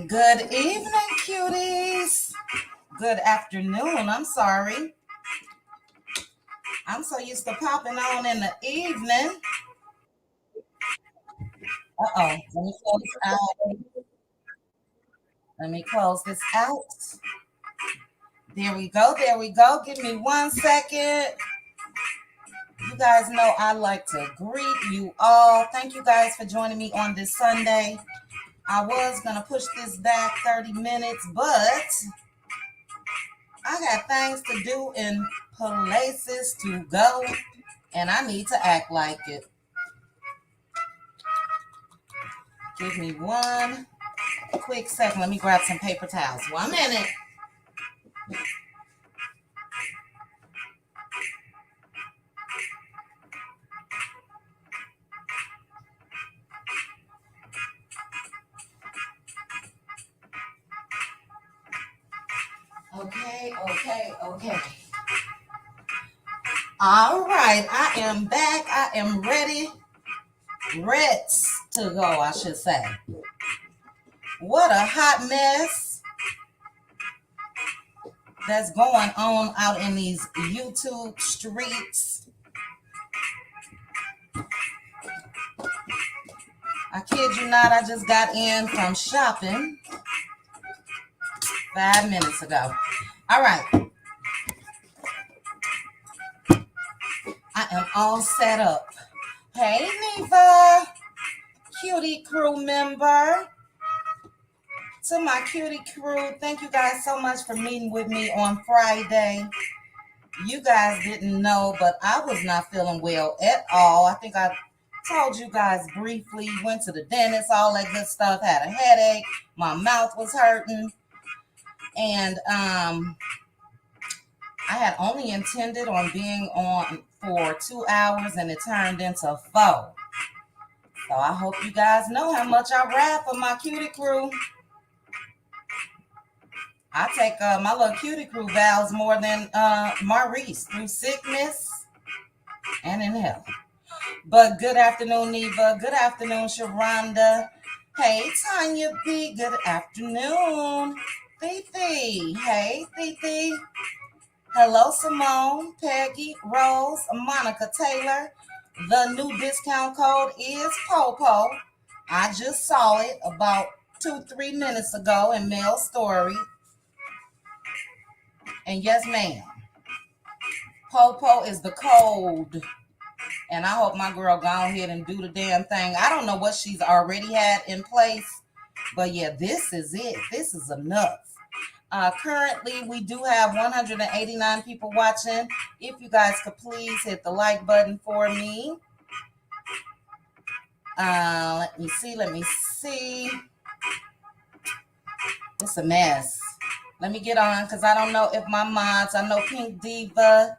Good evening, cuties. Good afternoon. I'm sorry. I'm so used to popping on in the evening. Uh-oh. Let me close this out. Let me close this out. There we go. There we go. Give me 1 second. You guys know I like to greet you all. Thank you guys for joining me on this Sunday. I was going to push this back 30 minutes, but I got things to do and places to go, and I need to act like it. Give me 1 quick second. Let me grab some paper towels. 1 minute. Okay. All right, I am back. I am ready. Reds to go, I should say. What a hot mess that's going on out in these YouTube streets. I kid you not, I just got in from shopping 5 minutes ago. All right. I am all set up. Hey, Neva, cutie crew member. To my cutie crew, thank you guys so much for meeting with me on Friday. You guys didn't know, but I was not feeling well at all. I think I told you guys briefly, went to the dentist, all that good stuff, had a headache, my mouth was hurting, and I had only intended on being on for 2 hours, and it turned into 4. So I hope you guys know how much I ride for my cutie crew. I take my little cutie crew vows more than Maurice through sickness and in health. But good afternoon, Neva. Good afternoon, Sharonda. Hey, Tanya B. Good afternoon. Fifi. Hey, Fifi. Hello, Simone, Peggy, Rose, Monica Taylor. The new discount code is POPO. I just saw it about 2-3 minutes ago in Mail Story. And yes, ma'am, POPO is the code. And I hope my girl go ahead and do the damn thing. I don't know what she's already had in place, but yeah, this is it. This is enough. Currently, we do have 189 people watching. If you guys could please hit the like button for me. Let me see. It's a mess. Let me get on because I don't know if my mods, I know Pink Diva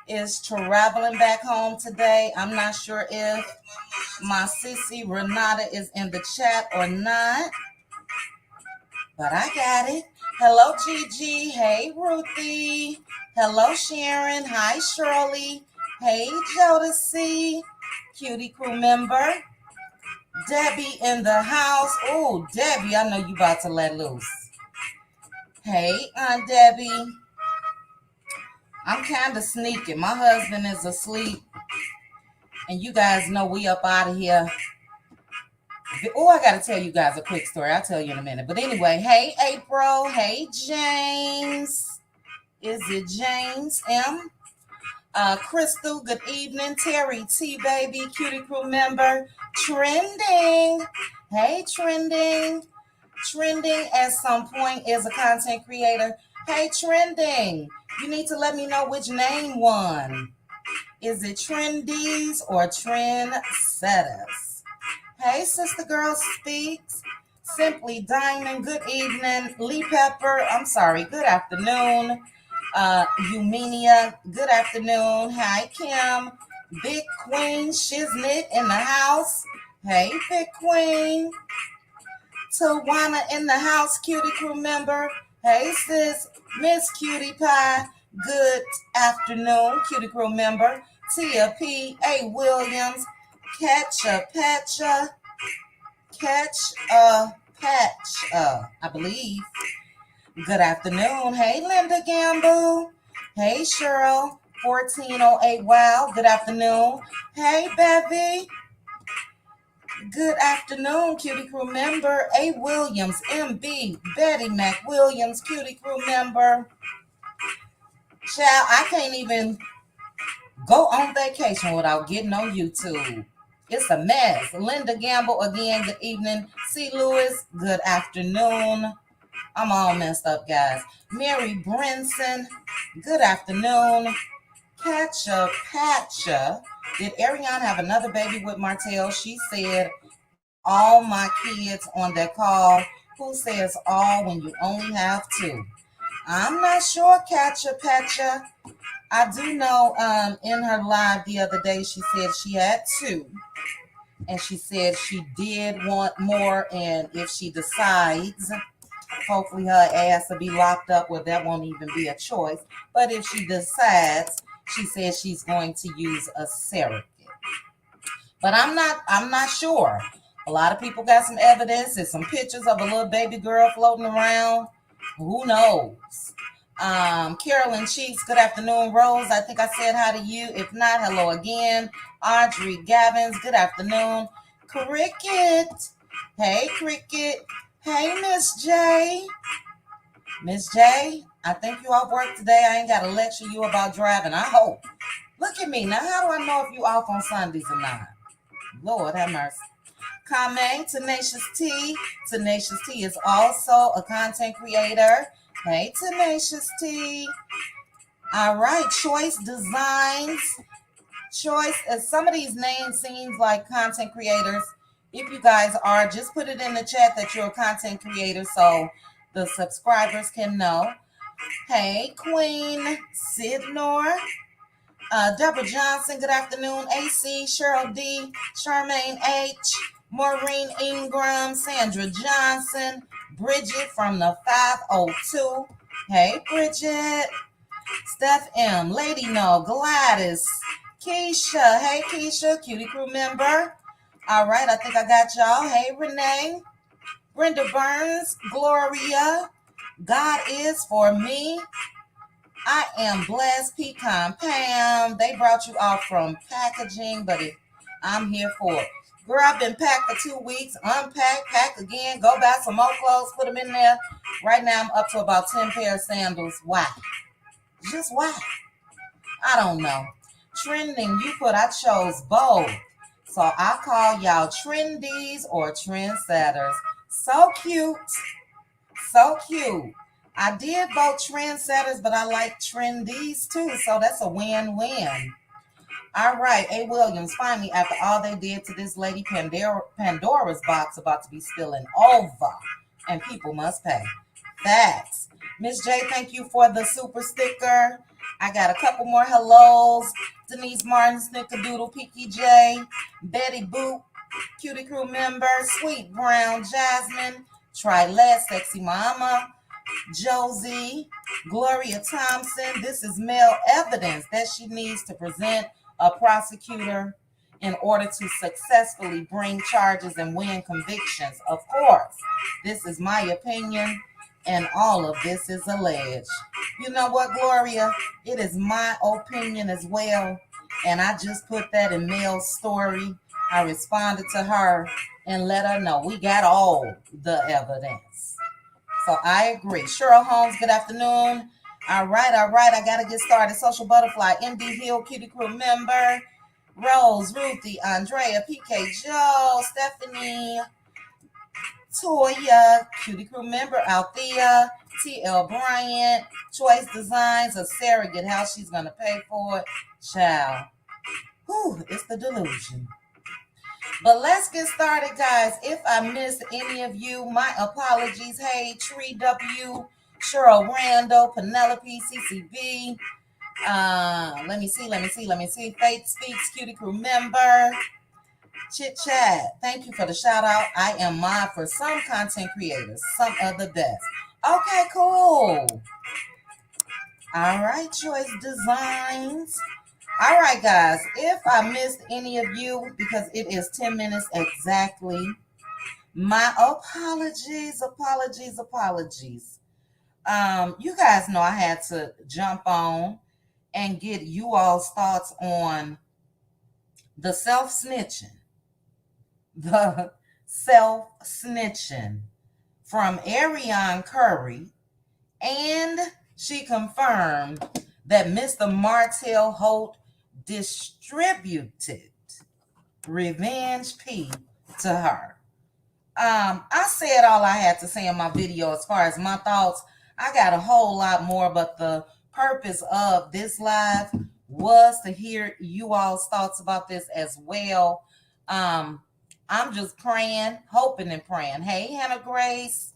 is traveling back home today. I'm not sure if my sissy Renata is in the chat or not, but I got it. Hello, Gigi. Hey, Ruthie. Hello, Sharon. Hi, Shirley. Hey, Jodeci. Cutie crew member. Debbie in the house. Oh, Debbie, I know you about to let loose. Hey, Aunt Debbie. I'm kind of sneaking. My husband is asleep. And you guys know we up out of here. Oh, I got to tell you guys a quick story. I'll tell you in a minute. But anyway, hey, April. Hey, James. Is it James M? Crystal, good evening. Terry T, baby, cutie crew member. Trending. Hey, Trending. Trending at some point is a content creator. Hey, Trending. You need to let me know which name won. Is it Trendies or Trendsetters? Hey, Sister Girl Speaks. Simply Diamond, good evening. Lee Pepper, good afternoon. Eumenia, good afternoon. Hi, Kim. Big Queen Shiznit in the house. Hey, Big Queen. Tawana in the house, cutie crew member. Hey, sis, Miss Cutie Pie. Good afternoon, Cutie Crew member. Tia P. A. Williams. I believe. Good afternoon. Hey, Linda Gamble. Hey, Cheryl. 1408 Wow. Good afternoon. Hey, Bevy. Good afternoon, Cutie Crew member. A. Williams, MB. Betty Mac Williams, Cutie Crew member. Child, I can't even go on vacation without getting on YouTube. It's a mess. Linda Gamble, again, good evening. C. Lewis, good afternoon. I'm all messed up, guys. Mary Brinson, good afternoon. Patcha. Did Arionne have another baby with Martell? She said, all my kids on that call. Who says all when you only have two? I'm not sure, Patcha. I do know in her live the other day, she said she had two. And she said she did want more. And if she decides, hopefully her ass will be locked up where that won't even be a choice. But if she decides, she says she's going to use a surrogate. But I'm not sure. A lot of people got some evidence. There's some pictures of a little baby girl floating around. Who knows? Carolyn Cheeks, good afternoon. Rose, I think I said hi to you. If not, hello again. Audrey Gavins, good afternoon. Cricket. Hey, Cricket. Hey, Miss J. Miss J, I think you off work today. I ain't got to lecture you about driving. I hope. Look at me. Now, how do I know if you off on Sundays or not? Lord have mercy. Kame, Tenacious T. Tenacious T is also a content creator. Hey, Tenacious T. All right, Choice Designs. Choice, some of these names seems like content creators. If you guys are, just put it in the chat that you're a content creator so the subscribers can know. Hey, Queen Sidnor. Deborah Johnson, good afternoon. AC, Cheryl D, Charmaine H, Maureen Ingram, Sandra Johnson, Bridget from the 502. Hey, Bridget. Steph M, Lady No, Gladys, Keisha. Hey, Keisha, Cutie Crew member. All right, I think I got y'all. Hey, Renee, Brenda Burns, Gloria. God is for me. I am blessed. Pecan Pam. They brought you off from packaging, but I'm here for it. Girl, I've been packed for 2 weeks. Unpack, pack again, go buy some more clothes, put them in there. Right now, I'm up to about 10 pair of sandals. Why? Just why? I don't know. Trending, you put, I chose both. So I call y'all trendies or trendsetters. So cute. So cute. I did vote trendsetters, but I like trendies too. So that's a win-win. All right, A. Williams, finally, after all they did to this lady, Pandora's box about to be spilling over, and people must pay. Facts. Miss J, thank you for the super sticker. I got a couple more hellos. Denise Martin, Snickerdoodle, Peaky J, Betty Boop, Cutie Crew member, Sweet Brown, Jasmine, Trilette, Sexy Mama, Josie, Gloria Thompson. This is male evidence that she needs to present a prosecutor in order to successfully bring charges and win convictions. Of course, this is my opinion, and all of this is alleged. You know what, Gloria? It is my opinion as well, and I just put that in Mel's story. I responded to her and let her know we got all the evidence. So I agree. Cheryl Holmes, good afternoon. All right. I got to get started. Social Butterfly, MD Hill, Cutie Crew member, Rose, Ruthie, Andrea, PK Joe, Stephanie, Toya, Cutie Crew member, Althea, TL Bryant, Choice Designs, a surrogate, how she's going to pay for it. Child. Whew, it's the delusion. But let's get started, guys. If I missed any of you, my apologies. Hey, Tree W, Cheryl Randall, Penelope, CCB. Let me see. Faith Speaks, Cutie Crew member. Chit Chat. Thank you for the shout out. I am mod for some content creators, some of the best. Okay, cool. All right, Choice Designs. All right, guys. If I missed any of you, because it is 10 minutes exactly, my apologies, apologies, apologies. You guys know I had to jump on and get you all's thoughts on the self-snitching. The self-snitching from Arionne Curry, and she confirmed that Mr. Martell Holt distributed Revenge P to her. I said all I had to say in my video as far as my thoughts. I got a whole lot more, but the purpose of this live was to hear you all's thoughts about this as well. I'm just praying, hoping and praying. Hey, Hannah Grace.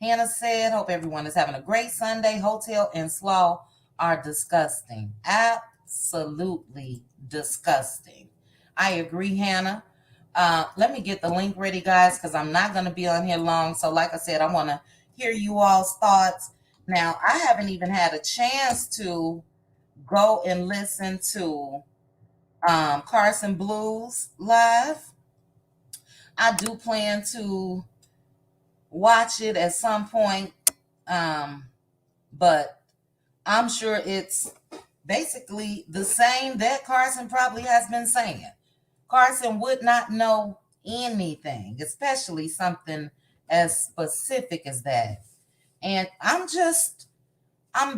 Hannah said, hope everyone is having a great Sunday. Hotel and slaw are disgusting. Absolutely disgusting. I agree, Hannah. Let me get the link ready, guys, because I'm not going to be on here long. So, like I said, I want to hear you all's thoughts. Now, I haven't even had a chance to go and listen to Carson Blues live. I do plan to watch it at some point, but I'm sure it's basically the same that Carson probably has been saying. Carson would not know anything, especially something as specific as that. And I'm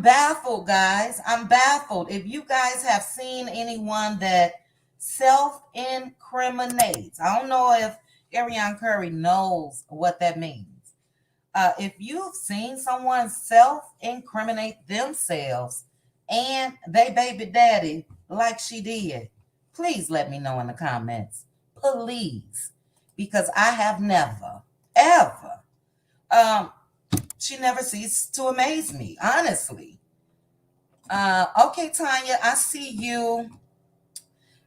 baffled, guys. I'm baffled. If you guys have seen anyone that self-incriminates, I don't know if Arionne Curry knows what that means. If you've seen someone self-incriminate themselves and they baby daddy like she did, please let me know in the comments. Please. Because I have never, ever. She never ceased to amaze me, honestly. Okay, Tanya, I see you.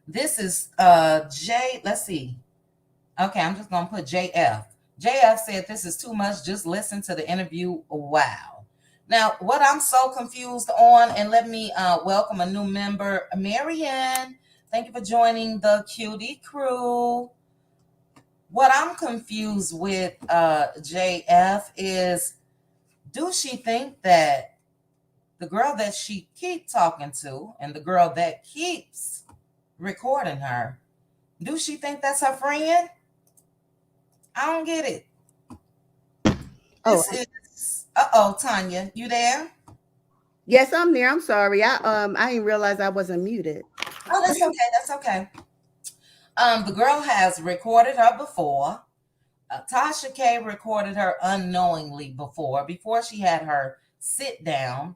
This is J. Let's see. Okay, I'm just gonna put JF. JF said this is too much. Just listen to the interview. Wow. Now, what I'm so confused on, and let me welcome a new member, Marianne. Thank you for joining the cutie crew. What I'm confused with, JF, is do she think that the girl that she keep talking to and the girl that keeps recording her, do she think that's her friend? I don't get it. This is Tanya, you there? Yes, I'm there. I'm sorry. I didn't realize I wasn't muted. Oh, that's okay. That's okay. The girl has recorded her before. Tasha K recorded her unknowingly before she had her sit down,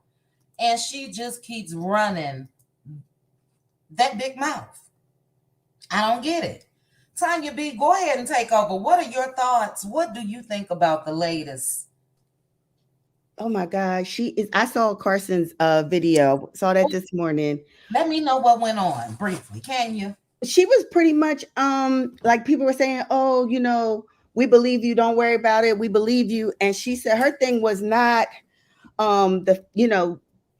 and she just keeps running that big mouth. I don't get it. Tanya B, go ahead and take over. What are your thoughts? What do you think about the latest? Oh my God, she is. I saw Carson's video. Saw that this morning. Let me know what went on briefly, can you? She was pretty much like people were saying, "Oh, we believe you. Don't worry about it. We believe you." And she said her thing was not the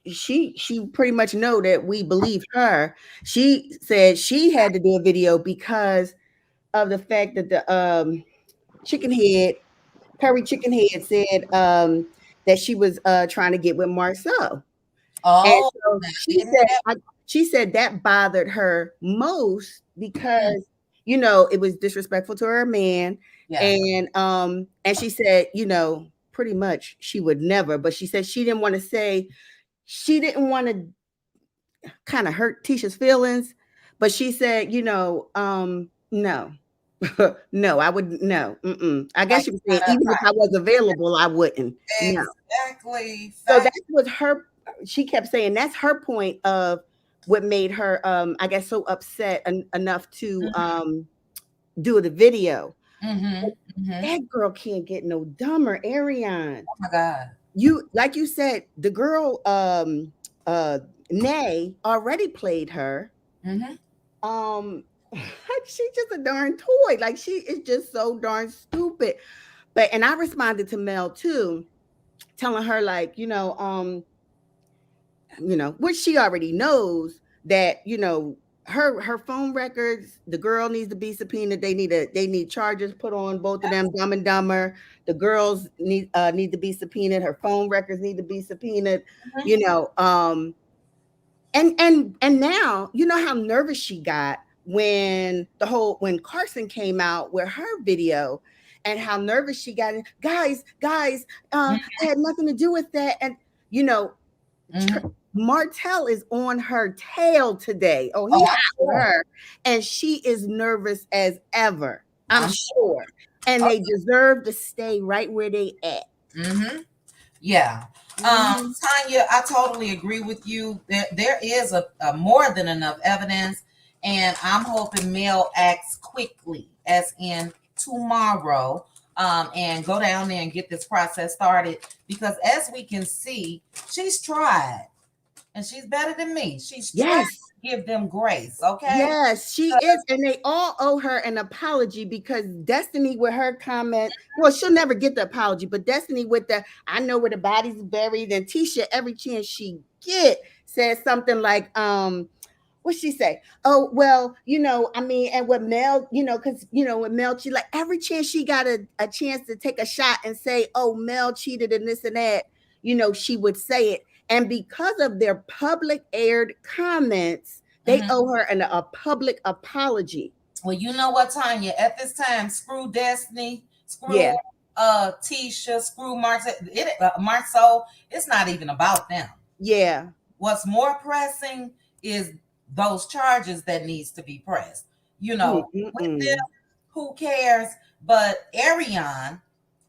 she pretty much know that we believe her. She said she had to do a video because of the fact that the chicken head Curry Chicken Head said that she was trying to get with Marceau. And Oh, so she said that bothered her most because it was disrespectful to her man. yeah. And she said, pretty much she would never, but she said she didn't want to say, she didn't want to kind of hurt Tisha's feelings, but she said, no. No, I would no. I guess Like, she was saying even if I was available, I wouldn't. No. exactly. So that was her. She kept saying that's her point of what made her, I guess, so upset enough to do the video. That girl can't get no dumber, Arionne. Oh my God. You like you said, the girl Nay already played her. She's just a darn toy. Like she is just so darn stupid. And I responded to Mel too, telling her like, which she already knows that, her phone records, the girl needs to be subpoenaed. They need charges put on both of them, Dumb and Dumber. The girls need to be subpoenaed. Her phone records need to be subpoenaed. Mhm. You know, and now you know how nervous she got when Carson came out with her video, and how nervous she got. And guys, I had nothing to do with that. And you know, Mhm. Martell is on her tail today. Oh, he Oh, I'm after sure. her, and she is nervous as ever. I'm I'm sure. sure, and they deserve to stay right where they at. Mm-hmm. Yeah. Hmm. Tanya, I totally agree with you. There is a more than enough evidence, and I'm hoping Mel acts quickly, as in tomorrow, and go down there and get this process started. Because as we can see, she's tried, and she's better than me. She's tried Yes. to give them grace. Okay. Yes, she is. And they all owe her an apology because Destiny, with her comment, well, she'll never get the apology, but Destiny with the I know where the body's buried, and Tisha, every chance she get, says something like, what she say? Oh, well, I mean, and with Mel, because with Mel, she like every chance she got a chance to take a shot and say, oh, Mel cheated and this and that, she would say it. And because of their public aired comments, they Mhm. owe her a public apology. Well, you know what, Tanya? At this time, screw Destiny, screw Yeah, Tisha, screw Marceau. It's not even about them. yeah. What's more pressing is those charges that needs to be pressed. With them, Mm-mm-mm. who cares? But Arionne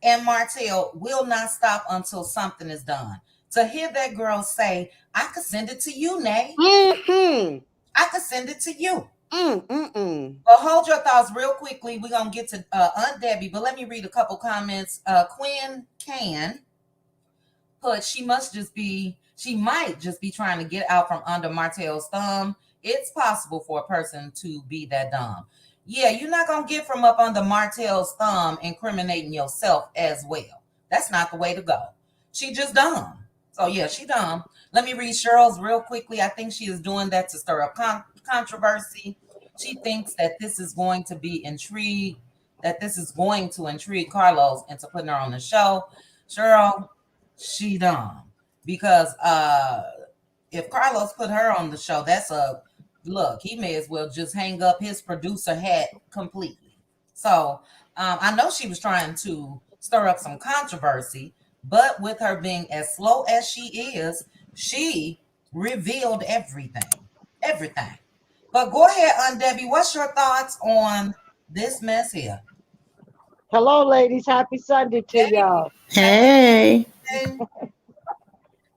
and Martell will not stop until something is done. To hear that girl say, "I could send it to you, Nay. Mm-hmm. I could send it to you." Mm-mm-mm. Well, hold your thoughts real quickly. We're gonna get to Aunt Debbie, but let me read a couple comments. Quinn Can put she might just be trying to get out from under Martell's thumb. It's possible for a person to be that dumb. Yeah, you're not gonna get from up under Martell's thumb incriminating yourself as well. That's not the way to go. She just dumb. So yeah, she dumb. Let me read Cheryl's real quickly. I think she is doing that to stir up controversy. She thinks that this is going to intrigue Carlos into putting her on the show. Cheryl, she dumb because if Carlos put her on the show, that's a look. He may as well just hang up his producer hat completely. So I know she was trying to stir up some controversy, but with her being as slow as she is, she revealed everything, everything. But go ahead, Aunt Debbie. What's your thoughts on this mess here? Hello, ladies. Happy Sunday to Hey, y'all. happy Hey. day.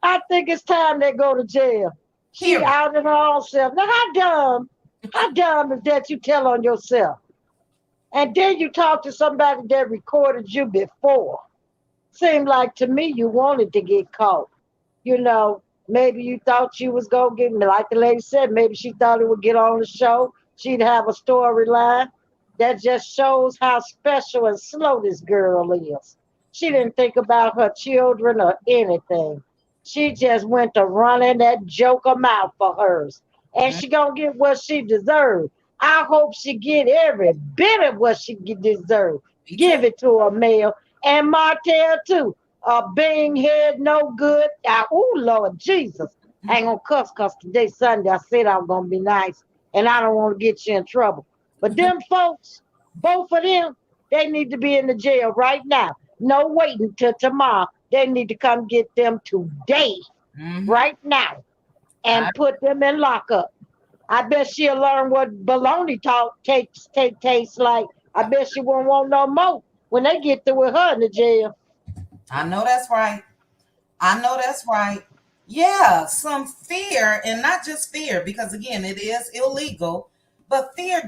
I think it's time they go to jail. She Period. out in her own self. Now, how dumb is that you tell on yourself? And then you talk to somebody that recorded you before. Seemed like to me you wanted to get caught. You know, maybe you thought you was gonna get me, like the lady said, maybe she thought it would get on the show. She'd have a storyline. That just shows how special and slow this girl is. She didn't think about her children or anything. She just went to running that joker mouth for hers. And Mm, she gonna get what she deserved. I hope she get every bit of what she deserve. me too. Give it to her, Mel. And Martell too. Bing head no good. Oh Lord Jesus. I ain't gonna cuss cause today Sunday I said I'm gonna be nice and I don't want to get you in trouble. But them folks, both of them, they need to be in the jail right now. No waiting till tomorrow. They need to come get them today, Mm-hmm. right now, I, and put them in lockup. I bet she'll learn what baloney talk tastes like. I bet she won't want no more when they get through with her in the jail. I know that's right. I know that's right. Yeah, some fear, and not just fear, because again, it is illegal, but fear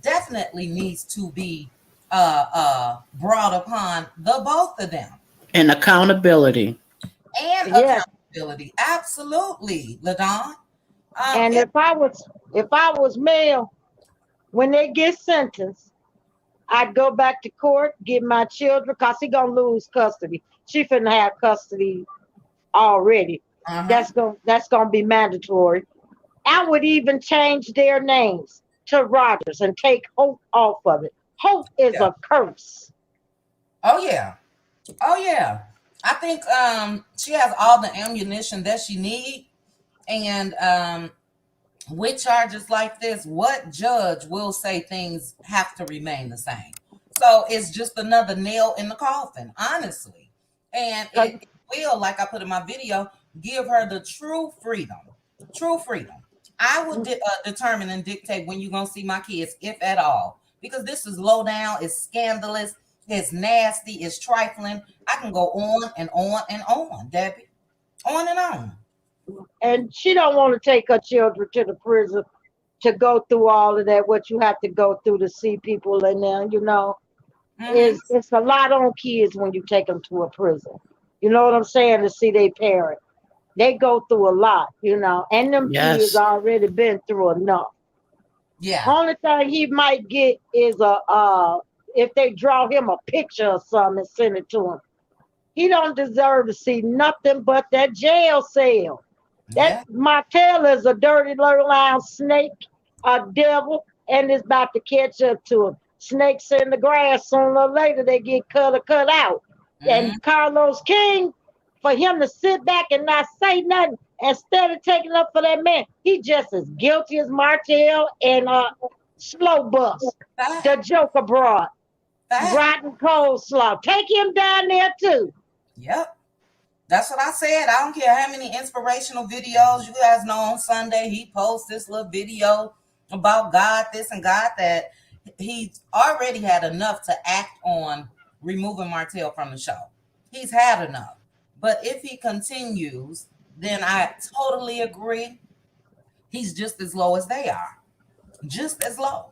definitely needs to be brought upon the both of them, And accountability. and Yes, accountability. Absolutely, Ladon. and It, if I was male, when they get sentenced, I'd go back to court, get my children, cause he gonna lose custody. She finna have custody already. That's gonna be mandatory. I would even change their names to Rogers and take Holt off of it. Holt is Yeah. a curse. Oh yeah. Oh yeah. I think she has all the ammunition that she need, and with charges like this, what judge will say things have to remain the same? So it's just another nail in the coffin, honestly. And it will, like I put in my video, give her the true freedom. True freedom. I will determine and dictate when you're going to see my kids, if at all, because this is low down, it's scandalous, it's nasty, it's trifling. I can go on and on and on, Debbie. On and on. And she don't want to take her children to the prison to go through all of that, what you have to go through to see people in there, it's a lot on kids when you take them to a prison. You know what I'm saying? To see their parent. They go through a lot, and them kids Yes. already been through enough. Yeah. Only thing he might get is if they draw him a picture or something and send it to him. He don't deserve to see nothing but that jail cell. Yeah. That Martell is a dirty little loud snake, a devil, and it's about to catch up to him. Snakes in the grass, sooner or later they get cut out. And Carlos King, for him to sit back and not say nothing instead of taking up for that man, he just as guilty as Martell and Slow Bus, the Joker broad, rotten coleslaw. Take him down there too. Yep. That's what I said. I don't care how many inspirational videos you guys know on Sunday. He posts this little video about God this and God that. He's already had enough to act on removing Martell from the show. He's had enough. But if he continues, then I totally agree. He's just as low as they are. Just as low.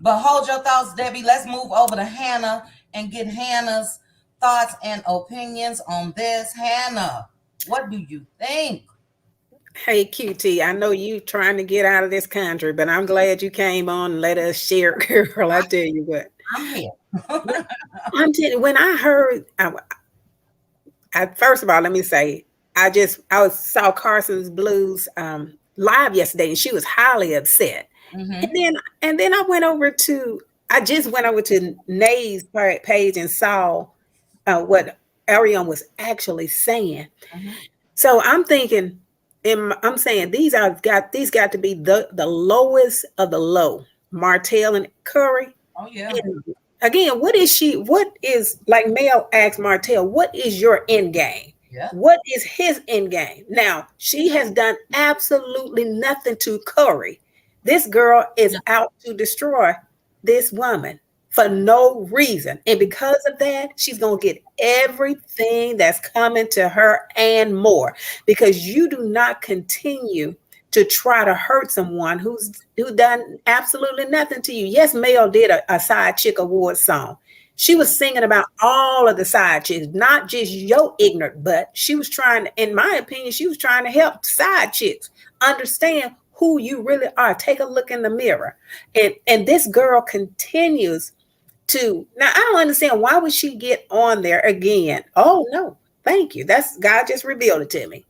But hold your thoughts, Debbie. Let's move over to Hannah and get Hannah's thoughts and opinions on this. Hannah, what do you think? Hey, QT, I know you trying to get out of this country, but I'm glad you came on and let us share, girl. I tell you what. I'm here. I'm telling you, when I heard, first of all, let me say, I saw Carson's Blues live yesterday, and she was highly upset. And then I just went over to Nay's page and saw what Arionne was actually saying. So I'm thinking, I'm saying these got to be the lowest of the low. Martell and Curry. Oh yeah. And again, what is like Mel asked Martell, what is your end game? Yeah. What is his end game? Now, she has done absolutely nothing to Curry. This girl is out to destroy this woman for no reason. And because of that, she's going to get everything that's coming to her and more, because you do not continue to try to hurt someone who done absolutely nothing to you. Yes, Mel did a side chick award song. She was singing about all of the side chicks, not just your ignorant butt. She was trying to, in my opinion, she was trying to help side chicks understand who you really are. Take a look in the mirror. And this girl continues to, now I don't understand, why would she get on there again? Oh no, thank you. That's, God just revealed it to me.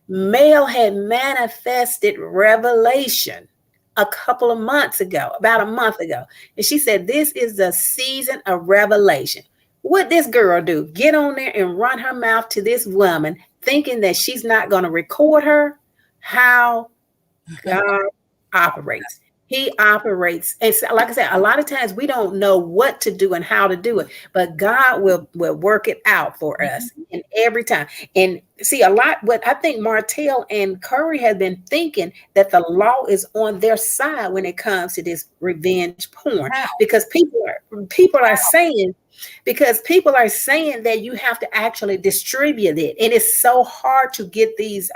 Mel had manifested revelation a couple of months ago, about a month ago. And she said, this is the season of revelation. What this girl do? Get on there and run her mouth to this woman, thinking that she's not going to record her? How God operates. He operates. And so, like I said, a lot of times we don't know what to do and how to do it, but God will work it out for us. And every time. And see, what I think Martell and Curry have been thinking, that the law is on their side when it comes to this revenge porn, because people are saying that you have to actually distribute it. And it's so hard to get these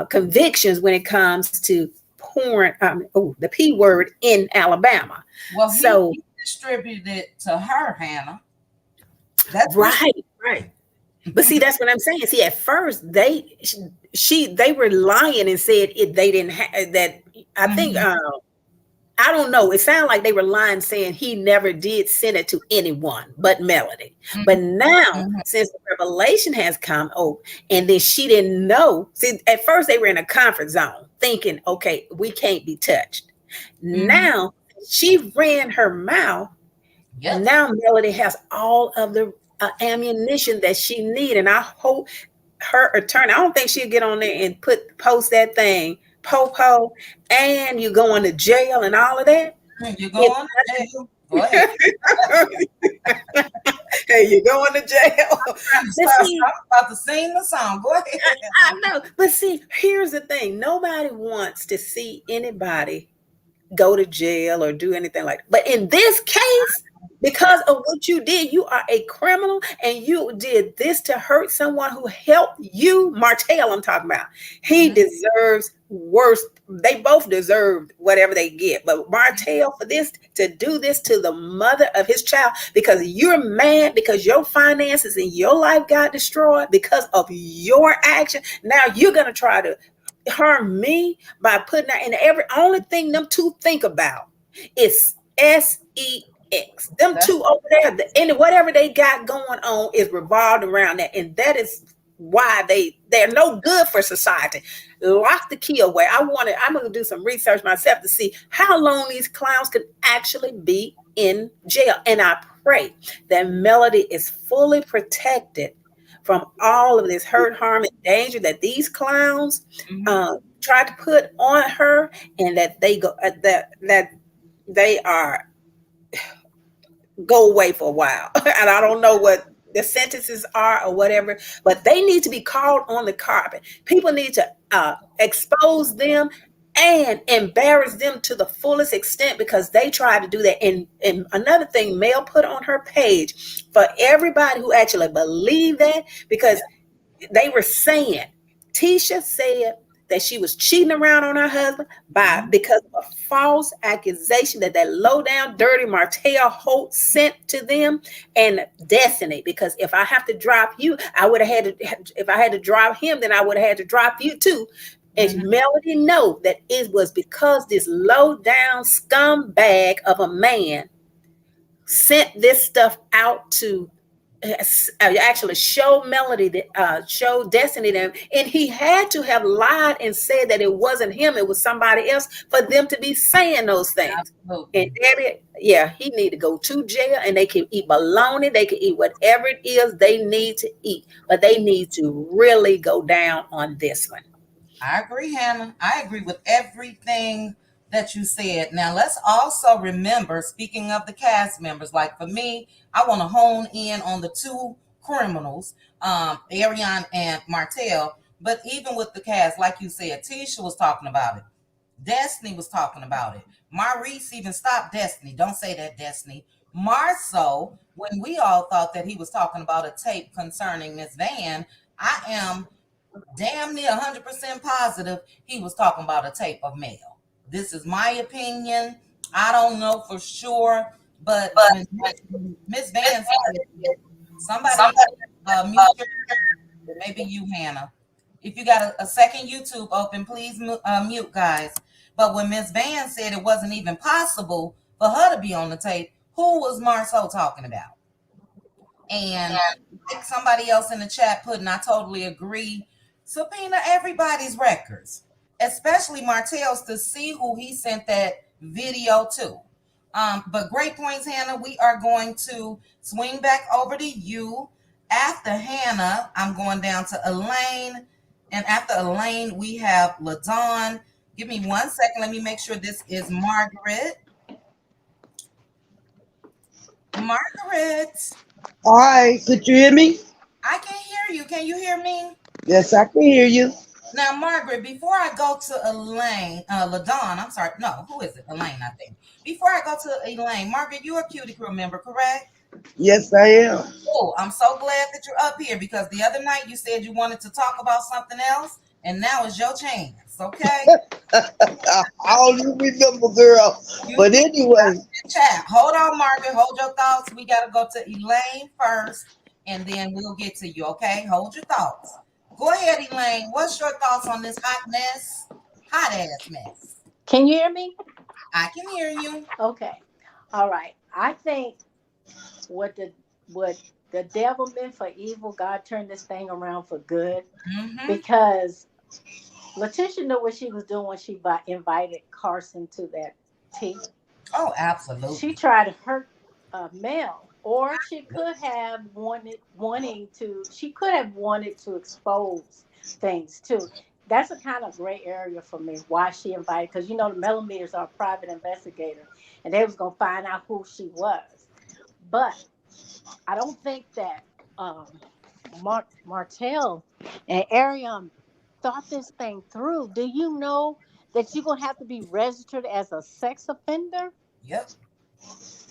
convictions when it comes to porn, the P word in Alabama. Well, he distributed it to her, Hannah. That's right. But see, that's what I'm saying. See, at first they were lying and said they didn't have that. I think I don't know. It sounded like they were lying, saying he never did send it to anyone but Melody. Mm-hmm. But now, Mm-hmm. since the revelation has come, and then she didn't know. See, at first they were in a comfort zone, thinking, okay, we can't be touched. Mm-hmm. Now she ran her mouth. Yep. Now Melody has all of the ammunition that she needs, and I hope her attorney. I don't think she'll get on there and post that thing, po, and you going to jail and all of that. You going to jail? Go ahead. Hey, you're going to jail. I'm about to sing the song. Go ahead. I know, but see, here's the thing: nobody wants to see anybody go to jail or do anything like that. But in this case, because of what you did, you are a criminal, and you did this to hurt someone who helped you. Martell, I'm talking about. He deserves worse. They both deserve whatever they get. But Martell, for this, to do this to the mother of his child, because you're mad, because your finances and your life got destroyed because of your action. Now you're going to try to harm me by putting that in. Every only thing them two think about is sex. Them two over there, and whatever they got going on is revolved around that, and that is why they're no good for society. Lock the key away. I'm going to do some research myself to see how long these clowns could actually be in jail, and I pray that Melody is fully protected from all of this hurt, harm, and danger that these clowns tried to put on her, and that they go that they are go away for a while. And I don't know what the sentences are or whatever, but they need to be called on the carpet. People need to expose them and embarrass them to the fullest extent, because they tried to do that. And another thing Mel put on her page for everybody who actually believed that, because they were saying, Tisha said that she was cheating around on her husband because of a false accusation that low down dirty Martell Holt sent to them, and Destiny, because if I have to drop you, I would have had to, if I had to drop him, then I would have had to drop you too. And Melody know that it was because this low down scumbag of a man sent this stuff out to actually show Melody that show Destiny them, and he had to have lied and said that it wasn't him, it was somebody else, for them to be saying those things. Absolutely. And Debbie, he need to go to jail, and they can eat bologna, they can eat whatever it is they need to eat, but they need to really go down on this one. I agree, Hannah. I agree with everything that you said. Now, let's also remember, speaking of the cast members, like for me, I want to hone in on the two criminals, Arionne and Martell. But even with the cast, like you said, Tisha was talking about it. Destiny was talking about it. Maurice even stopped Destiny. Don't say that, Destiny. Marceau, when we all thought that he was talking about a tape concerning Miss Van, I am damn near 100% positive he was talking about a tape of Mel. This is my opinion. I don't know for sure, but Miss Van said, somebody mute maybe you, Hannah. If you got a second YouTube open, please mute, guys. But when Miss Van said it wasn't even possible for her to be on the tape, who was Marceau talking about? And like somebody else in the chat put, and I totally agree, subpoena everybody's records, especially Martell's, to see who he sent that video to. But great points, Hannah. We are going to swing back over to you. After Hannah, I'm going down to Elaine. And after Elaine, we have LaDawn. Give me 1 second. Let me make sure this is Margaret. Margaret. All right, could you hear me? I can hear you. Can you hear me? Yes, I can hear you. Now, Margaret, before I go to Elaine, LaDawn, I'm sorry. No, who is it? Elaine, I think. Before I go to Elaine, Margaret, you're a Cutie Crew member, correct? Yes, I am. Oh, I'm so glad that you're up here, because the other night you said you wanted to talk about something else, and now is your chance, okay? I don't even remember, girl. But anyway. Chat. Hold on, Margaret. Hold your thoughts. We got to go to Elaine first, and then we'll get to you, okay? Hold your thoughts. Go ahead, Elaine. What's your thoughts on this hot ass mess? Can you hear me? I can hear you. Okay. All right. I think what the devil meant for evil, God turned this thing around for good, Mm-hmm. because Letitia knew what she was doing when she invited Carson to that tea. Oh, She absolutely. tried to hurt Mel, or she could have she could have wanted to expose things too. That's a kind of gray area for me. Why she invited? Because the millimeters are a private investigator, and they was gonna find out who she was. But I don't think that Martell and Arionne thought this thing through. Do you know that you're gonna have to be registered as a sex offender? Yep.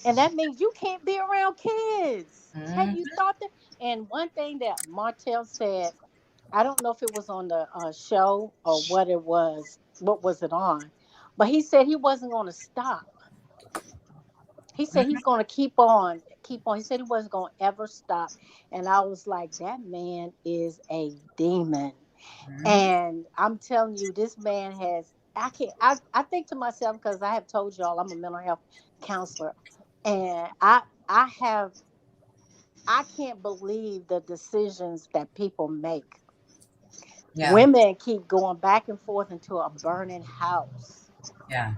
And that means you can't be around kids. Have Mm-hmm. you thought that? And one thing that Martell said, I don't know if it was on the show or what it was, what was it on, but he said he wasn't going to stop. He said he's going to keep on, keep on. He said he wasn't going to ever stop. And I was like, that man is a demon. Mm-hmm. And I'm telling you, this man has, I can't, I think to myself, because I have told y'all I'm a mental health counselor. And I can't believe the decisions that people make. Yeah. Women keep going back and forth into a burning house. Yeah.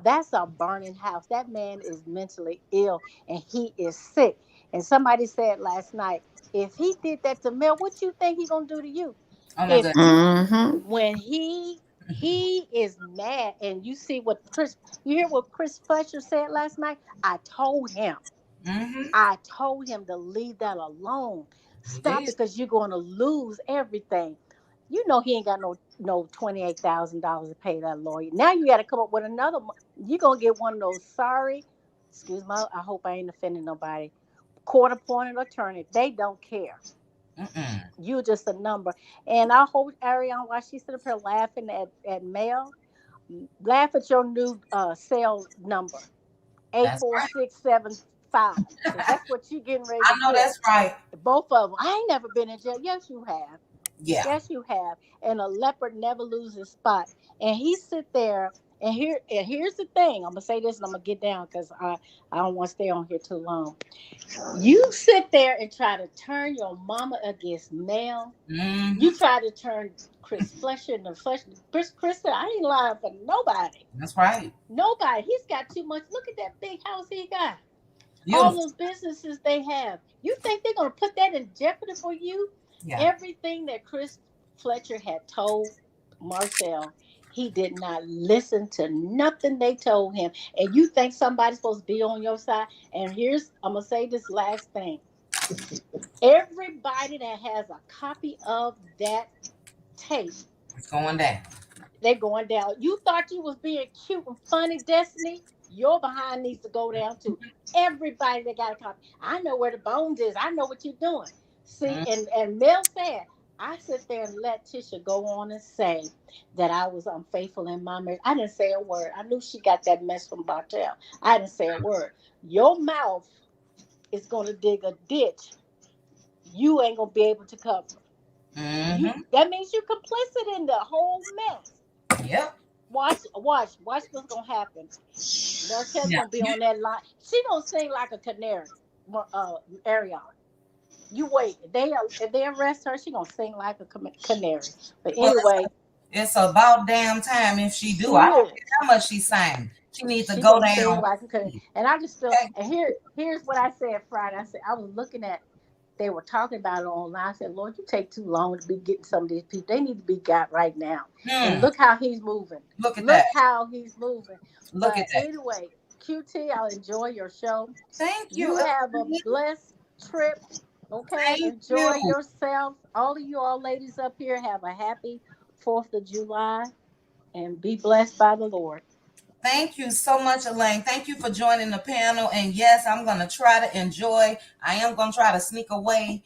That's a burning house. That man is mentally ill and he is sick. And somebody said last night, if he did that to Mel, what you think he gonna do to you? Oh my If goodness. you Mm-hmm. when he is mad, and you see what you hear what Chris Fletcher said last night? Mm-hmm. I told him to leave that alone. He Stop did. it, because you're going to lose everything. He ain't got no $28,000 to pay that lawyer. Now you got to come up with another. You're gonna get one of those. Sorry, excuse me. I hope I ain't offending nobody. Court appointed attorney. They don't care. Mm-mm. You're just a number. And I hope Ariane, while she's sitting up here laughing at Mel, laugh at your new cell number. eight That's four right. six seven five, because that's what you're getting ready I to know get. that's right. Both of them. I ain't never been in jail. Yes, you have. Yeah. Yes, you have. And a leopard never loses spot. And he sit there. And here's the thing. I'm gonna say this, and I'm gonna get down, because I don't want to stay on here too long. You sit there and try to turn your mama against Mel. You Mm-hmm. try to turn Chris Fletcher into Fletcher. Chris said, I ain't lying for nobody. That's right. Nobody. He's got too much. Look at that big house he got. All Beautiful. those businesses they have. You think they're going to put that in jeopardy for you? Yeah. Everything that Chris Fletcher had told Marcel, he did not listen to nothing they told him. And you think somebody's supposed to be on your side? And I'm going to say this last thing. Everybody that has a copy of that tape, It's going down. they're going down. You thought you was being cute and funny, Destiny? Your behind needs to go down too. Everybody that got a copy. I know where the bones is. I know what you're doing. See, Mm. and Mel said, I sit there and let Tisha go on and say that I was unfaithful in my marriage. I didn't say a word. I knew she got that mess from Bartell. I didn't say a word. Your mouth is going to dig a ditch you ain't going to be able to cover. Mm-hmm. That means you're complicit in the whole mess. Yep. Watch what's gonna happen. Martell's Yeah. gonna be on that line. She gonna sing like a canary. Ariane, you wait. If they arrest her, she gonna sing like a canary. But Well, anyway, it's about damn time if she do. she I don't is. care how much she sang. She needs to She go gonna sing down. like a canary. And I just feel. Okay. And here's what I said Friday. I said I was looking at. They were talking about it online. I said, Lord, you take too long to be getting some of these people. They need to be got right now. And Hmm. look how he's moving. Look at Look that. how he's moving. Look But at that. anyway, QT, I'll enjoy your show. Thank you. You have a blessed trip. Okay? Thank Enjoy you. yourself. All of you all ladies up here, have a happy 4th of July and be blessed by the Lord. Thank you so much, Elaine. Thank you for joining the panel. And yes, I'm going to try to enjoy. I am going to try to sneak away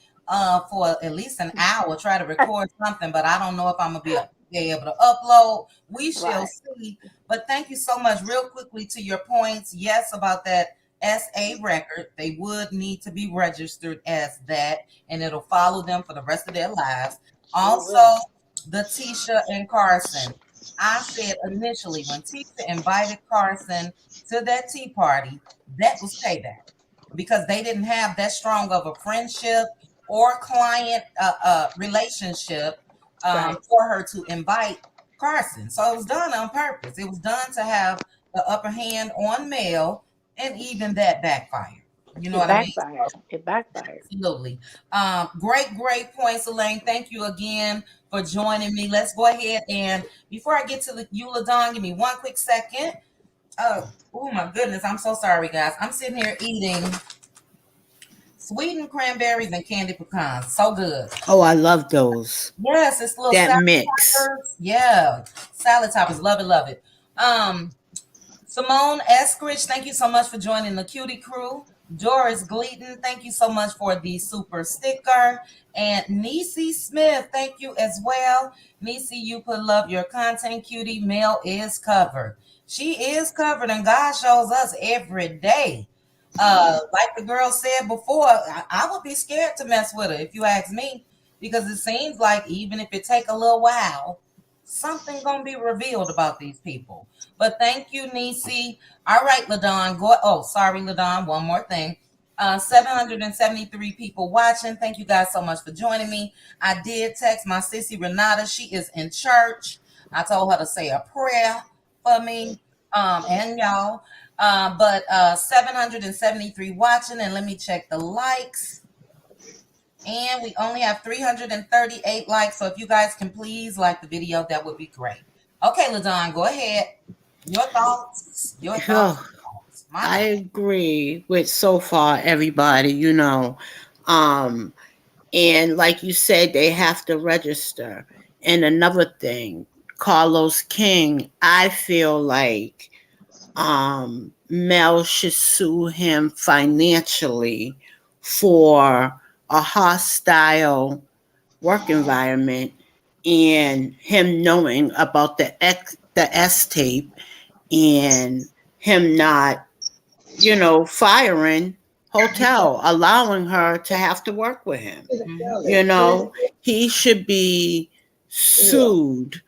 for at least an hour, try to record something, but I don't know if I'm going to be able to upload. We shall Right. see. But thank you so much. Real quickly to your points. Yes, about that SA record, they would need to be registered as that, and it'll follow them for the rest of their lives. Sure Also, will. the Tisha and Carson. I said initially when Tisha invited Carson to that tea party, that was payback because they didn't have that strong of a friendship or client relationship Right. for her to invite Carson. So it was done on purpose. It was done to have the upper hand on Mel, and even that backfired. You know It what I mean? backfired. It backfired. Absolutely. Great points, Elaine. Thank you again for joining me. Let's go ahead and before I get to the Euladon, give me one quick second. Oh my goodness, I'm so sorry, guys. I'm sitting here eating sweetened cranberries and candy pecans. So good. Oh, I love those. Yes, it's little That salad mix. toppers. Yeah, salad toppers. Love it, love it. Simone Eskridge, thank you so much for joining the Cutie Crew. Doris Gleaton, thank you so much for the super sticker. And Niecy Smith, thank you as well. Niecy, you put love your content, cutie. Mel is covered. She is covered, and God shows us every day. Like the girl said before, I would be scared to mess with her if you ask me, because it seems like even if it take a little while, something gonna be revealed about these people. But thank you, Nisi. All right, Ladon. Go. Oh, sorry, Ladon. One more thing. 773 people watching. Thank you guys so much for joining me. I did text my sissy Renata. She is in church. I told her to say a prayer for me and y'all. But 773 watching, and let me check the likes. And we only have 338 likes. So if you guys can please like the video, that would be great. Okay, LaDon, go ahead. Your thoughts. Your thoughts. I agree with so far everybody, and like you said, they have to register. And another thing, Carlos King, I feel like Mel should sue him financially for a hostile work environment and him knowing about the S tape and him not, firing Hotel, allowing her to have to work with him. He should be sued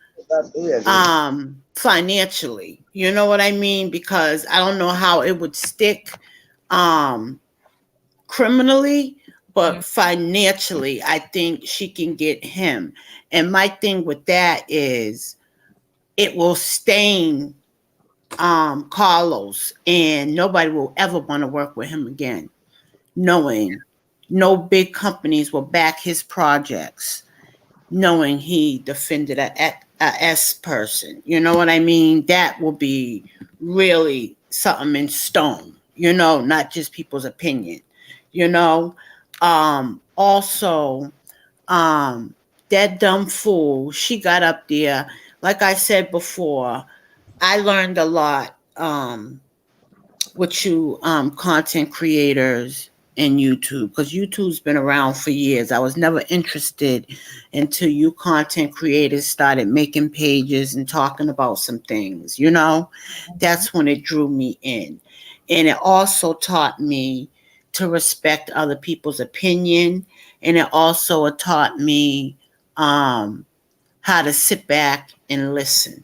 financially. You know what I mean? Because I don't know how it would stick criminally, but financially, I think she can get him. And my thing with that is it will stain Carlos, and nobody will ever want to work with him again, knowing no big companies will back his projects, knowing he defended a S person. You know what I mean? That will be really something in stone, not just people's opinion, also, that dumb fool, she got up there. Like I said before, I learned a lot with you content creators and YouTube, because YouTube's been around for years. I was never interested until you content creators started making pages and talking about some things, That's when it drew me in. And it also taught me to respect other people's opinion. And it also taught me how to sit back and listen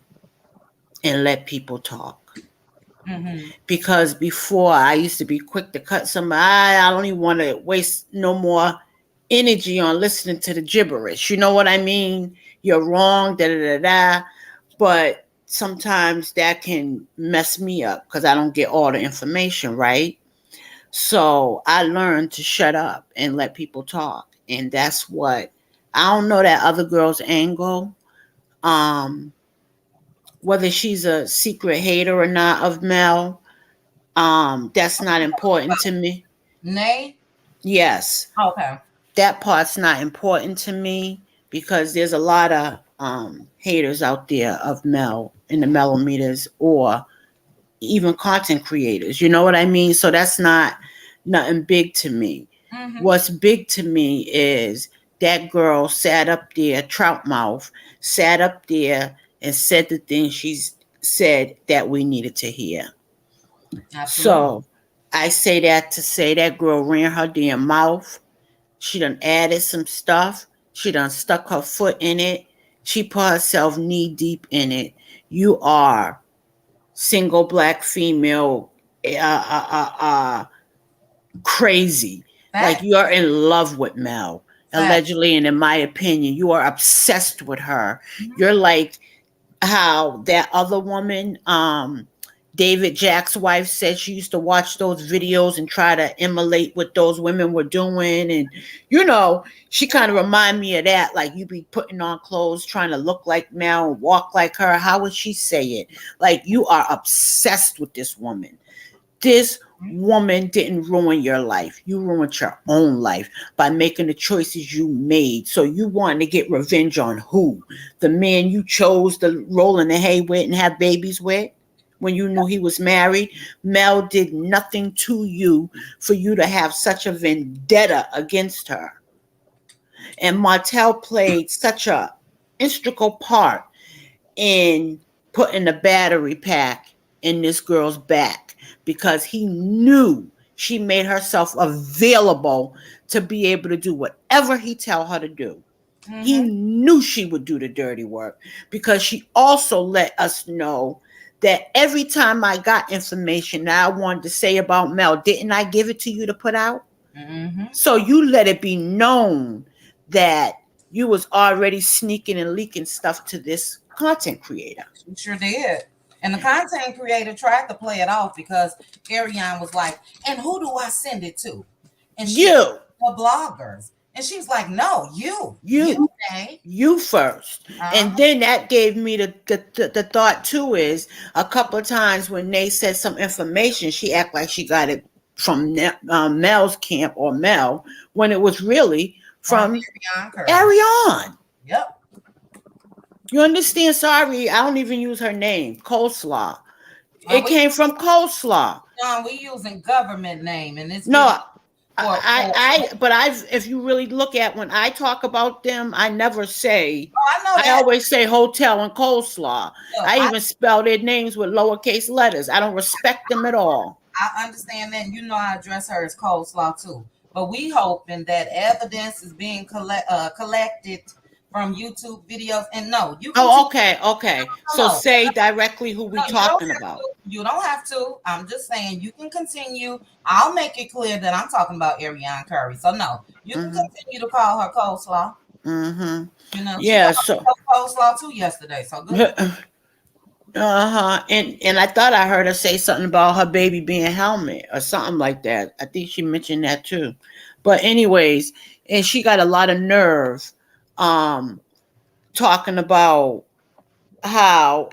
and let people talk. Because before, I used to be quick to cut somebody. I don't even want to waste no more energy on listening to the gibberish. You know what I mean? You're wrong, da da da da. But sometimes that can mess me up because I don't get all the information right. So I learned to shut up and let people talk. And that's what, I don't know that other girl's angle. Whether she's a secret hater or not of Mel, that's not important to me. Nay? Yes. Okay. That part's not important to me because there's a lot of haters out there of Mel in the Melometers, or even content creators. You know what I mean? So that's not nothing big to me. What's big to me is that girl sat up there, trout mouth, sat up there and said the things she's said that we needed to hear. Absolutely. So I say that to say that girl ran her damn mouth. She done added some stuff. She done stuck her foot in it. She put herself knee deep in it. You are single black female, crazy. Like Fact. you're in love with Mel, Fact. allegedly, and in my opinion, you are obsessed with her. Mhm. You're like how that other woman, David Jack's wife, said she used to watch those videos and try to emulate what those women were doing. And, she kind of remind me of that. Like you be putting on clothes, trying to look like Mel and walk like her. How would she say it? Like you are obsessed with this woman. This woman didn't ruin your life. You ruined your own life by making the choices you made. So you wanted to get revenge on who? The man you chose to roll in the hay with and have babies with when you knew he was married. Mel did nothing to you for you to have such a vendetta against her. And Martell played such a integral part in putting a battery pack in this girl's back because he knew she made herself available to be able to do whatever he tell her to do. Mhm. He knew she would do the dirty work because she also let us know that every time I got information that I wanted to say about Mel, didn't I give it to you to put out? Mhm. So you let it be known that you was already sneaking and leaking stuff to this content creator. She sure did. And the content creator tried to play it off because Arionne was like, and who do I send it to? And she You, the bloggers. And she was like, no, you. you, okay. you first. And then that gave me the thought too is a couple of times when they said some information, she act like she got it from Mel's camp or Mel when it was really from Arionne. Yep. You understand? Sorry, I don't even use her name. Coleslaw. It came from Coleslaw. No, we using government name, and it's No, but if you really look at when I talk about them, I never say. I know I that. always say hotel and coleslaw. Look, I even spell their names with lowercase letters. I don't respect them at all. I understand that. You know, I address her as coleslaw too. But we hoping that evidence is being collected from YouTube videos. And no, you. Oh, okay. So No. say directly who we talking about. You don't have to. I'm just saying you can continue. I'll make it clear that I'm talking about Arionne Curry. So no, you can continue to call her coleslaw. Mm-hmm. You know, yeah. She So coleslaw too yesterday. So good. And I thought I heard her say something about her baby being helmet or something like that. I think she mentioned that too. But anyways, and she got a lot of nerve talking about how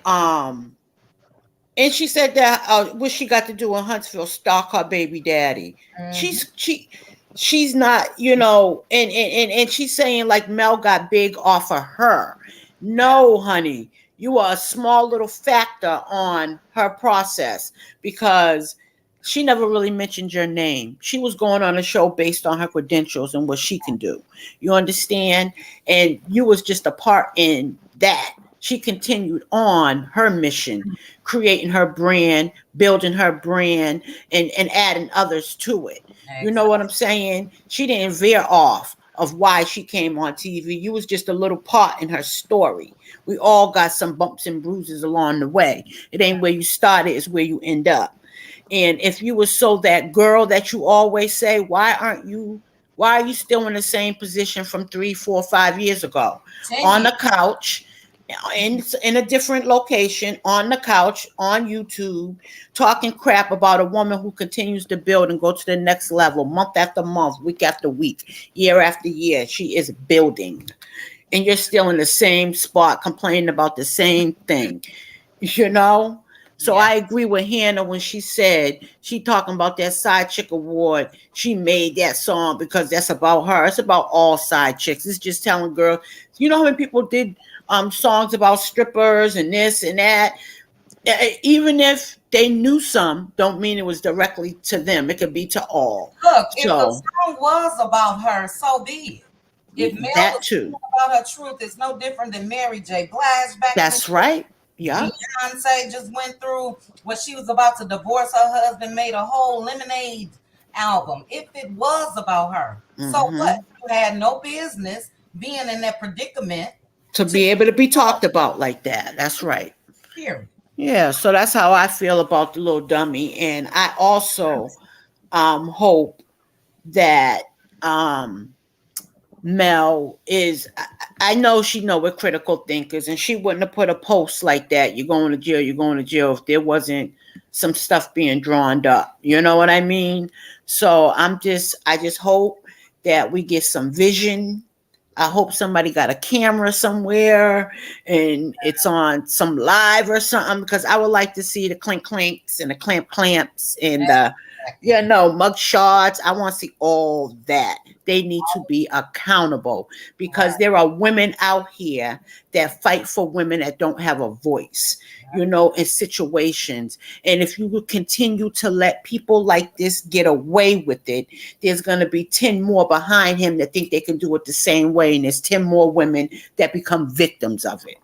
and she said that what she got to do in Huntsville, stalk her baby daddy. She's not, and she's saying like Mel got big off of her. No, honey, you are a small little factor on her process because she never really mentioned your name. She was going on a show based on her credentials and what she can do. You understand? And you was just a part in that. She continued on her mission, creating her brand, building her brand, and adding others to it. Exactly. You know what I'm saying? She didn't veer off of why she came on TV. You was just a little part in her story. We all got some bumps and bruises along the way. It ain't where you started, it's where you end up. And if you were so that girl that you always say, why are you still in the same position from 3, 4, 5 years ago? On the couch, in a different location, on the couch, on YouTube, talking crap about a woman who continues to build and go to the next level, month after month, week after week, year after year. She is building. And you're still in the same spot, complaining about the same thing, So I agree with Hannah when she said she talking about that side chick award. She made that song because that's about her. It's about all side chicks. It's just telling girls. You know how many people did songs about strippers and this and that? Even if they knew some, don't mean it was directly to them. It could be to all. Look, if the song was about her, so be it. If Mel was too about her truth, it's no different than Mary J. Blige back. That's right. Yeah. Beyonce just went through what she was about to divorce her husband, made a whole Lemonade album. If it was about her, so what? You had no business being in that predicament to be able to be talked about like that. That's right. Period. Yeah, so that's how I feel about the little dummy. And I also hope that Mel is I know she know we're critical thinkers, and she wouldn't have put a post like that, you're going to jail, you're going to jail, if there wasn't some stuff being drawn up. You know what I mean? So I just hope that we get some vision. I hope somebody got a camera somewhere and it's on some live or something, because I would like to see the clink clinks and the clamps and the mug shots. I want to see all that. They need to be accountable, because there are women out here that fight for women that don't have a voice, in situations. And if you will continue to let people like this get away with it, there's going to be 10 more behind him that think they can do it the same way. And there's 10 more women that become victims of it.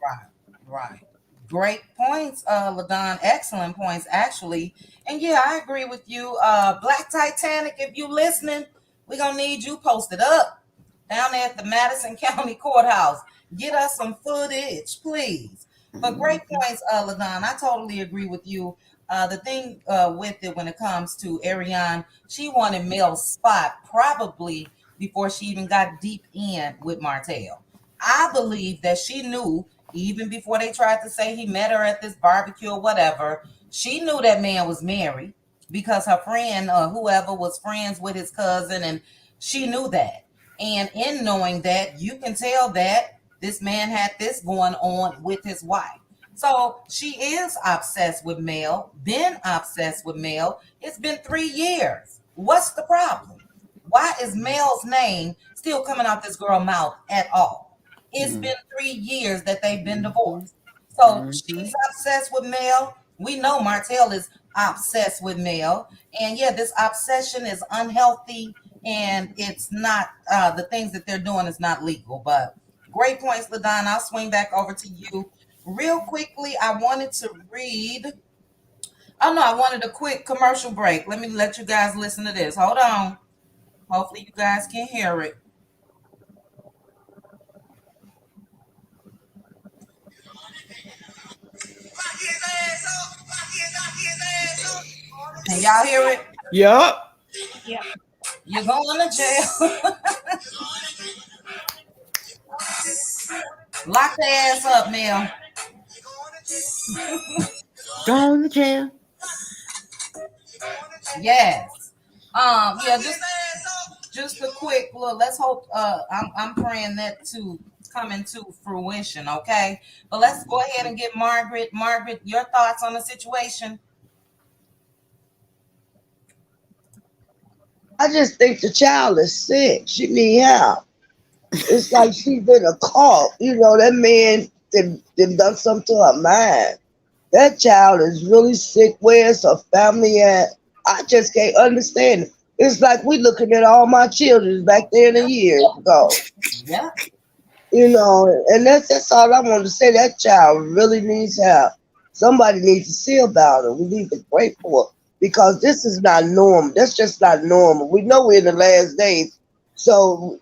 Right. Great points, LaDon. Excellent points, actually. And yeah, I agree with you. Black Titanic, if you listening, we're going to need you posted up down there at the Madison County Courthouse. Get us some footage, please. But great points, LaDon. I totally agree with you. The thing with it when it comes to Arionne, she wanted Mel's spot probably before she even got deep in with Martell. I believe that she knew, even before they tried to say he met her at this barbecue or whatever, she knew that man was married, because her friend or whoever was friends with his cousin, and she knew that. And in knowing that, you can tell that this man had this going on with his wife. So she is obsessed with Mel, been obsessed with Mel. It's been 3 years. What's the problem? Why is Mel's name still coming out this girl's mouth at all? It's been 3 years that they've been divorced. So she's obsessed with Mel. We know Martell is obsessed with Mel. And yeah, this obsession is unhealthy, and it's not, the things that they're doing is not legal. But great points, LaDon. I'll swing back over to you. Real quickly, I wanted to read. Oh no, I wanted a quick commercial break. Let me let you guys listen to this. Hold on. Hopefully you guys can hear it. Can y'all hear it? Yup. Yeah. You're going to jail. Lock their ass up, Mel. Going to jail. Yes. Yeah, just a quick look. Let's hope I'm praying that to come into fruition, okay? But let's go ahead and get Margaret. Margaret, your thoughts on the situation? I just think the child is sick. She need help. It's like she's in a cult. That man done something to her mind. That child is really sick. Where's her family at? I just can't understand it. It's like we looking at all my children back there in a year ago. Yeah. And that's all I want to say. That child really needs help. Somebody needs to see about her. We need to pray for her, because this is not normal. That's just not normal. We know we're in the last days. So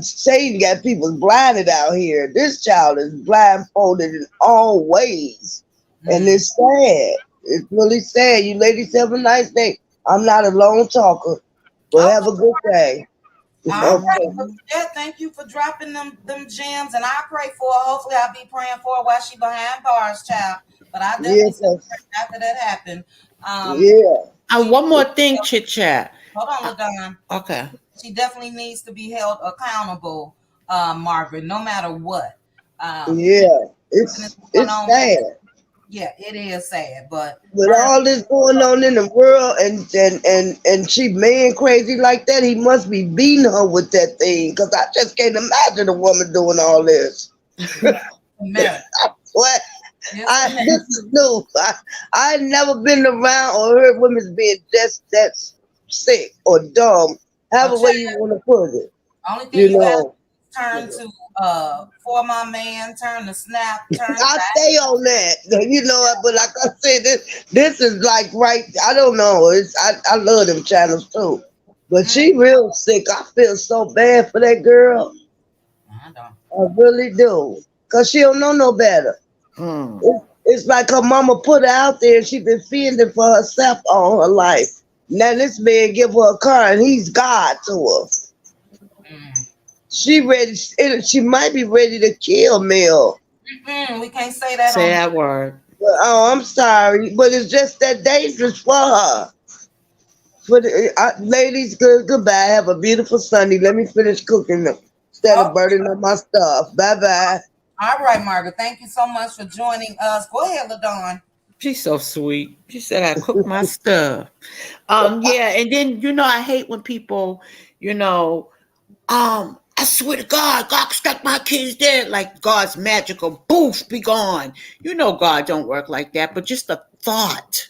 Satan got people blinded out here. This child is blindfolded in all ways. And it's sad. It's really sad. You ladies have a nice day. I'm not a lone talker, but have a good day. All right. Yeah, thank you for dropping them gems, and I pray for her. Hopefully, I'll be praying for her while she behind bars, child. But I definitely after that happened. And one more thing, Chit Chat. Hold on, LaDon. Okay. She definitely needs to be held accountable, Margaret, no matter what. It's sad. Yeah, it is sad, but with all this going on in the world, and she man crazy like that, he must be beating her with that thing, because I just can't imagine a woman doing all this. What? This is new. I never been around or heard women being just that sick or dumb. However way you want to put it. Only thing you have to turn to For My Man, turn to Snap, turn I stay on that. But like I said, this is like right. I don't know. I love them channels too. But she real sick. I feel so bad for that girl. I really do. Because she don't know no better. Mm. It's like her mama put her out there and she been fending for herself all her life. Now this man give her a car and he's God to her. Mm. She ready. She might be ready to kill Mel. We can't say that Say on. that word. But, oh, I'm sorry, but it's just that dangerous for her. For the ladies, goodbye. Have a beautiful Sunday. Let me finish cooking them instead of Okay. burning up my stuff. Bye bye. All right, Margaret. Thank you so much for joining us. Go ahead, LaDawn. She's so sweet. She said I cook my stuff. Yeah, and then I hate when people, you know, I swear to God, God struck my kids dead. Like God's magical boof, be gone. God don't work like that, but just the thought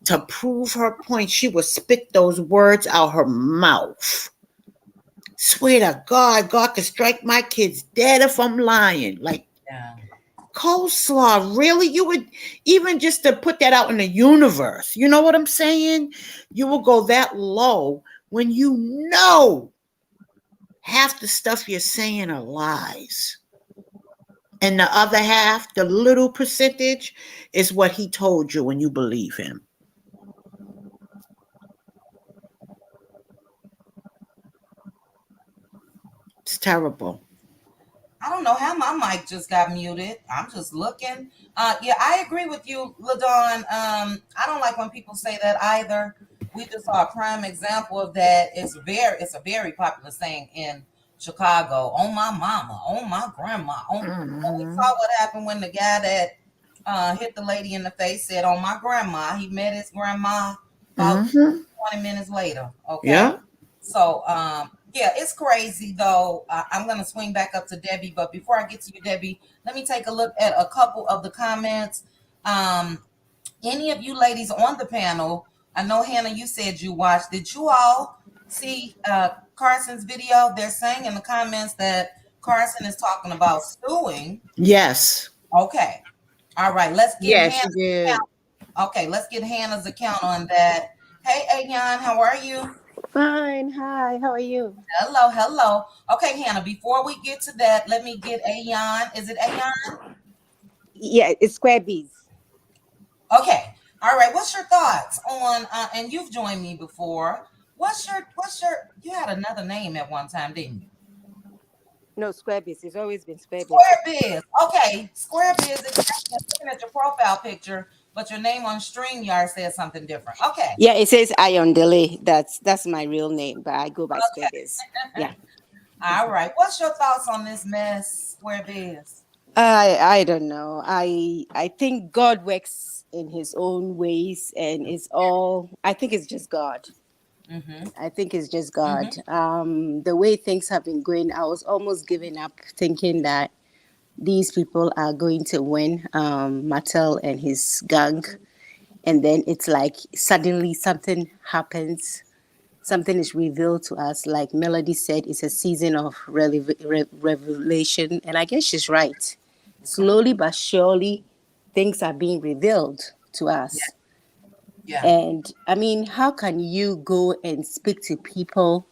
to prove her point, she would spit those words out her mouth. Swear to God, God could strike my kids dead if I'm lying. Like Yeah. coleslaw, really? You would even just to put that out in the universe. You know what I'm saying? You will go that low when half the stuff you're saying are lies. And the other half, the little percentage, is what he told you when you believe him. It's terrible. I don't know how my mic just got muted. I'm just looking. Yeah, I agree with you, LaDawn. I don't like when people say that either. We just saw a prime example of that. It's a very popular saying in Chicago. On my mama, on my grandma. We Mm-hmm. saw what happened when the guy that hit the lady in the face said, "On my grandma." He met his grandma about Mm-hmm. 20 minutes later. Okay. Yeah. So, yeah, it's crazy though. I'm going to swing back up to Debbie, but before I get to you, Debbie, let me take a look at a couple of the comments. Any of you ladies on the panel, I know Hannah, you said you watched. Did you all see Carson's video? They're saying in the comments that Carson is talking about suing. Yes. Okay. All right. Let's get Yeah, she Hannah's did. account. Okay, let's get Hannah's account on that. Hey, Ayan, how are you? Fine. Hi. How are you? Hello, hello. Okay, Hannah, before we get to that, let me get Ayan. Is it Ayan? Yeah, it's Square Bees. Okay. All right. What's your thoughts on and you've joined me before. What's your you had another name at one time, didn't you? No, Square Bees. It's always been Square Bees. Square Biz. Okay. Square Biz is looking at your profile picture, but your name on StreamYard says something different. Okay. Yeah, it says Ion Delay. That's my real name, but I go by Square Bees. Yeah. All right. What's your thoughts on this mess, Square Biz? I don't know. I think God works in His own ways, and it's all. I think it's just God. Mm-hmm. I think it's just God. Mm-hmm. The way things have been going, I was almost giving up, thinking that these people are going to win. Martell and his gang, and then it's like suddenly something happens, something is revealed to us. Like Melody said, it's a season of revelation, and I guess she's right. Okay. Slowly but surely things are being revealed to Yeah. us. Yeah. And I mean, how can you go and speak to people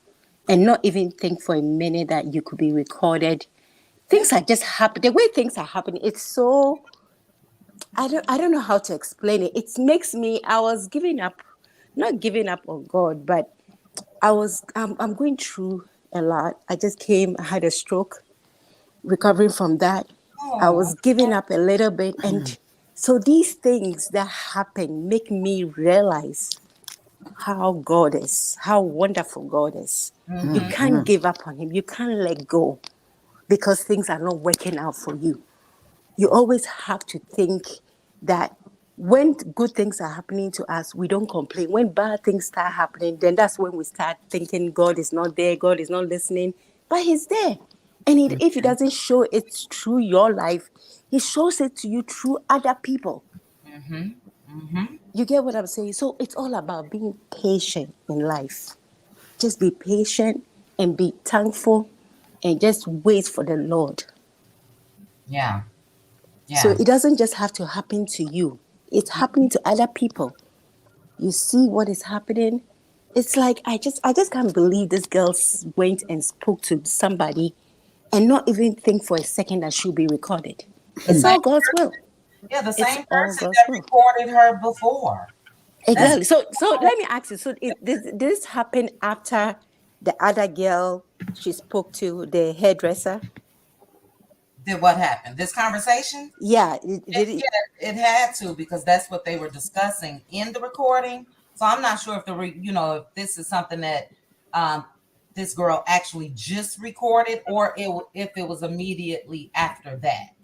and not even think for a minute that you could be recorded? Yeah. Things are just happening. The way things are happening, it's so, I don't know how to explain it. It makes me, I was giving up, not giving up on God, but I'm going through a lot. I just came, I had a stroke, recovering from that. I Oh, was giving up a little bit. And so these things that happen make me realize how God is, how wonderful God is. You mm-hmm. can't Mm-hmm. give up on Him. You can't let go because things are not working out for you. You always have to think that when good things are happening to us, we don't complain. When bad things start happening, then that's when we start thinking God is not there, God is not listening. But He's there. And if He doesn't show it through your life, He shows it to you through other people. Mm-hmm. Mm-hmm. You get what I'm saying? So it's all about being patient in life. Just be patient and be thankful and just wait for the Lord. Yeah. So Yeah. it doesn't just have to happen to you, it's happening to other people. You see what is happening. It's like I just can't believe this girl went and spoke to somebody and not even think for a second that she'll be recorded. The It's same all God's will. Yeah, the It's same all person God's that will. recorded her before. That's Exactly. So let me ask you. So this happened after the other girl she spoke to, the hairdresser. did what happened. This conversation? Yeah. Yeah, it had to because that's what they were discussing in the recording. So I'm not sure if if this is something that um this girl actually just recorded or if it was immediately after that.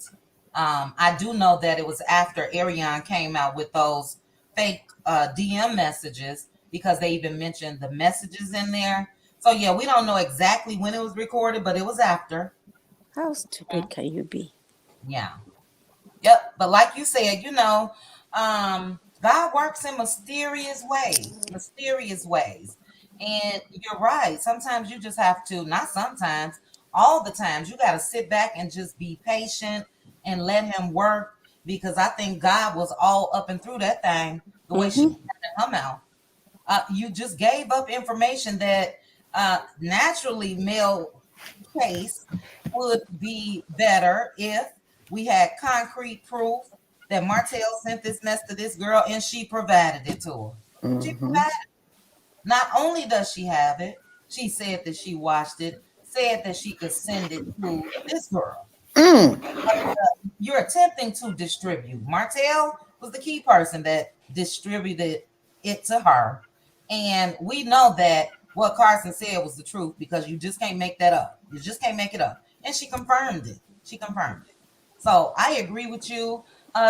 I do know that it was after Arionne came out with those fake DM messages because they even mentioned the messages in there. So yeah, we don't know exactly when it was recorded, but it was after. How stupid can you be? Yeah. Yep. But like you said, God works in mysterious ways, mysterious ways. And you're right. Sometimes you just have to, not sometimes, all the times, you got to sit back and just be patient and let him work because I think God was all up and through that thing the way she Mm-hmm. had in her mouth. You just gave up information that naturally male case would be better if we had concrete proof that Martell sent this mess to this girl and she provided it to her. She Mm-hmm. provided. Not only does she have it, she said that she watched it, said that she could send it to this girl. Mm. You're attempting to distribute. Martell was the key person that distributed it to her. And we know that what Carson said was the truth because you just can't make that up. You just can't make it up. And she confirmed it. She confirmed it. So I agree with you,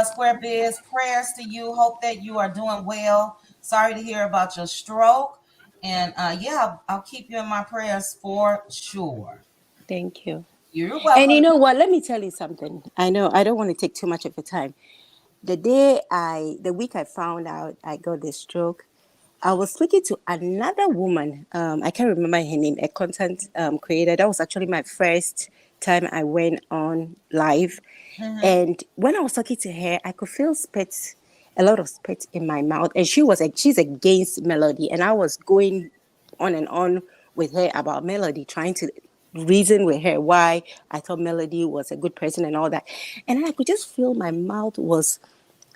Square Biz. Prayers to you. Hope that you are doing well. Sorry to hear about your stroke. And yeah, I'll keep you in my prayers for sure. Thank you. You're And you welcome. know what? Let me tell you something. I know I don't want to take too much of your time. The week I found out I got the stroke, I was speaking to another woman. I can't remember her name, a content creator. That was actually my first time I went on live. Mm-hmm. And when I was talking to her, I could feel spit, a lot of spit in my mouth. And she's against Melody. And I was going on and on with her about Melody, trying to reason with her why I thought Melody was a good person and all that. And then I could just feel my mouth was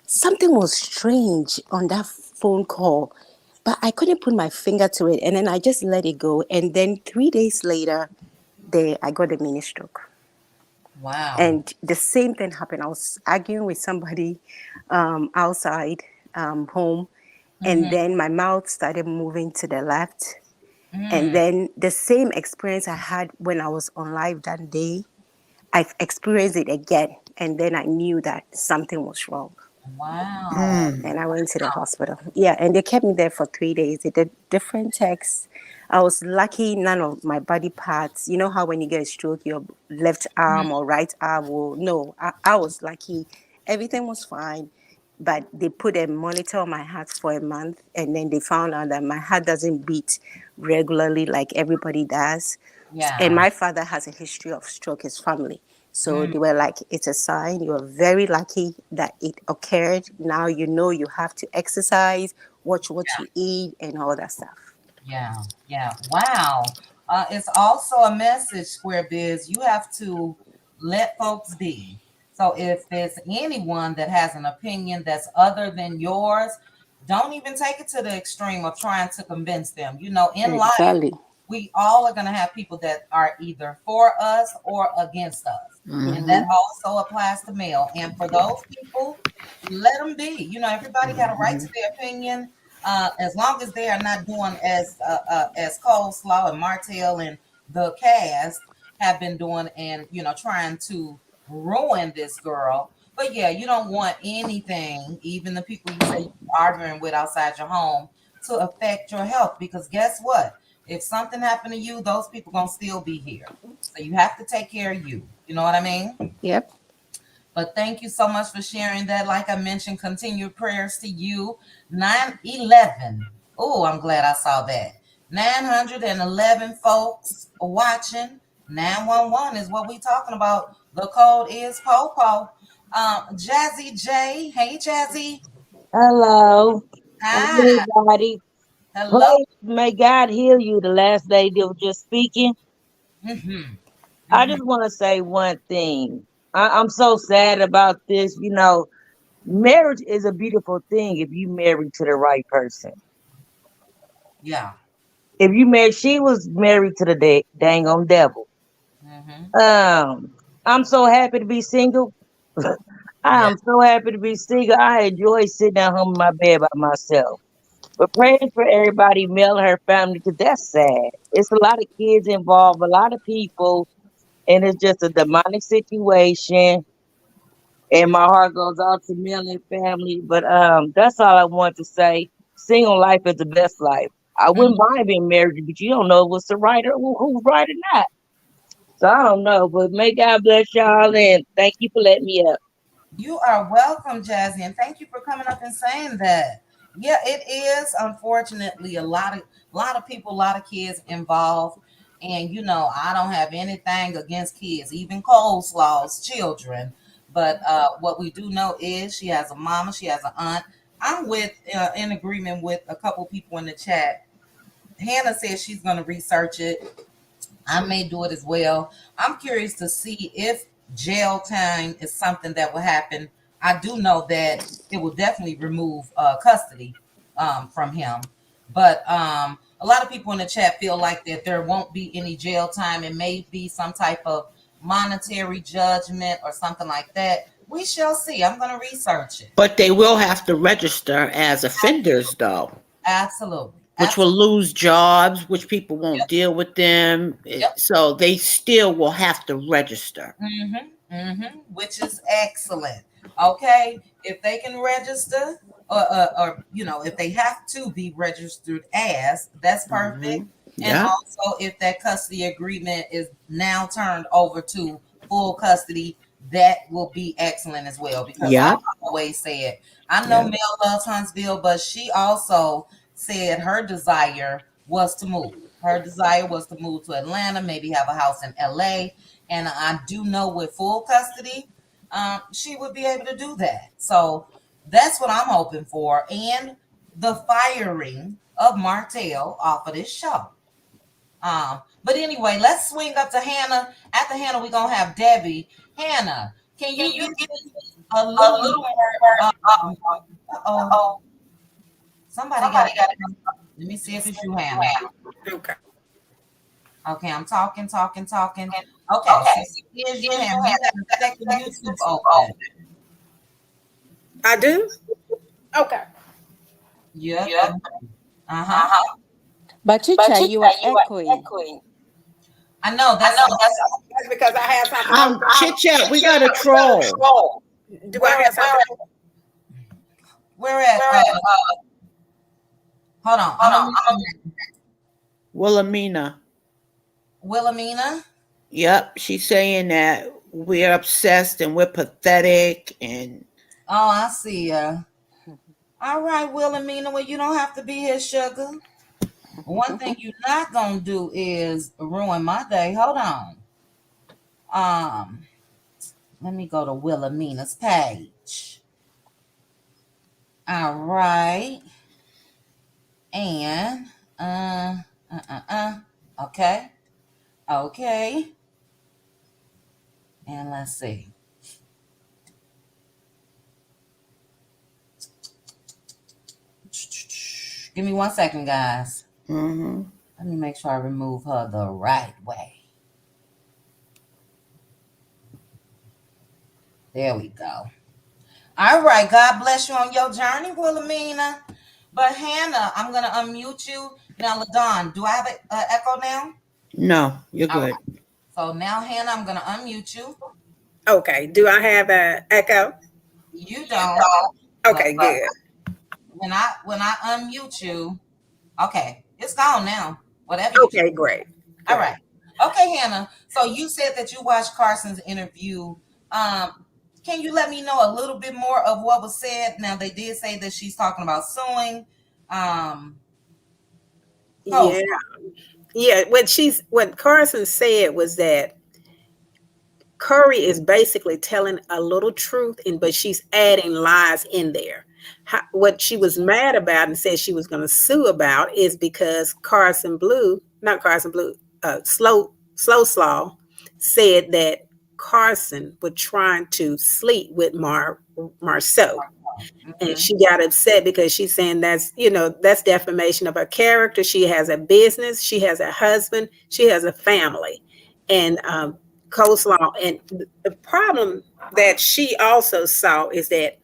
something was strange on that phone call, but I couldn't put my finger to it. And then I just let it go. And then 3 days later, I got a mini stroke. Wow. And the same thing happened. I was arguing with somebody outside home, and Mm-hmm. then my mouth started moving to the left. And Mm. then the same experience I had when I was on live that day, I've experienced it again. And then I knew that something was wrong. Wow. And I went to the hospital. Yeah, and they kept me there for 3 days. They did different checks. I was lucky none of my body parts, you know how when you get a stroke, your left arm or right arm will, no, I was lucky. Everything was fine. But they put a monitor on my heart for a month, and then they found out that my heart doesn't beat regularly like everybody does. And Yeah. my father has a history of stroke, his family. So Mm, they were like, it's a sign. You're very lucky that it occurred. Now you know you have to exercise, watch what you eat, and all that stuff. yeah. Yeah. Wow. It's also a message, Square Biz. You have to let folks be. So if there's anyone that has an opinion that's other than yours, don't even take it to the extreme of trying to convince them. In life, Exactly. we all are going to have people that are either for us or against us. And that Mm-hmm. also applies to male. And for those people, let them be. Everybody got a right to their opinion. As long as they are not doing as Coleslaw and Martell and the cast have been doing, and trying to ruin this girl. But yeah, you don't want anything, even the people you say you're arguing with outside your home, to affect your health. Because guess what? If something happened to you, those people gonna still be here. So you have to take care of you. You know what I mean? Yep. But thank you so much for sharing that. Like I mentioned, continued prayers to you. 911. Oh, I'm glad I saw that. 911 folks watching. 911 is what we talking about. The code is Popo. Jazzy J. Hey, Jazzy. Hello, Hi. everybody. Hello. Pray, may God heal you. The last lady that was just speaking. Mm-hmm. I just want to say one thing. I'm so sad about this. You know, marriage is a beautiful thing if you married to the right person. Yeah. If you married, she was married to the dang on devil. Mm-hmm. I'm so happy to be single. I Yeah. am so happy to be single. I enjoy sitting at home in my bed by myself. But praying for everybody, male and her family, because that's sad. It's a lot of kids involved, a lot of people, and it's just a demonic situation. And my heart goes out to male and family. But that's all I want to say. Single life is the best life. I wouldn't Mhm. mind being married, but you don't know what's the right or who's right or not. So I don't know. But may God bless y'all and thank you for letting me up. You are welcome, Jazzy, and thank you for coming up and saying that. Yeah, it is unfortunately a lot of people, a lot of kids involved. And I don't have anything against kids, even coleslaw's children. But what we do know is she has a mama, she has an aunt. I'm with in agreement with a couple people in the chat. Hannah says she's going to research it. I may do it as well. I'm curious to see if jail time is something that will happen. I do know that it will definitely remove custody from him. But a lot of people in the chat feel like that there won't be any jail time. It may be some type of monetary judgment or something like that. We shall see. I'm going to research it. But they will have to register as offenders, though, Absolutely. which will Absolutely. lose jobs, which people won't Yep. deal with them. Yep. So they still will have to register. Which is excellent. Okay, if they can register, or if they have to be registered as, that's perfect. Hmm. And Yeah. also, if that custody agreement is now turned over to full custody, that will be excellent as well. Because I Yeah. always said, I know Yeah. Mel loves Huntsville, but she also said her desire was to move. Her desire was to move to Atlanta, maybe have a house in LA, and I do know with full custody, she would be able to do that. So that's what I'm hoping for. And the firing of Martell off of this show. But anyway, let's swing up to Hannah. After Hannah, we're gonna have Debbie. Hannah, can you give me a little more? Uh-oh, somebody got it. Let me see if it's you, Hannah. Okay. Okay, I'm talking, talking, talking. Okay, so here's you, Hannah. You got a second YouTube open. I do? Okay. Yep. Uh-huh. But Chicha, you are echoing. I know That's because I have something. Chit chat, we got a troll. Do I have something? we're at hold on. Wilhelmina. Wilhelmina. Yep, she's saying that we're obsessed and we're pathetic and Oh, I see ya. All right, Wilhelmina. Well, you don't have to be here, sugar. One thing you're not gonna do is ruin my day. Hold on. Um, Let me go to Wilhelmina's page. All right. And okay. Okay. And let's see. Give me 1 second, guys. mhm. Let me make sure I remove her the right way. There we go. All right. God bless you on your journey, Wilhelmina. But Hannah, I'm gonna unmute you now. Ladon, do I have an echo now? No, you're All good. right. So now, Hannah, I'm gonna unmute you. Okay. Do I have an echo? You don't. Okay, But good. when I unmute you, okay, it's gone now. Whatever you do. Okay, great. All right. Okay, Hannah. So you said that you watched Carson's interview. Can you let me know a little bit more of what was said? Now they did say that she's talking about suing. Yeah. Yeah. What Carson said was that Curry is basically telling a little truth, but she's adding lies in there. What she was mad about and said she was going to sue about is because Carson Blue, not Carson Blue, Slow Slaw said that Carson was trying to sleep with Marceau. And Mhm. she got upset because she's saying that's defamation of her character. She has a business, she has a husband, she has a family, and coleslaw. And the problem that she also saw is that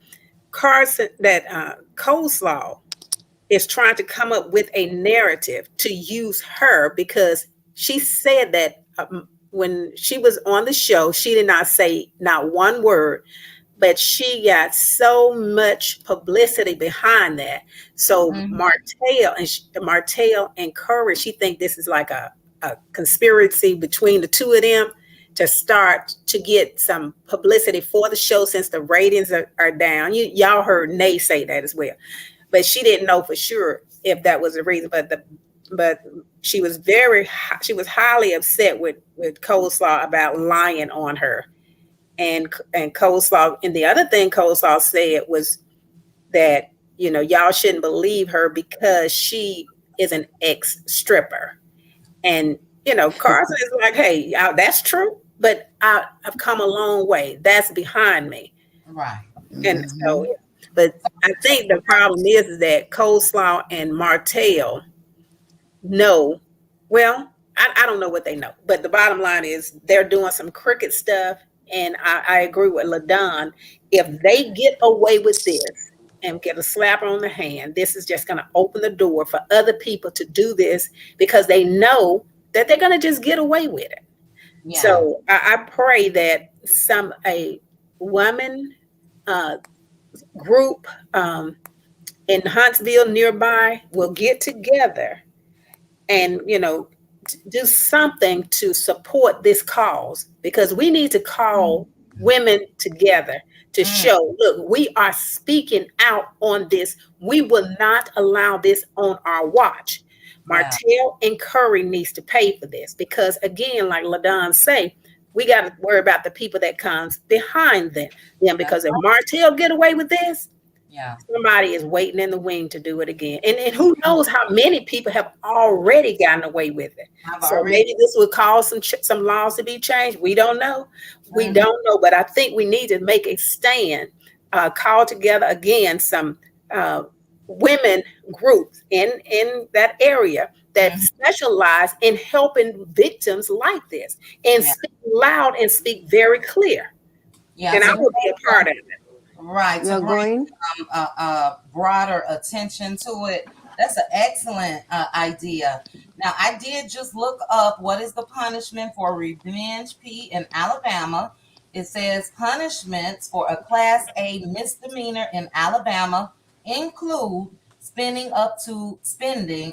coleslaw is trying to come up with a narrative to use her because she said that when she was on the show, she did not say not one word, but she got so much publicity behind that. So Mhm. Martell and Curry, she think this is like a conspiracy between the two of them to start to get some publicity for the show since the ratings are down. Y'all heard Nay say that as well, but she didn't know for sure if that was the reason. But she was she was highly upset with Coleslaw about lying on her, and Coleslaw. And the other thing Coleslaw said was that y'all shouldn't believe her because she is an ex stripper. And Carson is like, hey, that's true, but I've come a long way. That's behind me. Right. And so, Mhm. but I think the problem is that Coleslaw and Martell know, well, I don't know what they know, but the bottom line is they're doing some crooked stuff. And I agree with LaDon. If they get away with this and get a slap on the hand, this is just going to open the door for other people to do this because they know that they're going to just get away with it. Yeah. So I pray that a woman uh, group in Huntsville nearby will get together and do something to support this cause, because we need to call women together to Mm. show, look, we are speaking out on this. We will not allow this on our watch. Yeah. Martell and Curry needs to pay for this because, again, like LaDon say, we got to worry about the people that comes behind them, That's because if right. Martell get away with this, Yeah. somebody is waiting in the wing to do it again. And who knows how many people have already gotten away with it. I've So already. maybe this would cause some laws to be changed. We don't know. We Mhm. don't know. But I think we need to make a stand, call together again some women groups in that area that Mhm. specialize in helping victims like this, and Yeah. speak loud and speak very clear. Yeah. And I To will be a part of it. right, to You're bring going. broader attention to it. That's an excellent idea. Now, I did just look up what is the punishment for revenge P in Alabama. It says punishments for a Class A misdemeanor in Alabama include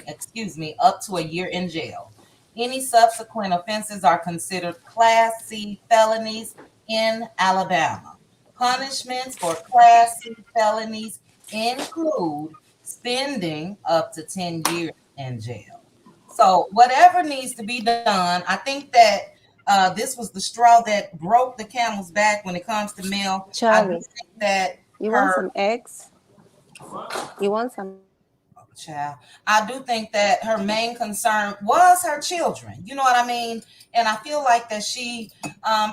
excuse me, up to a year in jail. Any subsequent offenses are considered Class C felonies in Alabama. Punishments for Class C felonies include spending up to 10 years in jail. So, whatever needs to be done, I think that this was the straw that broke the camel's back when it comes to Mel. I do Charlie, think that you want her some eggs? You want some child. I do think that her main concern was her children. You know what I mean? And I feel like that she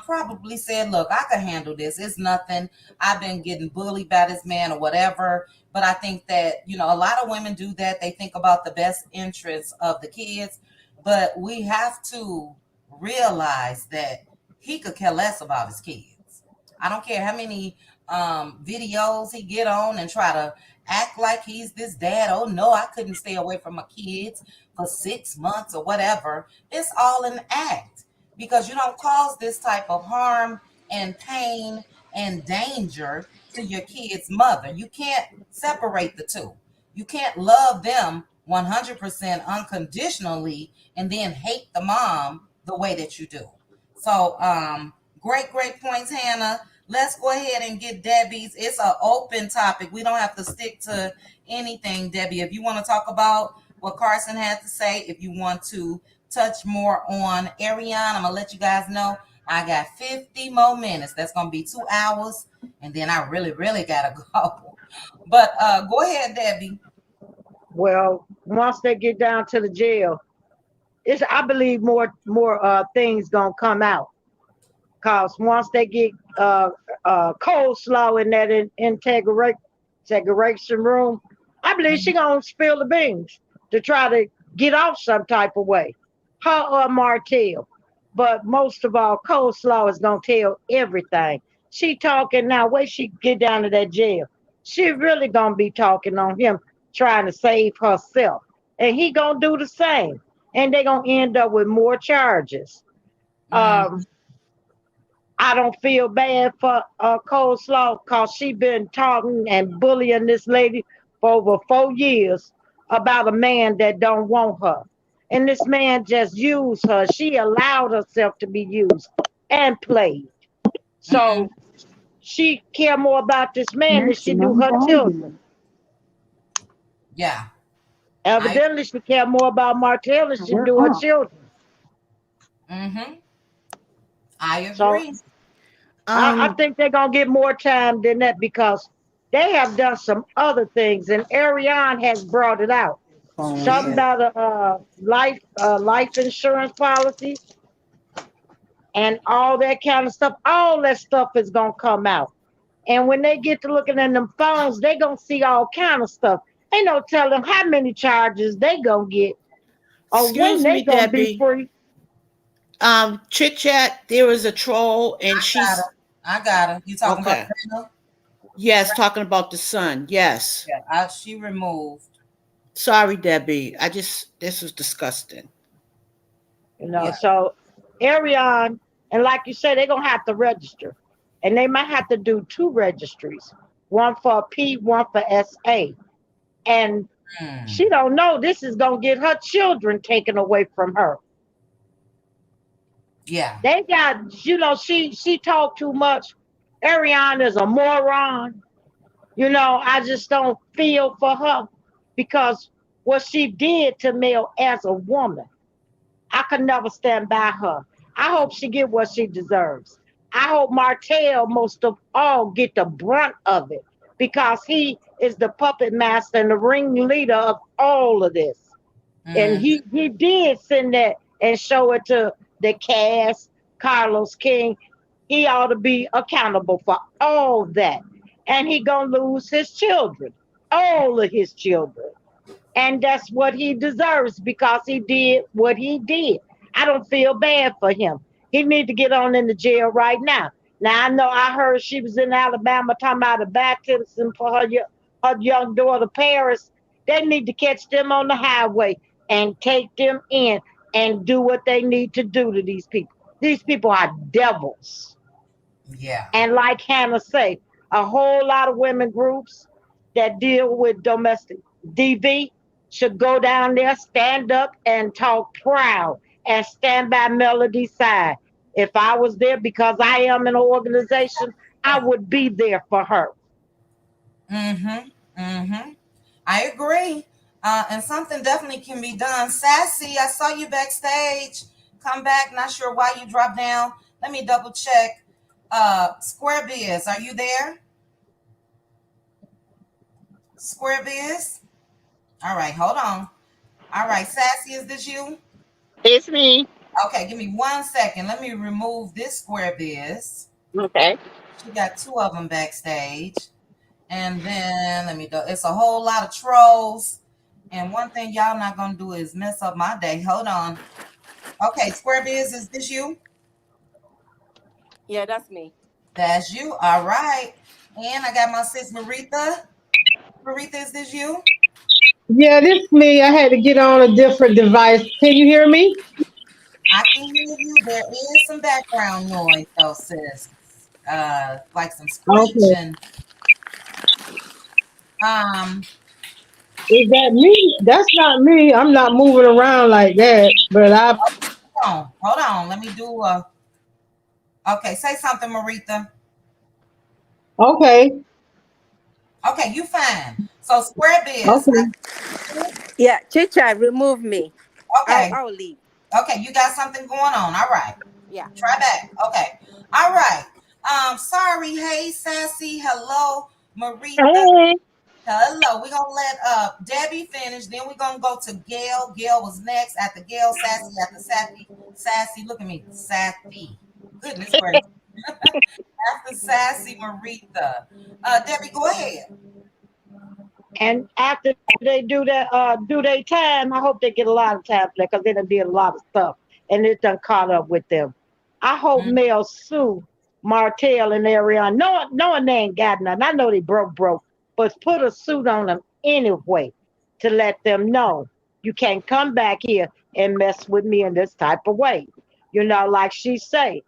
probably said, "Look, I can handle this. It's nothing. I've been getting bullied by this man or whatever." But I think that a lot of women do that. They think about the best interests of the kids, but we have to realize that he could care less about his kids. I don't care how many videos he get on and try to act like he's this dad. Oh no, I couldn't stay away from my kids for 6 months or whatever. It's all an act because you don't cause this type of harm and pain and danger to your kid's mother. You can't separate the two. You can't love them 100% unconditionally and then hate the mom the way that you do. So, great points, Hannah. Let's go ahead and get Debbie's. It's an open topic. We don't have to stick to anything, Debbie. If you want to talk about what Carson had to say, if you want to touch more on Arionne, I'm gonna let you guys know I got 50 more minutes. That's gonna be 2 hours, and then I really gotta go. But go ahead, Debbie. Well, once they get down to the jail, I believe more things gonna come out. Cause once they get coleslaw in that integration room, I believe she gonna spill the beans to try to get off some type of way. Her or Martell. But most of all, coleslaw is gonna tell everything. She talking now. Wait, she get down to that jail. She really gonna be talking on him, trying to save herself, and he gonna do the same. And they gonna end up with more charges. Mm-hmm. I don't feel bad for Coleslaw because she been talking and bullying this lady for over 4 years about a man that don't want her. And this man just used her. She allowed herself to be used and played. Mm-hmm. So she care more about this man than she do her children. Yeah. Evidently, she care more about Martell than she do her children. Mm-hmm. I So agree. I think they're gonna get more time than that because they have done some other things, and Arionne has brought it out. Something about a life insurance policy and all that kind of stuff. All that stuff is gonna come out, and when they get to looking at them phones, they gonna see all kind of stuff. Ain't no telling how many charges they gonna get or when Excuse they me, gonna be Debbie. free. Chit Chat, there was a troll and she's I got her. You talking about okay. Dana? Yes, talking about the son. Yes. Yeah. She removed. Sorry, Debbie. This was disgusting. Yeah. So Arion, and like you said, they're gonna have to register. And they might have to do two registries, one for P, one for SA. And she don't know this is gonna get her children taken away from her. Yeah. They got, she talked too much. Ariane is a moron. I just don't feel for her because what she did to Mel as a woman. I could never stand by her. I hope she get what she deserves. I hope Martell most of all get the brunt of it because he is the puppet master and the ringleader of all of this. And Mm-hmm. he did send that and show it to the cast, Carlos King. He ought to be accountable for all that. And he gonna lose his children, all of his children. And that's what he deserves because he did what he did. I don't feel bad for him. He need to get on in the jail right now. Now I know I heard she was in Alabama talking about a baptism for her young daughter Paris. They need to catch them on the highway and take them in and do what they need to do to these people. These people are devils. Yeah. And like Hannah say, a whole lot of women groups that deal with domestic DV should go down there, stand up, and talk proud and stand by Melody's side. If I was there, because I am an organization, I would be there for her. Mm-hmm. Mm-hmm. I agree. And something definitely can be done. Sassy, I saw you backstage. Come back. Not sure why you dropped down. Let me double check. Square Biz, are you there? Square Biz? All right, hold on. All right, Sassy, is this you? It's me. Okay, give me 1 second. Let me remove this Square Biz. Okay. She got two of them backstage. And then let me do it's a whole lot of trolls. And one thing y'all not gonna do is mess up my day. Hold on. Okay, Square Biz, is this you? Yeah, that's me. That's you. All right. And I got my sis Maritha. Maritha, is this you? Yeah, this me. I had to get on a different device. Can you hear me? I can hear you. There is some background noise though, sis. Like some Okay. screeching. Um, Is that me? That's not me. I'm not moving around like that. But hold on. Let me do okay, say something, Maritha. okay. Okay, you fine. So Square Biz. Okay. Yeah, Chicha, remove me. Okay. I'll leave. Okay, you got something going on. All right. Yeah. Try back. Okay. All right. Sorry. Hey, Sassy. Hello, Maritha. Hey. Hello. We're gonna let Debbie finish. Then we're gonna go to Gail. Gail was next. After Gail, Sassy. After Sassy. Sassy. Look at me. Sassy. Goodness gracious. After Sassy Marita. Debbie, go ahead. And after they do their time, I hope they get a lot of time because they done did a lot of stuff and it done caught up with them. I hope Mm, Mel sue Martell and Arionne. Knowing they ain't got nothing. I know they broke, but put a suit on them anyway to let them know you can't come back here and mess with me in this type of way. Like she say,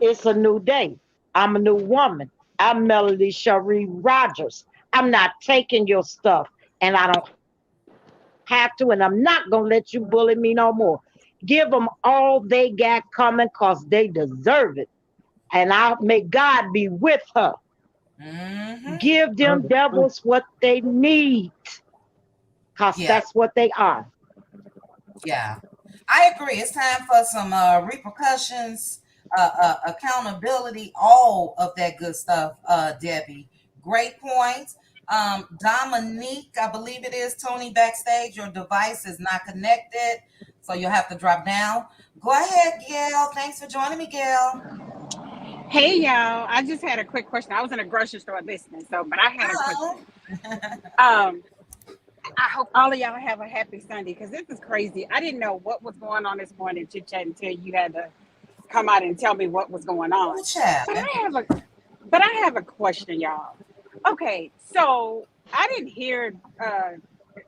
it's a new day. I'm a new woman. I'm Melody Cherie Rogers. I'm not taking your stuff, and I don't have to, and I'm not gonna let you bully me no more. Give them all they got coming, cause they deserve it. And I may God be with her. mm-hmm. Give them devils what they need, cause Yeah, that's what they are. yeah. I agree. It's time for some repercussions, accountability, all of that good stuff, Debbie. Great points. Dominique, I believe it is Tony backstage. Your device is not connected, so you'll have to drop down. Go ahead, Gail. Thanks for joining me, Gail. Hey y'all, I just had a quick question. I was in a grocery store listening, but I had a Oh. question. Um, I hope all of y'all have a happy Sunday because this is crazy. I didn't know what was going on this morning, chit chat, until you had to come out and tell me what was going on. Ooh, child. But I have a question, y'all. Okay, so I didn't hear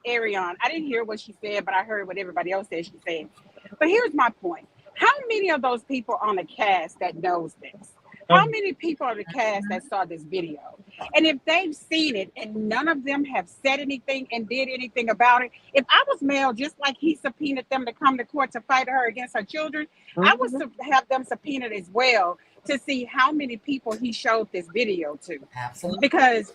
Arionne. I didn't hear what she said, but I heard what everybody else said she said. But here's my point. How many of those people on the cast that knows this? How many people on the cast that saw this video? And if they've seen it and none of them have said anything and did anything about it, if I was Mel, just like he subpoenaed them to come to court to fight her against her children, I would have them subpoenaed as well to see how many people he showed this video to. Absolutely. Because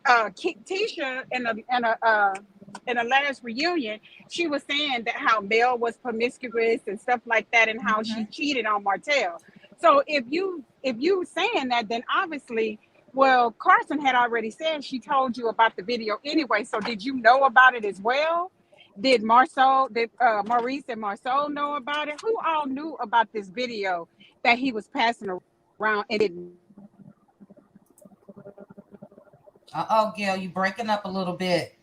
Tisha in a last reunion, she was saying that how Mel was promiscuous and stuff like that, and how she cheated on Martell. So if you saying that, then obviously, well, Carson had already said she told you about the video anyway. So did you know about it as well? Did Maurice and Marceau know about it? Who all knew about this video that he was passing around and didn't? Uh-oh, Gail, you breaking up a little bit.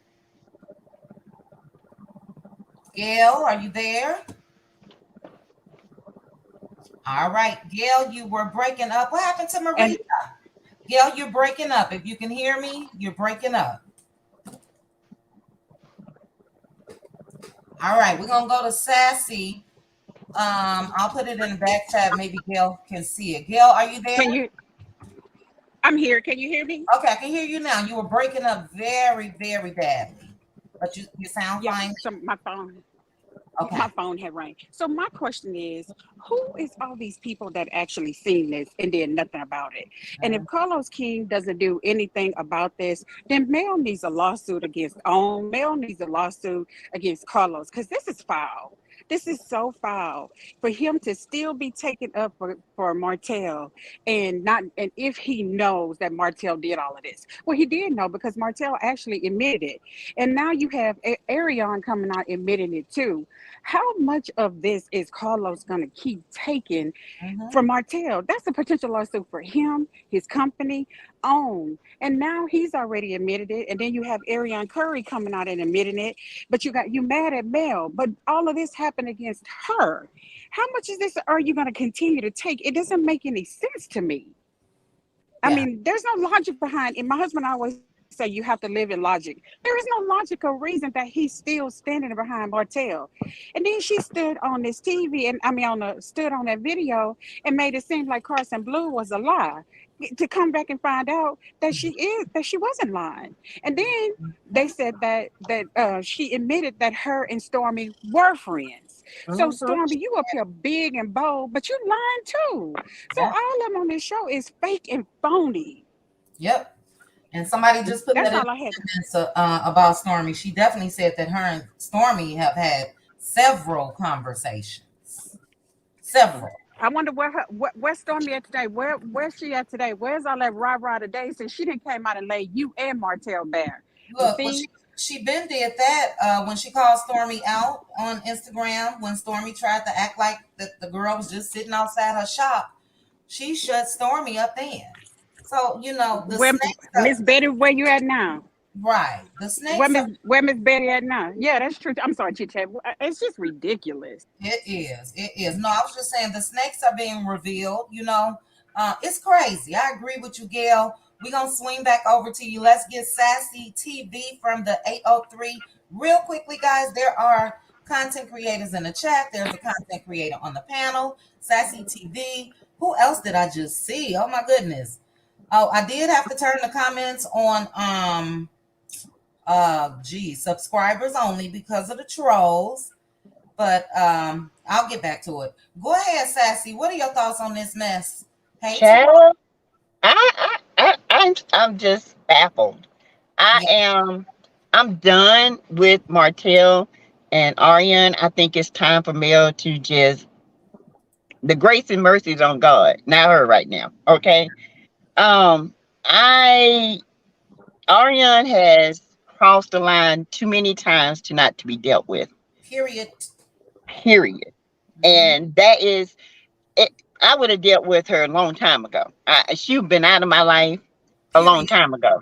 Gail, are you there? All right, Gail, you were breaking up. What happened to Marita? Gail, you're breaking up. If you can hear me, you're breaking up. All right, we're gonna go to Sassy. I'll put it in the back tab. Maybe Gail can see it. Gail, are you there? I'm here. Can you hear me? Okay, I can hear you now. You were breaking up very, very badly, but you sound fine. So my phone. Okay. My phone had rang. So my question is, who is all these people that actually seen this and did nothing about it? And if Carlos King doesn't do anything about this, then Mel needs a lawsuit against OWN. Mel needs a lawsuit against Carlos, because this is foul. This is so foul for him to still be taken up for Martell and if he knows that Martell did all of this. Well, he did know because Martell actually admitted it. And now you have Arionne coming out admitting it too. How much of this is Carlos going to keep taking from Martell? That's a potential lawsuit for him, his company, OWN. And now he's already admitted it. And then you have Arionne Curry coming out and admitting it. But you mad at Mel. But all of this happened against her. How much of this are you going to continue to take? It doesn't make any sense to me. I mean, there's no logic behind it. My husband always say you have to live in logic. There is no logical reason that he's still standing behind Martell. And then she stood on this TV stood on that video and made it seem like Carson Blue was a lie. To come back and find out that she wasn't lying. And then they said that she admitted that her and Stormy were friends. So Stormy, you up here big and bold, but you lying too. So all of them on this show is fake and phony. Yep. And somebody just put That's that all I had. About Stormy. She definitely said that her and Stormy have had several conversations. Several. I wonder where's Stormy at today? Where's she at today? Where's all that rah-rah today since she didn't came out and lay you and Martell bare? Look, she been did that when she called Stormy out on Instagram when Stormy tried to act like the girl was just sitting outside her shop She shut Stormy up then. So, the Where snakes Miss Betty, where you at now? right. The snakes are Where Miss Betty at now? Yeah, that's true. I'm sorry, Chit Chat. It's just ridiculous. It is. It is. No, I was just saying the snakes are being revealed. It's crazy. I agree with you, Gail. We're going to swing back over to you. Let's get Sassy TV from the 803. Real quickly, guys, there are content creators in the chat. There's a content creator on the panel, Sassy TV. Who else did I just see? Oh, my goodness. Oh, I did have to turn the comments on subscribers only because of the trolls. But I'll get back to it. Go ahead, Sassy. What are your thoughts on this mess? Hey, Child, I'm just baffled. I'm done with Martell and Arionne. I think it's time for Mel to just the grace and mercies on God, not her right now. Okay. I Arionne has crossed the line too many times to not to be dealt with. period. Period. And that is it. I would have dealt with her a long time ago. She'd been out of my life a long Period. time ago.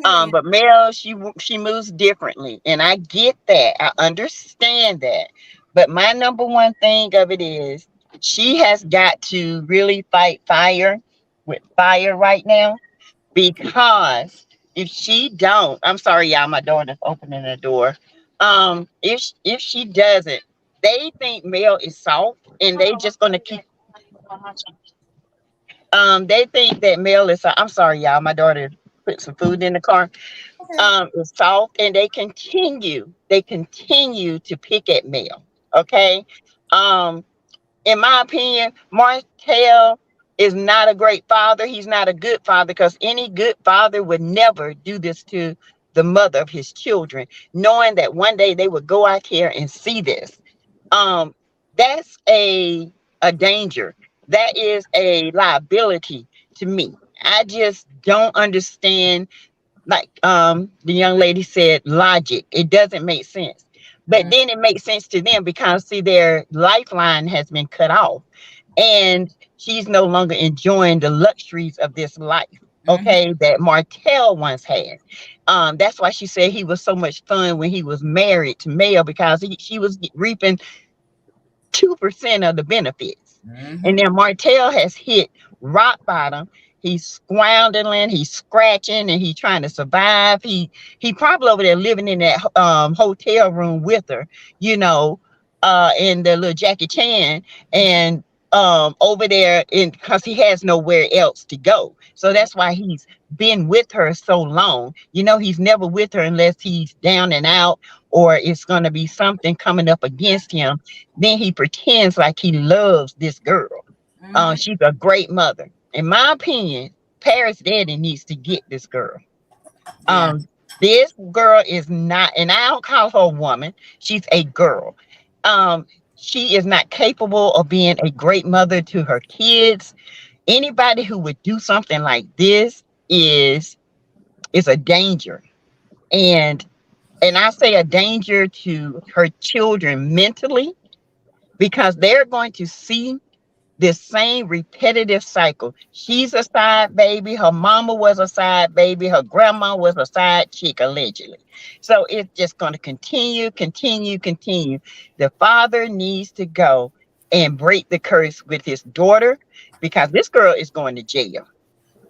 Period. But Mel, she moves differently, and I get that. I understand that. But my number one thing of it is she has got to really fight fire with fire right now, because if she don't, I'm sorry, y'all, my daughter's opening the door. If she doesn't, they think Mel is soft, and they just gonna keep. They think that Mel is. I'm sorry, y'all, my daughter put some food in the car. Okay. Is soft, and they continue to pick at Mel. Okay. Um, in my opinion, Martell is not a great father. He's not a good father, because any good father would never do this to the mother of his children, knowing that one day they would go out here and see this. Um, that's a danger. That is a liability to me. I just don't understand, like the young lady said, logic. It doesn't make sense. But then it makes sense to them, because see, their lifeline has been cut off, and she's no longer enjoying the luxuries of this life, okay, that Martell once had. That's why she said he was so much fun when he was married to Mel, because she was reaping 2% of the benefits. And then Martell has hit rock bottom. He's squandering, he's scratching, and he's trying to survive. He probably over there living in that hotel room with her, in the little Jackie Chan, and over there in, because he has nowhere else to go. So that's why he's been with her so long. He's never with her unless he's down and out, or it's going to be something coming up against him. Then he pretends like he loves this girl. She's a great mother. In my opinion, Paris Daddy needs to get this girl. Yeah. This girl is not, and I don't call her a woman. She's a girl. She is not capable of being a great mother to her kids. Anybody who would do something like this is a danger. And I say a danger to her children mentally, because they're going to see this same repetitive cycle. She's a side baby. Her mama was a side baby. Her grandma was a side chick, allegedly. So it's just going to continue, continue, continue. The father needs to go and break the curse with his daughter, because this girl is going to jail.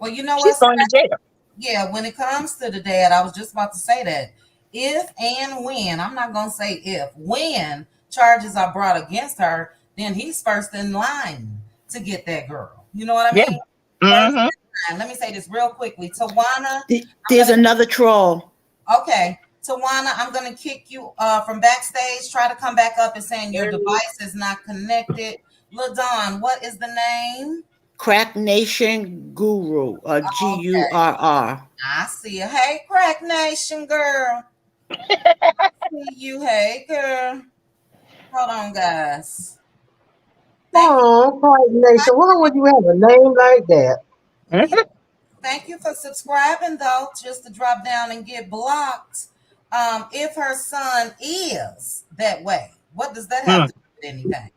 Well, you know She's what? going to jail. Yeah, when it comes to the dad, I was just about to say that. If and when, I'm not going to say if, when charges are brought against her, then he's first in line to get that girl. You know what I Yeah. mean? First in line. Let me say this real quickly. Tawana. There's another troll. Okay. Tawana, I'm going to kick you from backstage. Try to come back up and saying your device is not connected. LaDon, what is the name? Crack Nation Guru, Gurr. I see you. Hey, Crack Nation girl. See you. Hey, girl. Hold on, guys. Oh, Pride Nation, why would you have a name like that? Thank you for subscribing, though, just to drop down and get blocked. If her son is that way, what does that have to do with anything?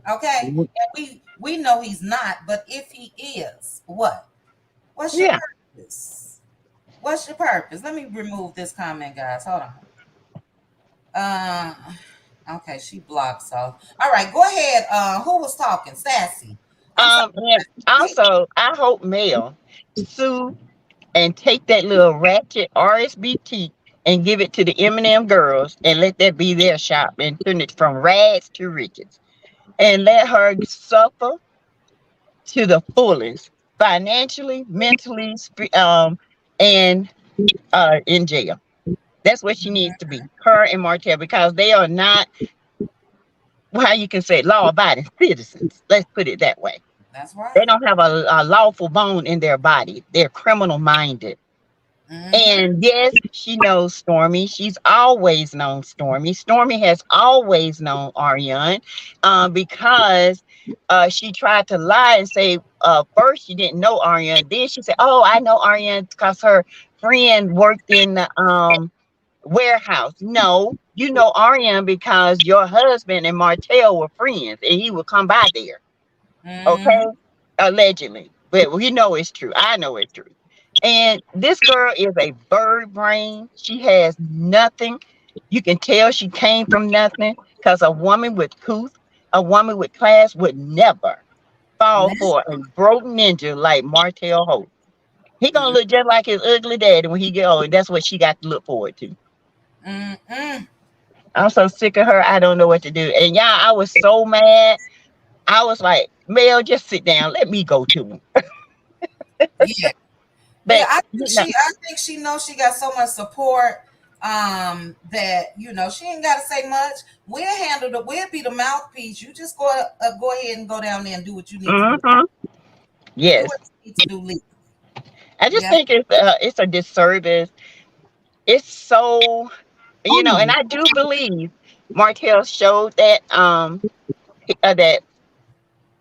Okay, and we know he's not, but if he is, what? What's your Yeah. purpose? What's your purpose? Let me remove this comment, guys. Hold on. Uh, okay, she blocked. So, all right, go ahead. Who was talking? Sassy. I'm sorry. And also, I hope Mel sue and take that little ratchet RSBT and give it to the Eminem girls and let that be their shop and turn it from rags to riches and let her suffer to the fullest financially, mentally, and in jail. That's what she needs to be. Her and Martell, because they are not, well, how you can say, law abiding citizens. Let's put it that way. That's They right. don't have a lawful bone in their body. They're criminal minded. Mm-hmm. And yes, she knows Stormy. She's always known Stormy. Stormy has always known Arionne, because she tried to lie and say first she didn't know Arionne. Then she said, "Oh, I know Arionne because her friend worked in the warehouse." No, you know Arionne because your husband and Martell were friends, and he would come by there. Okay, Mm-hmm. allegedly, but we know it's true. I know it's true. And this girl is a bird brain. She has nothing. You can tell she came from nothing because a woman with couth, a woman with class would never fall for a broke ninja like Martell Holt. He gonna look just like his ugly daddy when he get old. And that's what she got to look forward to. Mm-hmm. I'm so sick of her. I don't know what to do. And y'all, I was so mad. I was like, Mel, just sit down. Let me go to him. Yeah. Yeah, But you know, I think she knows she got so much support that she ain't got to say much. We'll be the mouthpiece. You just go ahead and go down there and do what you need to do. mhm, Do yes. what you need to do, Lee. I just Yeah. think it's a disservice. It's so, and I do believe Martell showed that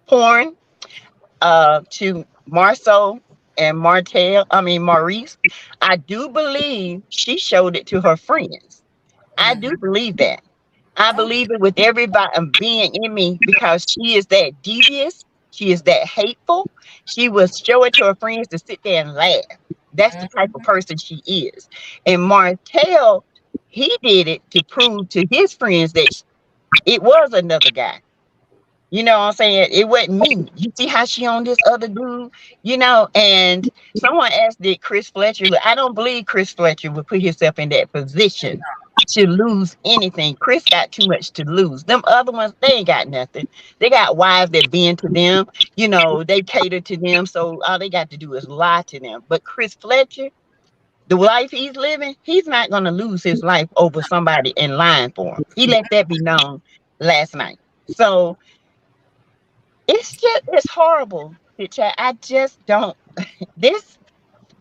porn to Marceau and Martell. I mean Maurice. I do believe she showed it to her friends. I do Mm-hmm. believe that. I Oh, believe it with everybody being in me because she is that devious. She is that hateful. She will show it to her friends to sit there and laugh. That's the type of mm-hmm. person she is. And Martell, he did it to prove to his friends that it was another guy. You know what I'm saying? It wasn't me. You see how she on this other dude, and someone asked, did Chris Fletcher look? I don't believe Chris Fletcher would put himself in that position to lose anything. Chris got too much to lose. Them other ones, they ain't got nothing. They got wives that bend to them, they cater to them. So all they got to do is lie to them. But Chris Fletcher, the life he's living, he's not gonna lose his life over somebody in line for him. He let that be known last night. So it's horrible, picture. I just don't. This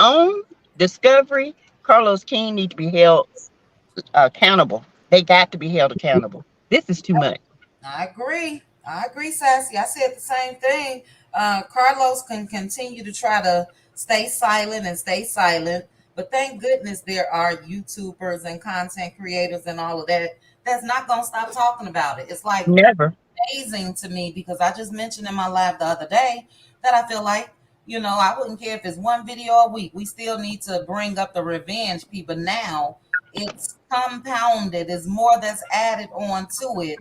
own discovery, Carlos King need to be held accountable. They got to be held accountable. This is too much. I agree. I agree, Sassy. I said the same thing. Carlos can continue to try to stay silent and stay silent, but thank goodness there are YouTubers and content creators and all of that that's not gonna stop talking about it. It's like Never. amazing to me because I just mentioned in my live the other day that I feel like, I wouldn't care if it's one video a week. We still need to bring up the revenge people now. It's compounded, there's more that's added on to it,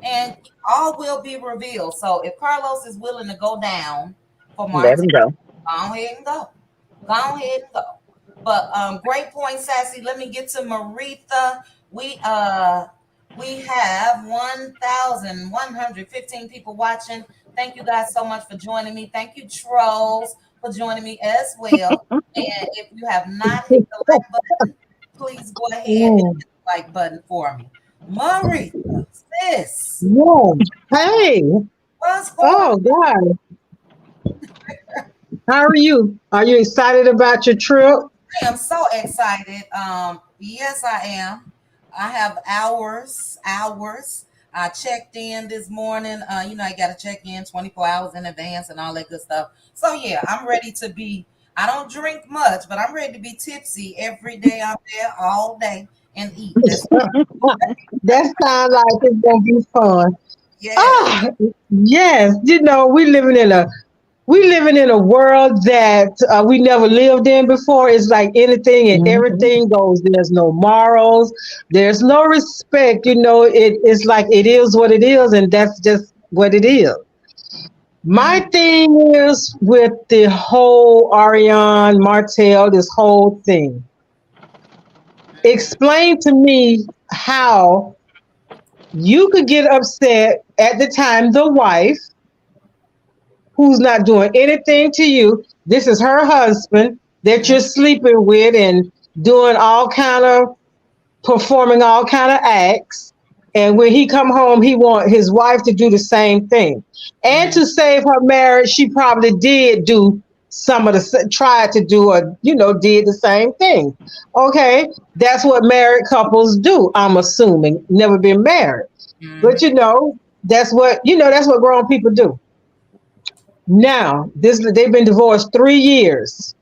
and all will be revealed. So if Carlos is willing to go down for Let Martin, him go. go ahead and go. Go ahead and go. But great point, Sassy. Let me get to Maritha. We have 1,115 people watching. Thank you guys so much for joining me. Thank you, trolls, for joining me as well. And if you have not hit the like button, please go ahead and Mm, hit the like button for me. Maritha, sis, yeah. Hey. what's going Oh God. How are you? Are you excited about your trip? I am so excited. Yes, I am. I have hours. I checked in this morning. I got to check in 24 hours in advance and all that good stuff. So yeah, I'm ready to be. I don't drink much, but I'm ready to be tipsy every day. I'm there all day and eat. That's That sounds like it's gonna be fun. Ah, yes. We living in a world that we never lived in before. It's like anything and everything goes. There's no morals. There's no respect. It's like it is what it is, and that's just what it is. My thing is with the whole Arionne Martell, this whole thing. Explain to me how you could get upset at the time the wife who's not doing anything to you. This is her husband that you're sleeping with and doing all kind of performing all kind of acts. And when he come home, he want his wife to do the same thing. And to save her marriage, she probably did do some of the tried to do or did the same thing. Okay, that's what married couples do. I'm assuming never been married, but that's what grown people do. Now, they've been divorced 3 years.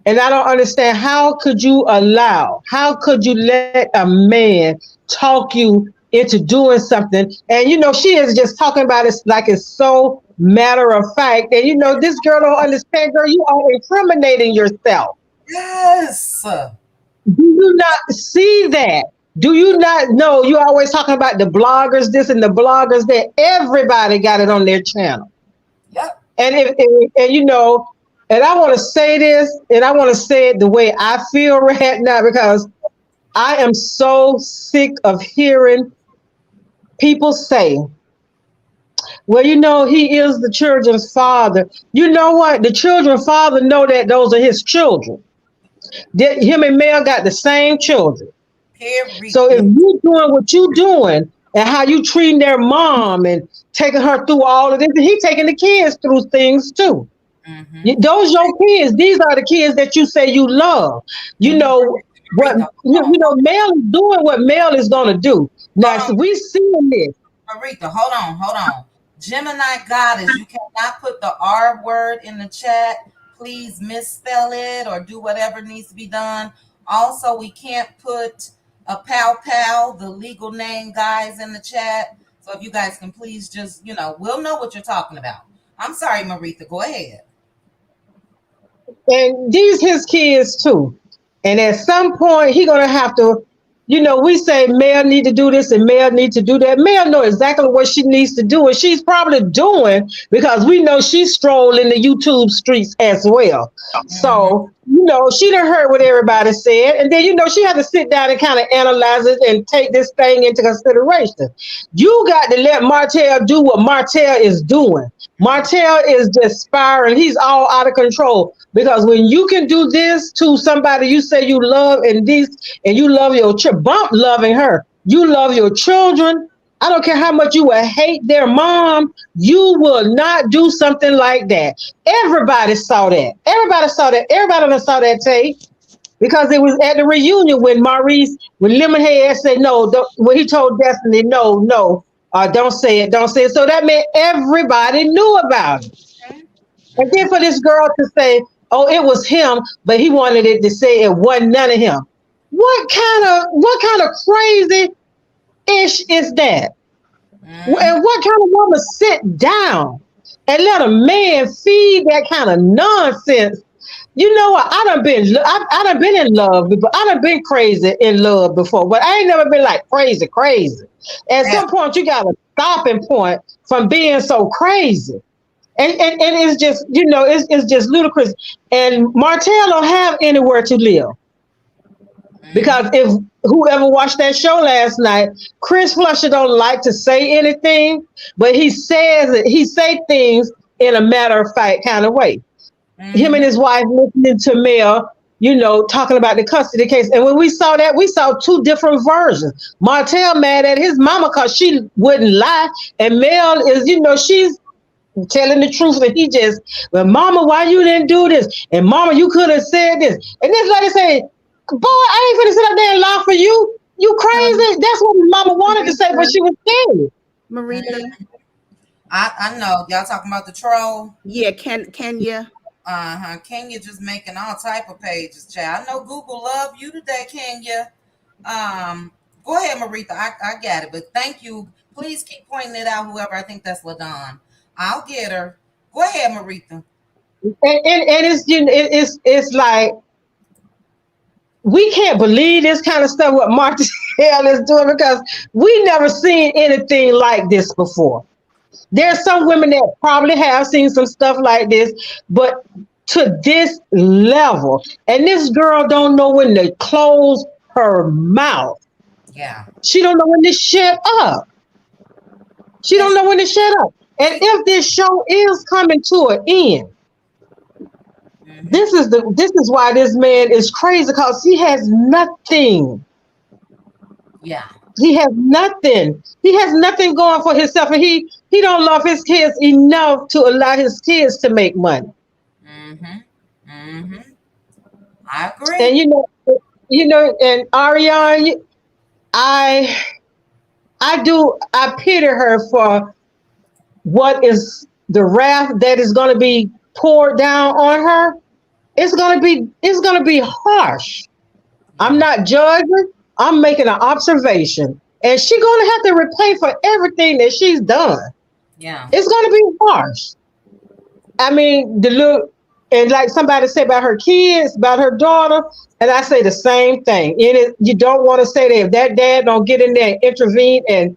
And I don't understand how could you let a man talk you into doing something? And she is just talking about it like it's so matter of fact. And this girl don't understand, girl, you are incriminating yourself. Yes. Do you not see that? Do you not know you always talking about the bloggers this and the bloggers that? Everybody got it on their channel. Yep. And I want to say this, and I want to say it the way I feel right now because I am so sick of hearing people say, well, he is the children's father. You know what? The children's father know that those are his children. Him and Mel got the same children. Period. So if you doing what you doing and how you treating their mom and taking her through all of this, and he taking the kids through things too. Those your kids. These are the kids that you say you love. What Mel is doing what Mel is gonna do. Now we seeing this. Aretha, hold on. Gemini Goddess, you cannot put the R word in the chat. Please misspell it or do whatever needs to be done. Also, we can't put a pal, the legal name, guys, in the chat. So if you guys can please just, we'll know what you're talking about. I'm sorry, Maritha, go ahead. And these his kids too. And at some point he gonna have to, we say Mel need to do this and Mel need to do that. Mel know exactly what she needs to do, and she's probably doing because we know she's strolling the YouTube streets as well. So, she done heard what everybody said, and then she had to sit down and kind of analyze it and take this thing into consideration. You got to let Martell do what Martell is doing. Martell is just spiraling. He's all out of control. Because when you can do this to somebody you say you love and you love your bump loving her, you love your children. I don't care how much you will hate their mom, you will not do something like that. Everybody saw that. Everybody saw that tape because it was at the reunion when Lemonhead said no, when he told Destiny no, don't say it. So that meant everybody knew about it. And then for this girl to say, oh, it was him, but he wanted it to say it wasn't none of him. What kind of crazy ish is that? And what kind of woman sit down and let a man feed that kind of nonsense? You know what? I done been in love before. I done been crazy in love before, but I ain't never been like crazy. At some point, you got a stopping point from being so crazy. And it's just, it's just ludicrous. And Martell don't have anywhere to live. Because if whoever watched that show last night, Chris Flusher don't like to say anything, but he say things in a matter of fact kind of way. Him and his wife listening to Mel, talking about the custody case. And when we saw that, we saw two different versions. Martell mad at his mama because she wouldn't lie. And Mel is, she's telling the truth, and he just, well, mama, why you didn't do this? And mama, you could have said this. And this lady say, boy, I ain't gonna sit up there and lie for you. You crazy? That's what mama wanted to say, but she was scared. Marita. I know. Y'all talking about the troll? Yeah, Kenya. Kenya just making all type of pages, child. I know Google love you today, Kenya. Go ahead, Maritha. I got it, but thank you. Please keep pointing it out. Whoever, I think that's LaDon. I'll get her. Go ahead, Maritha. And it's it's like we can't believe this kind of stuff what Martell is doing because we never seen anything like this before. There's some women that probably have seen some stuff like this, but to this level, and this girl don't know when to close her mouth. Yeah. She don't know when to shut up. She don't know when to shut up. And if this show is coming to an end, this is why this man is crazy because he has nothing. Yeah. He has nothing. He has nothing going for himself, and he don't love his kids enough to allow his kids to make money. I agree. And and Arionne, I pity her for what is the wrath that is going to be poured down on her. It's going to be harsh. I'm not judging. I'm making an observation, and she's going to have to repay for everything that she's done. Yeah. It's going to be harsh. I mean, and like somebody said about her kids, about her daughter, and I say the same thing. You don't want to say that if that dad don't get in there and intervene and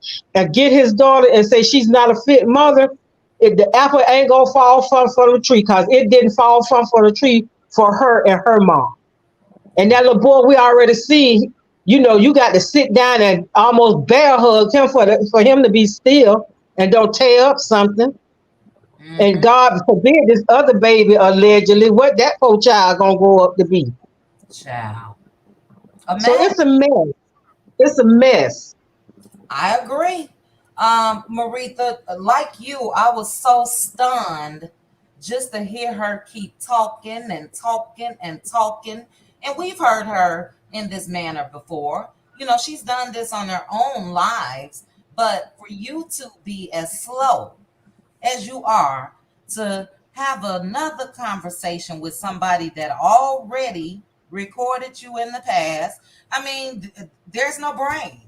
get his daughter and say she's not a fit mother, the apple ain't going to fall from the tree because it didn't fall from the tree for her and her mom. And that little boy, we already see, you got to sit down and almost bear hug him for him to be still and don't tear up something. And God forbid this other baby allegedly, what that poor child gonna grow up to be. Child. So it's a mess. It's a mess. I agree. Maritha, like you, I was so stunned just to hear her keep talking and talking and talking. And we've heard her in this manner before. She's done this on her own lives. But for you to be as slow as you are to have another conversation with somebody that already recorded you in the past, I mean, there's no brain.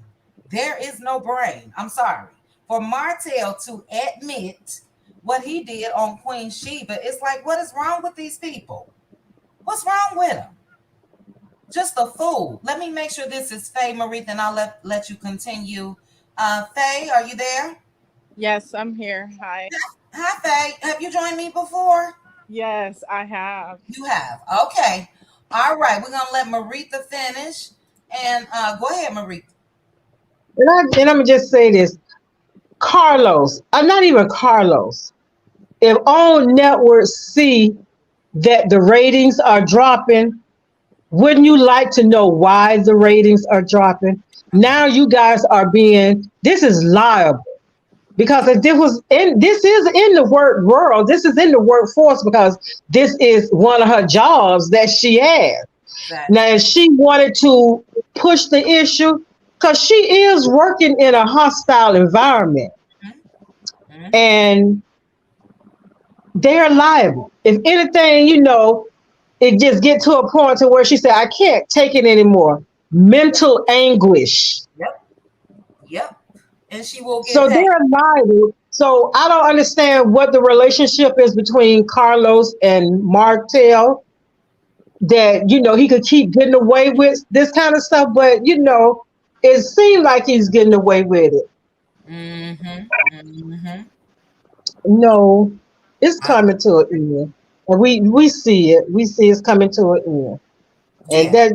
There is no brain. I'm sorry. For Martell to admit what he did on Queen Sheba, it's like, what is wrong with these people? What's wrong with them? Just a fool. Let me make sure this is Faye, Maritha, and I'll let you continue. Faye, are you there? Yes, I'm here. Hi. Hi, Faye. Have you joined me before? Yes, I have. You have. Okay. All right. We're going to let Maritha finish. And go ahead, Maritha. And I'm going to just say this. Carlos, not even Carlos. If all networks see that the ratings are dropping, wouldn't you like to know why the ratings are dropping? Now you guys are this is liable. Because if this is in the work world, this is in the workforce because this is one of her jobs that she has. Exactly. Now, if she wanted to push the issue, because she is working in a hostile environment, and they're liable. If anything, it just get to a point to where she said, I can't take it anymore. Mental anguish. Yep. And she will get so that. They're liable. So I don't understand what the relationship is between Carlos and Martell, that he could keep getting away with this kind of stuff, but it seems like he's getting away with it. No, it's coming to an end. And we see it. We see it's coming to an end. And that,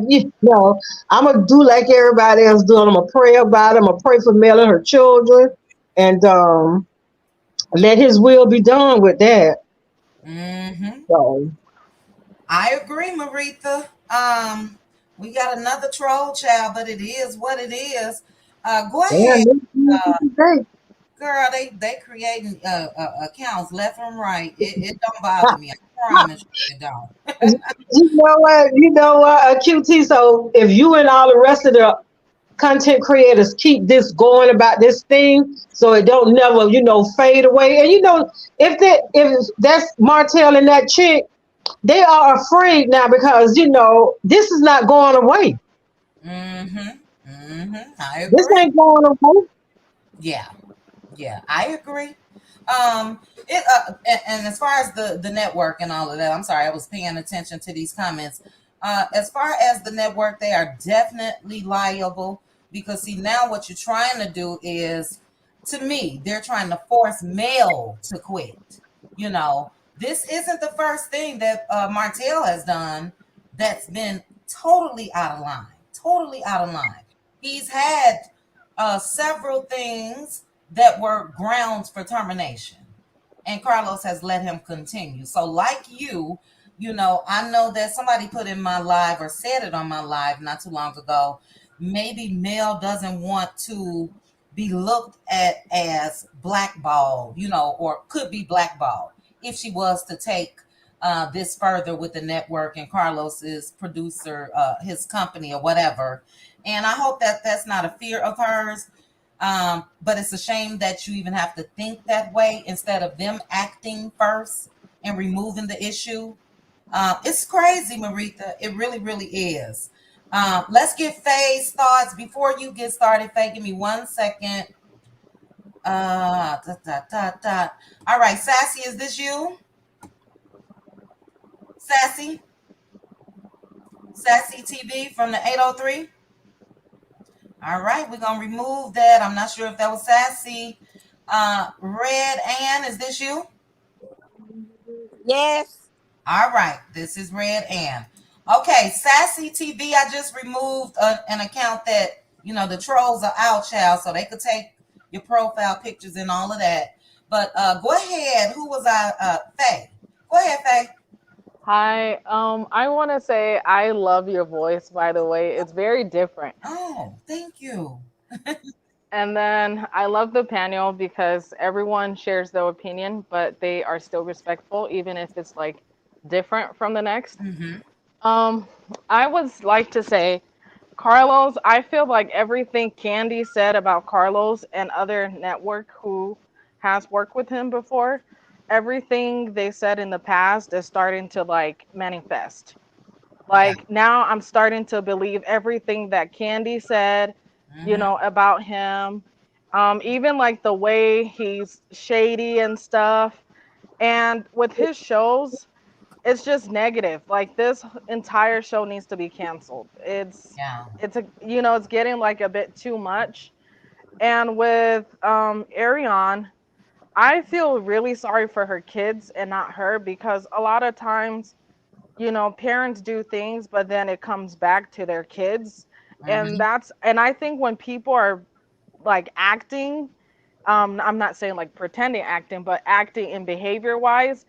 I'm going to do like everybody else doing. I'm going to pray about it. I'm going to pray for Mel and her children. And let his will be done with that. So. I agree, Maritha. We got another troll child, but it is what it is. Go ahead. Girl, they creating accounts left and right. It don't bother me. I promise you it don't. You know what, QT, so if you and all the rest of the content creators keep this going about this thing so it don't never, fade away. And if that's Martell and that chick, they are afraid now because, this is not going away. I This agree. ain't going on. Yeah, yeah, I agree. It and as far as the network and all of that, I'm sorry, I was paying attention to these comments. As far as the network, they are definitely liable because see now what you're trying to do is, to me, they're trying to force Mel to quit. You know, this isn't the first thing that Martell has done that's been totally out of line. Totally out of line. He's had several things that were grounds for termination. And Carlos has let him continue. So, like you know, I know that somebody put in my live or said it on my live not too long ago. Maybe Mel doesn't want to be looked at as blackballed, you know, or could be blackballed if she was to take this further with the network and Carlos's producer, his company or whatever. And I hope that that's not a fear of hers. But it's a shame that you even have to think that way instead of them acting first and removing the issue. It's crazy, Marita. It really, really is. Let's get Faye's thoughts before you get started. Faye, give me 1 second. All right, Sassy, is this you? Sassy? Sassy TV from the 803? All right, we're gonna remove that. I'm not sure if that was Sassy. Red Ann, is this you? Yes. All right, this is Red Ann. Okay, Sassy TV. I just removed an account that you know the trolls are out, child, so they could take your profile pictures and all of that. But go ahead. Who was I? Faye. Go ahead, Faye. Hi. I want to say I love your voice, by the way. It's very different. Oh, thank you. And then I love the panel because everyone shares their opinion, but they are still respectful, even if it's like different from the next. Mm-hmm. Um, I would like to say, Carlos, I feel like everything Candy said about Carlos and other network who has worked with him before, everything they said in the past is starting to like manifest. Yeah. Like now I'm starting to believe everything that Candy said, you Mm-hmm. know, about him. Even like the way he's shady and stuff. And with his shows, it's just negative. Like this entire show needs to be canceled. Yeah. It's a you know, it's getting like a bit too much. And with Arion, I feel really sorry for her kids and not her because a lot of times, you know, parents do things but then it comes back to their kids. Mm-hmm. And I think when people are like acting, I'm not saying like pretending acting, but acting in behavior wise,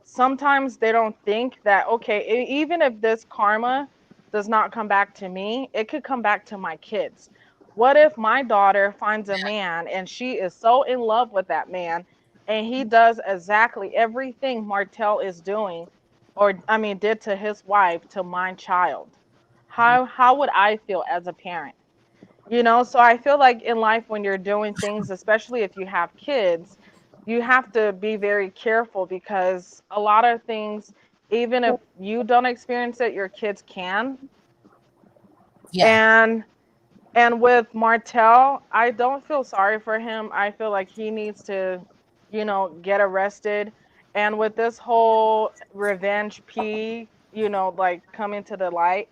sometimes they don't think that okay, even if this karma does not come back to me, it could come back to my kids. What if my daughter finds a man and she is so in love with that man and he does exactly everything Martell is doing or I mean did to his wife to my child? How would I feel as a parent? You know, so I feel like in life, when you're doing things, especially if you have kids, you have to be very careful because a lot of things, even if you don't experience it, your kids can. Yeah. And with Martell, I don't feel sorry for him. I feel like he needs to, you know, get arrested. And with this whole revenge you know, like coming to the light,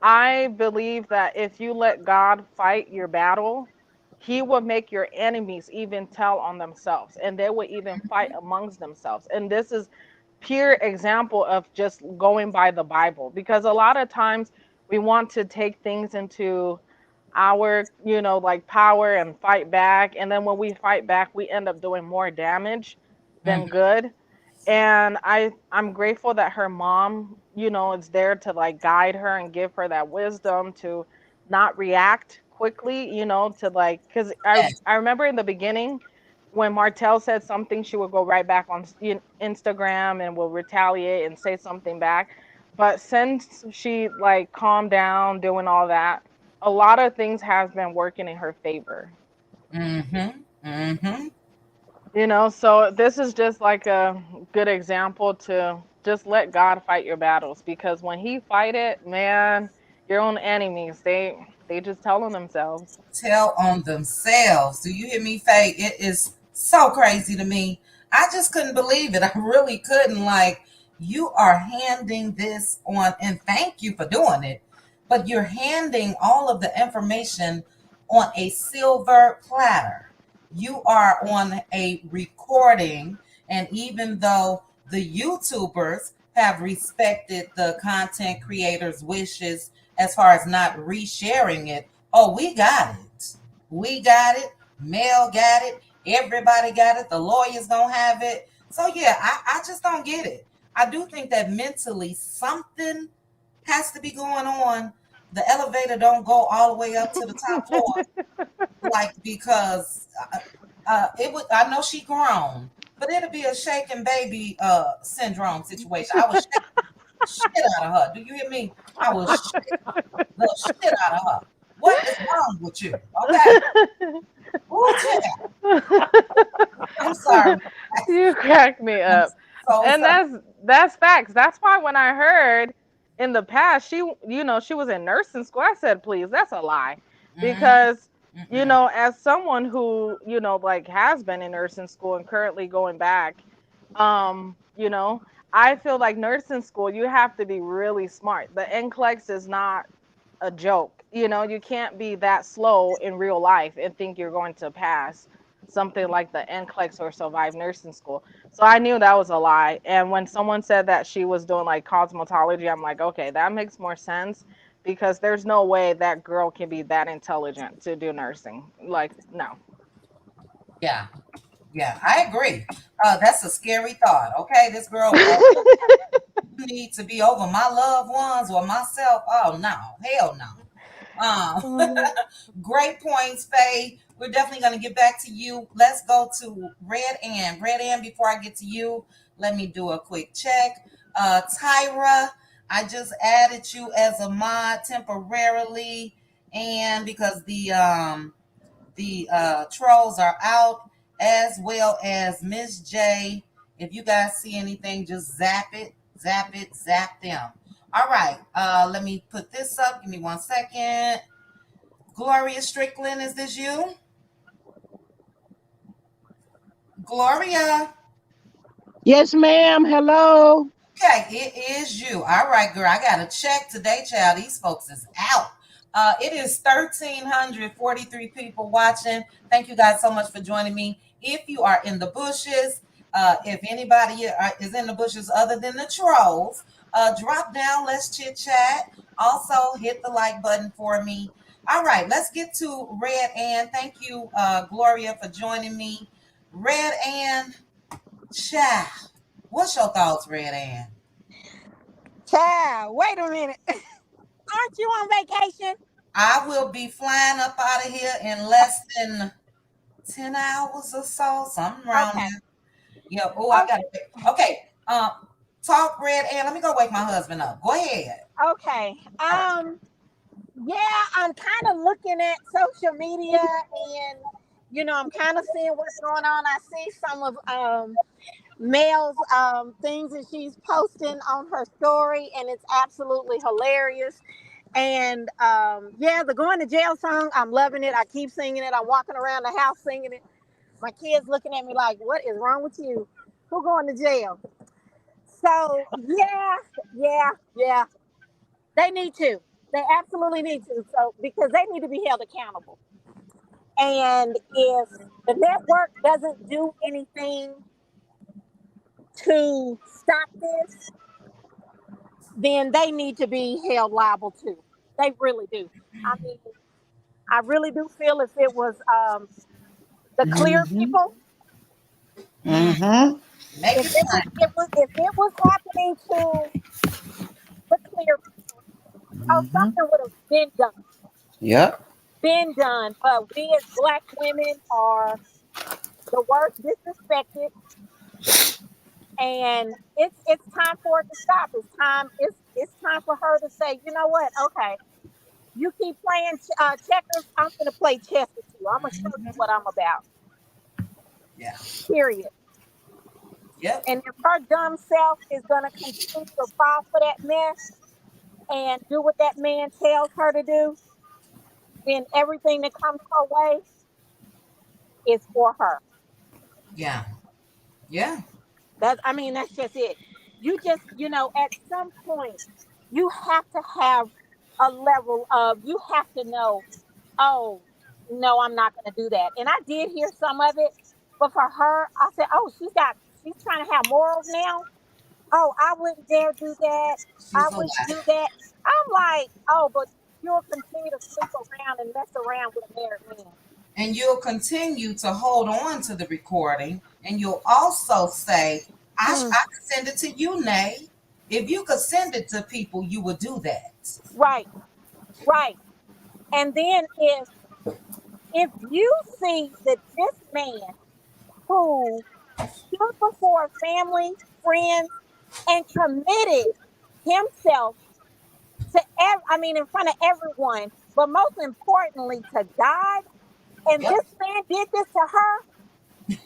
I believe that if you let God fight your battle, He will make your enemies even tell on themselves, and they will even fight amongst themselves. And this is pure example of just going by the Bible, because a lot of times we want to take things into our, you know, like power and fight back, and then when we fight back, we end up doing more damage than Mm-hmm. good. And I'm grateful that her mom, you know, is there to like guide her and give her that wisdom to not react quickly, you know, to like cuz Yes. I remember in the beginning when Martell said something, she would go right back on Instagram and will retaliate and say something back. But since she like calmed down doing all that, a lot of things have been working in her favor. Mm-hmm. Mm-hmm. You know, so this is just like a good example to just let God fight your battles because when he fight it, man, your own enemies, they They just tell on themselves. Tell on themselves. Do you hear me, Faye? It is so crazy to me. I just couldn't believe it. I really couldn't. Like, you are handing this on, and thank you for doing it, but you're handing all of the information on a silver platter. You are on a recording, and even though the YouTubers have respected the content creators' wishes as far as not resharing it, oh, we got it. We got it. Mel got it. Everybody got it. The lawyers don't have it. So yeah, I just don't get it. I do think that mentally something has to be going on. The elevator don't go all the way up to the top floor, like because it would. I know she grown, but it'll be a shaking baby syndrome situation. I was shit out of her. Do you hear me? I was shit the shit out of her. What is wrong with you? Okay. Oh, I'm sorry. You crack me I'm up. so And sorry. that's facts. That's why when I heard in the past she was in nursing school, I said, please, that's a lie. Mm, Because, mm-mm. as someone who, like has been in nursing school and currently going back, I feel like nursing school, you have to be really smart. The NCLEX is not a joke. You can't be that slow in real life and think you're going to pass something like the NCLEX or survive nursing school. So I knew that was a lie. And when someone said that she was doing like cosmetology, I'm like, okay, that makes more sense because there's no way that girl can be that intelligent to do nursing. Like, no. Yeah, yeah, I agree. That's a scary thought. Okay, this girl, you need to be over my loved ones or myself. Oh no, hell no. Great points, Faye. We're definitely going to get back to you. Let's go to Red Ann. Red Ann, before I get to you, let me do a quick check. Tyra, I just added you as a mod temporarily, and because the trolls are out, as well as Miss J. If you guys see anything, just zap it, zap it, zap them. All right, let me put this up. Give me 1 second. Gloria Strickland, is this you? Gloria. Yes, ma'am. Hello. Okay, it is you. All right, girl. I got to check today, child. These folks is out. It is 1,343 people watching. Thank you guys so much for joining me. If you are in the bushes, if anybody is in the bushes other than the trolls, drop down. Let's chit chat. Also, hit the like button for me. All right, let's get to Red Ann. Thank you, Gloria, for joining me. Red Ann, child. What's your thoughts, Red Ann? Child, wait a minute. Aren't you on vacation? I will be flying up out of here in less than 10 hours or so, something around Okay. there. Yeah. Oh, I got Okay. it. Okay. Talk, Red Ann. Let me go wake my husband up. Go ahead. Okay. All right. Yeah, I'm kind of looking at social media and I'm kind of seeing what's going on. I see some of Mel's things that she's posting on her story, and it's absolutely hilarious. And yeah, the going to jail song, I'm loving it. I keep singing it. I'm walking around the house singing it. My kids looking at me like, "What is wrong with you? Who going to jail?" So yeah, yeah, yeah. They need to. They absolutely need to. So because they need to be held accountable. And if the network doesn't do anything to stop this, then they need to be held liable too. They really do. I mean, I really do feel if it was the clear Mm-hmm. people, Mm, Mm-hmm. make if it it was plain. if it was happening to the clear people, oh, Mm-hmm. something would have been done. Yep. Been done. But we as black women are the worst disrespected, and it's time for it to stop. It's time for her to say, you know what? Okay, you keep playing checkers. I'm gonna play chess with you. I'm gonna show you Mhm. what I'm about. Yeah. Period. Yep. And if her dumb self is gonna continue to fall for that mess and do what that man tells her to do, then everything that comes her way is for her. Yeah. Yeah. I mean, that's just it. You just, at some point, you have to have a level of, you have to know, oh, no, I'm not going to do that. And I did hear some of it, but for her, I said, oh, she's trying to have morals now. Oh, I wouldn't dare do that. I She's a wouldn't lie. do that. I'm like, oh, but you'll continue to sleep around and mess around with a married man. And you'll continue to hold on to the recording, and you'll also say, I Mm, could send it to you, Nay. If you could send it to people, you would do that. right, right. And then if you see that this man who stood before family, friends, and committed himself to in front of everyone, but most importantly to God, and Yep. this man did this to her,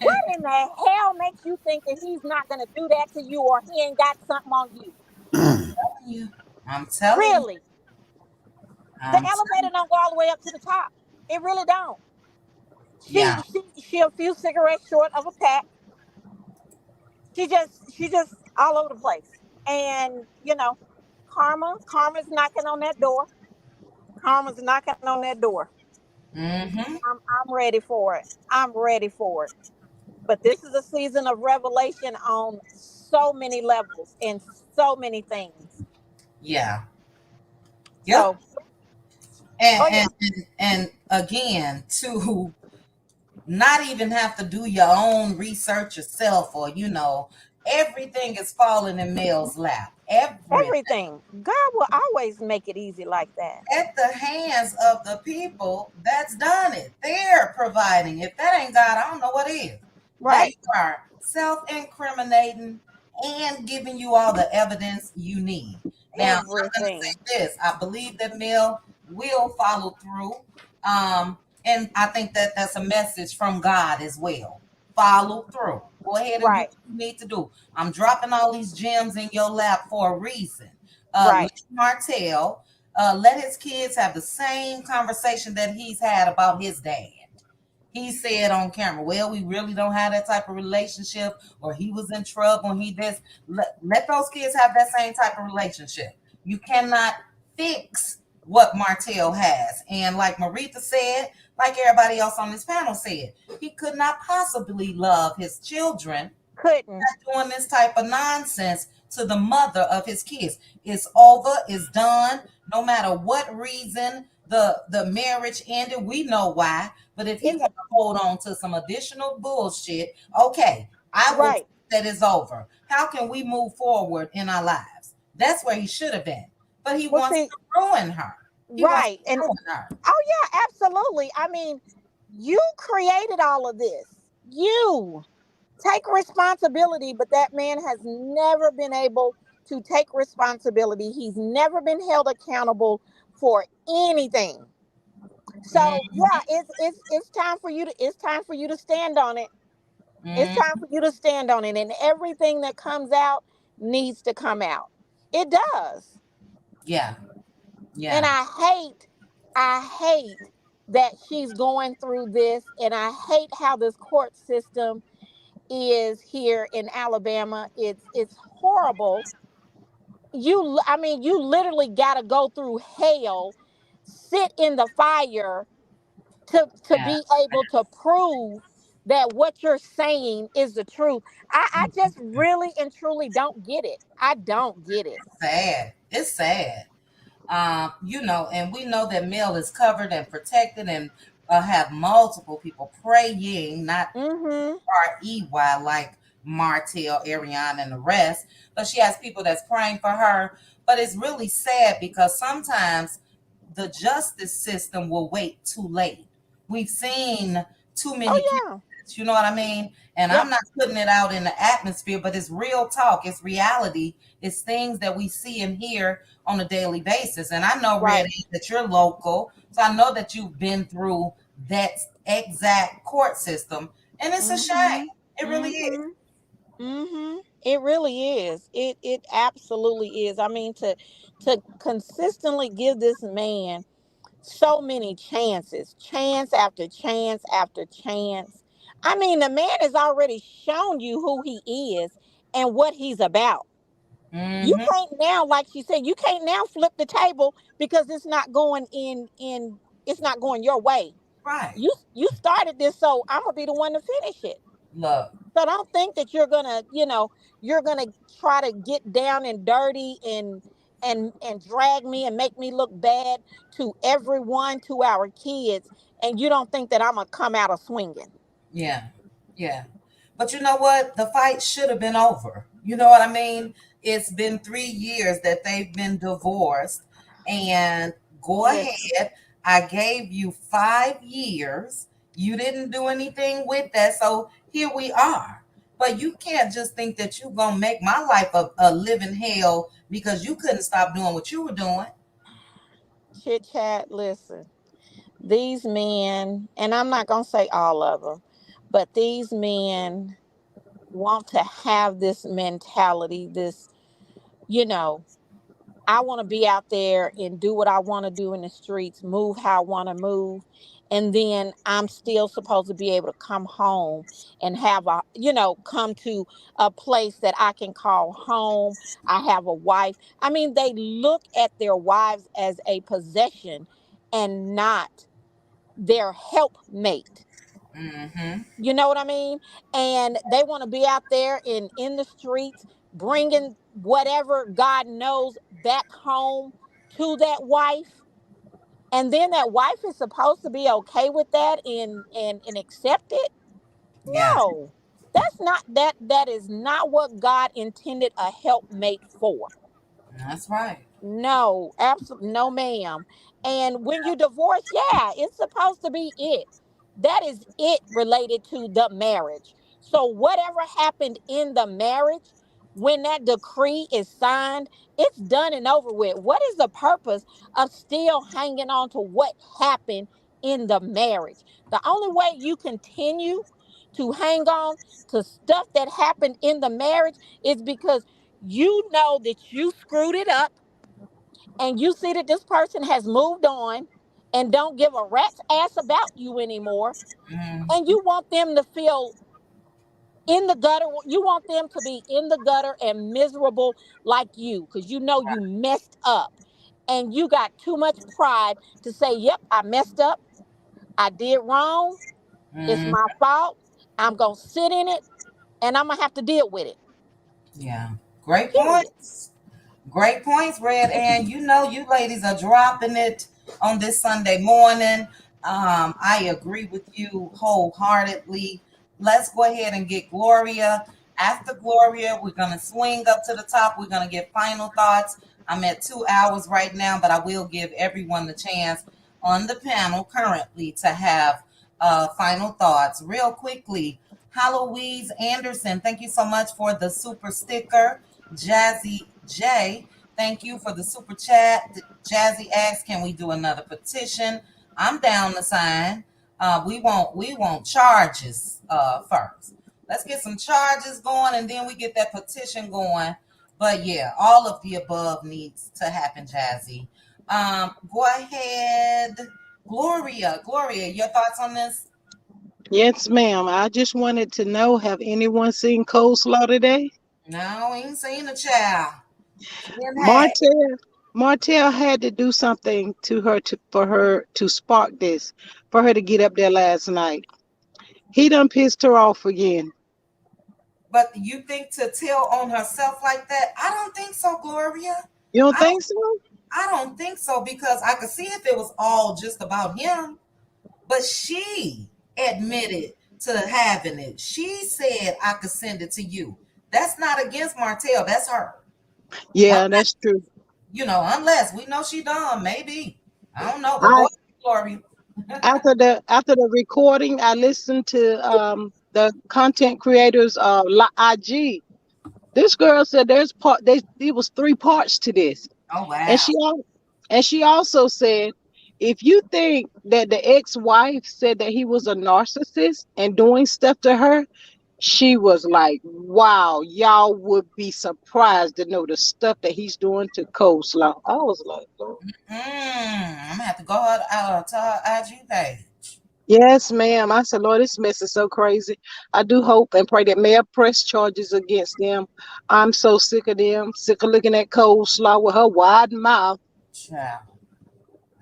what in the hell makes you think that he's not going to do that to you, or he ain't got something on you? I'm telling you. I'm telling you. Really? The I'm elevator telling don't go all the way up to the top. It really don't. Yeah. She a few cigarettes short of a pack. She just all over the place. And karma's knocking on that door. Karma's knocking on that door. Mm-hmm. I'm ready for it. I'm ready for it. But this is a season of revelation on so many levels and so many things. Yeah. Yep. So, And, oh yeah, and and again, to not even have to do your own research yourself, or everything is falling in Mel's lap. Everything. everything. God will always make it easy like that. At the hands of the people that's done it. They're providing. If that ain't God, I don't know what is. They Right. are self-incriminating and giving you all the evidence you need. Now, I'm going to Everything. say this. I believe that Mel will follow through. And I think that that's a message from God as well. Follow through. Go ahead and do Right. what you need to do. I'm dropping all these gems in your lap for a reason. Right. Martell, let his kids have the same conversation that he's had about his dad. He said on camera, well, we really don't have that type of relationship, or he was in trouble and he this. Let those kids have that same type of relationship. You cannot fix what Martell has. And like Maritha said, like everybody else on this panel said, he could not possibly love his children Couldn't. doing this type of nonsense to the mother of his kids. It's over, it's done. No matter what reason the marriage ended, we know why. But if he It's want to hold on to some additional bullshit, okay, I will right. say that it's over. How can we move forward in our lives? That's where he should have been. But he Well, wants see, to ruin her. He wants right. to And ruin her. oh yeah, absolutely. You created all of this. You take responsibility, but that man has never been able to take responsibility. He's never been held accountable for anything. So yeah, Mm-hmm. it's time for you to stand on it. It's time Mm-hmm. for you to stand on it, and everything that comes out needs to come out. It does. Yeah. And Yeah. I hate that she's going through this, and I hate how this court system is here in Alabama. It's horrible. You literally got to go through hell, sit in the fire to Yeah. be able to prove that what you're saying is the truth. I just really and truly don't get it. I don't get it. Sad. It's sad. And we know that Mel is covered and protected, and have multiple people praying, not Mm-hmm. REY like Martell, Arionne, and the rest, but she has people that's praying for her. But it's really sad because sometimes the justice system will wait too late. We've seen too many Oh cases, yeah. you know what I mean? And Yep. I'm not putting it out in the atmosphere, but it's real talk, it's reality, it's things that we see and hear on a daily basis. And I know, Right. Reddy, that you're local, so I know that you've been through that exact court system, and it's a shame. Mm-hmm. It really is. Mm-hmm. Mm-hmm. It really is. It absolutely is. To consistently give this man So many chances, chance after chance after chance. I mean, the man has already shown you who he is and what he's about. You Mm-hmm. can't now, like she said, you can't now flip the table because it's not going it's not going your way. Right. You started this, so I'm gonna be the one to finish it. Look. So don't think that you're gonna, you're gonna try to get down and dirty and drag me and make me look bad to everyone, to our kids, and you don't think that I'm gonna come out of swinging. Yeah. Yeah. But you know what? The fight should have been over. You know what I mean? It's been 3 years that they've been divorced. And go Listen, ahead. I gave you 5 years. You didn't do anything with that. So here we are. But you can't just think that you're going to make my life a living hell because you couldn't stop doing what you were doing. chit chat. Listen, these men, and I'm not gonna say all of them, but these men want to have this mentality, this, you know, I want to be out there and do what I want to do in the streets, move how I want to move. And then I'm still supposed to be able to come home and have come to a place that I can call home. I have a wife. I mean, they look at their wives as a possession and not their helpmate. Mm-hmm. You know what I mean? And they want to be out there in the streets, bringing whatever God knows back home to that wife. And then that wife is supposed to be okay with that and accept it. Yeah, No, that is not what God intended a helpmate for. that's right. No, absolutely no, ma'am. And when you divorce, yeah, it's supposed to be it. That is it related to the marriage. So whatever happened in the marriage, when that decree is signed, it's done and over with. What is the purpose of still hanging on to what happened in the marriage? The only way you continue to hang on to stuff that happened in the marriage is because you know that you screwed it up and you see that this person has moved on and don't give a rat's ass about you anymore, Mm, and you want them to feel in the gutter, you want them to be in the gutter and miserable like you because you know you messed up, and you got too much pride to say, yep, I messed up, I did wrong, it's mm, my fault, I'm gonna sit in it, and I'm gonna have to deal with it, yeah. Great period. points. Great points, Red. And you know, you ladies are dropping it on this Sunday morning. I agree with you wholeheartedly. Let's go ahead and get Gloria. After Gloria, we're going to swing up to the top. We're going to get final thoughts. I'm at 2 hours right now, but I will give everyone the chance on the panel currently to have final thoughts. Real quickly, Heloise Anderson, thank you so much for the super sticker. Jazzy J, thank you for the super chat. Jazzy asks, can we do another petition? I'm down to sign. We want charges first. Let's get some charges going and then we get that petition going. But yeah, all of the above needs to happen, Jazzy. Go ahead. Gloria, your thoughts on this? Yes, ma'am. I just wanted to know, have anyone seen Coleslaw today? No, ain't seen a child. Then hey, Martell Martell had to do something to her for her to spark this, for her to get up there last night. He done pissed her off again. but you think to tell on herself like that? I don't think so, Gloria. You don't I don't think so? I don't think so because I could see if it was all just about him, but she admitted to having it. She said I could send it to you. That's not against Martell, that's her. Yeah, Unless, that's true. unless we know she done, maybe. I don't know, but go I ahead, Gloria. after the recording, I listened to the content creators IG. This girl said there was three parts to this. Oh And wow. she also said, if you think that the ex-wife said that he was a narcissist and doing stuff to her, she was like, wow, y'all would be surprised to know the stuff that he's doing to coleslaw. I was like, Lord. I'm gonna have to go to her IG page. Yes, ma'am. I said, Lord, this mess is so crazy. I do hope and pray that mayor press charges against them. I'm so sick of them, sick of looking at coleslaw with her wide mouth Child.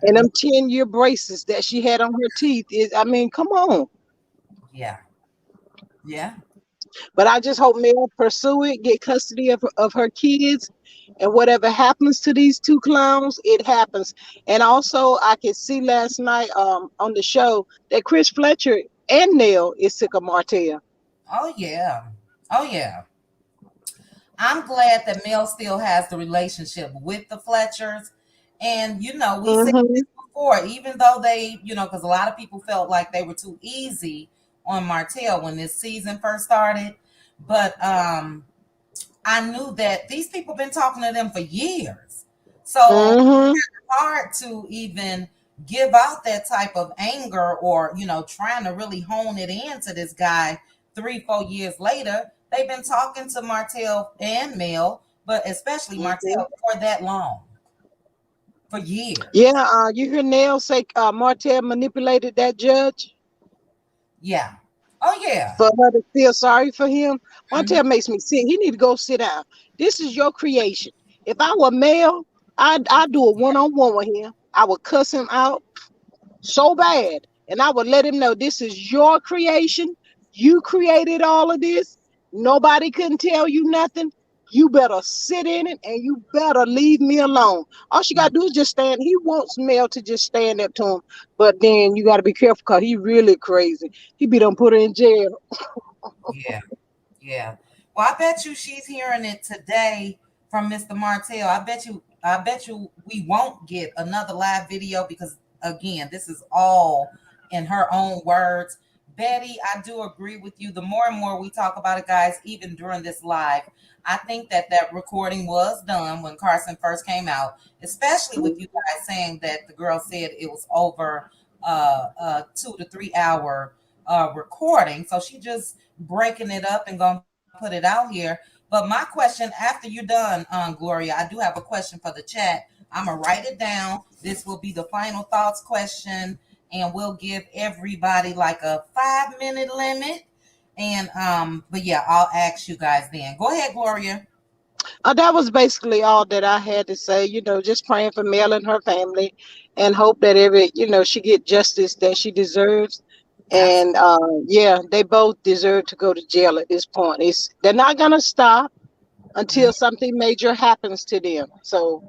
and them 10-year braces that she had on her teeth. I mean, come on. Yeah. Yeah. But I just hope Mel pursue it, get custody of her kids, and whatever happens to these two clowns, it happens. And also, I could see last night on the show that Chris Fletcher and Nell is sick of Martell. Oh yeah. Oh yeah. I'm glad that Mel still has the relationship with the Fletchers. And, we said Mm-hmm. this before, even though they, because a lot of people felt like they were too easy on Martell when this season first started. But I knew that these people been talking to them for years. So Mm-hmm. hard to even give out that type of anger or trying to really hone it into this guy 3-4 years later. They've been talking to Martell and Mel, but especially Mm-hmm. Martell, for that long, for years. Yeah, you hear Nell say Martell manipulated that judge Yeah. Oh yeah. for her to feel sorry for him. Mhm. Martell makes me sick. He need to go sit down. This is your creation. If I were male, I'd do a one-on-one with him. I would cuss him out so bad. And I would let him know this is your creation. You created all of this. Nobody couldn't tell you nothing. You better sit in it and you better leave me alone. All she gotta do is just stand. He wants Mel to just stand up to him. But then you gotta be careful because he really crazy. He be done put her in jail. Yeah. Yeah. Well, I bet you she's hearing it today from Mr. Martell. I bet you we won't get another live video because again, this is all in her own words. Betty, I do agree with you. The more and more we talk about it, guys, even during this live, I think that recording was done when Carson first came out, especially with you guys saying that the girl said it was over 2 to 3 hour recording. So she just breaking it up and gonna put it out here. But my question after you're done, Gloria, I do have a question for the chat. I'm gonna write it down. This will be the final thoughts question, and we'll give everybody like a 5 minute limit. And but yeah, I'll ask you guys then. Go ahead, Gloria. That was basically all that I had to say. Just praying for Mel and her family, and hope that she get justice that she deserves. And Absolutely. yeah, they both deserve to go to jail at this point. They're not gonna stop until something major happens to them. So,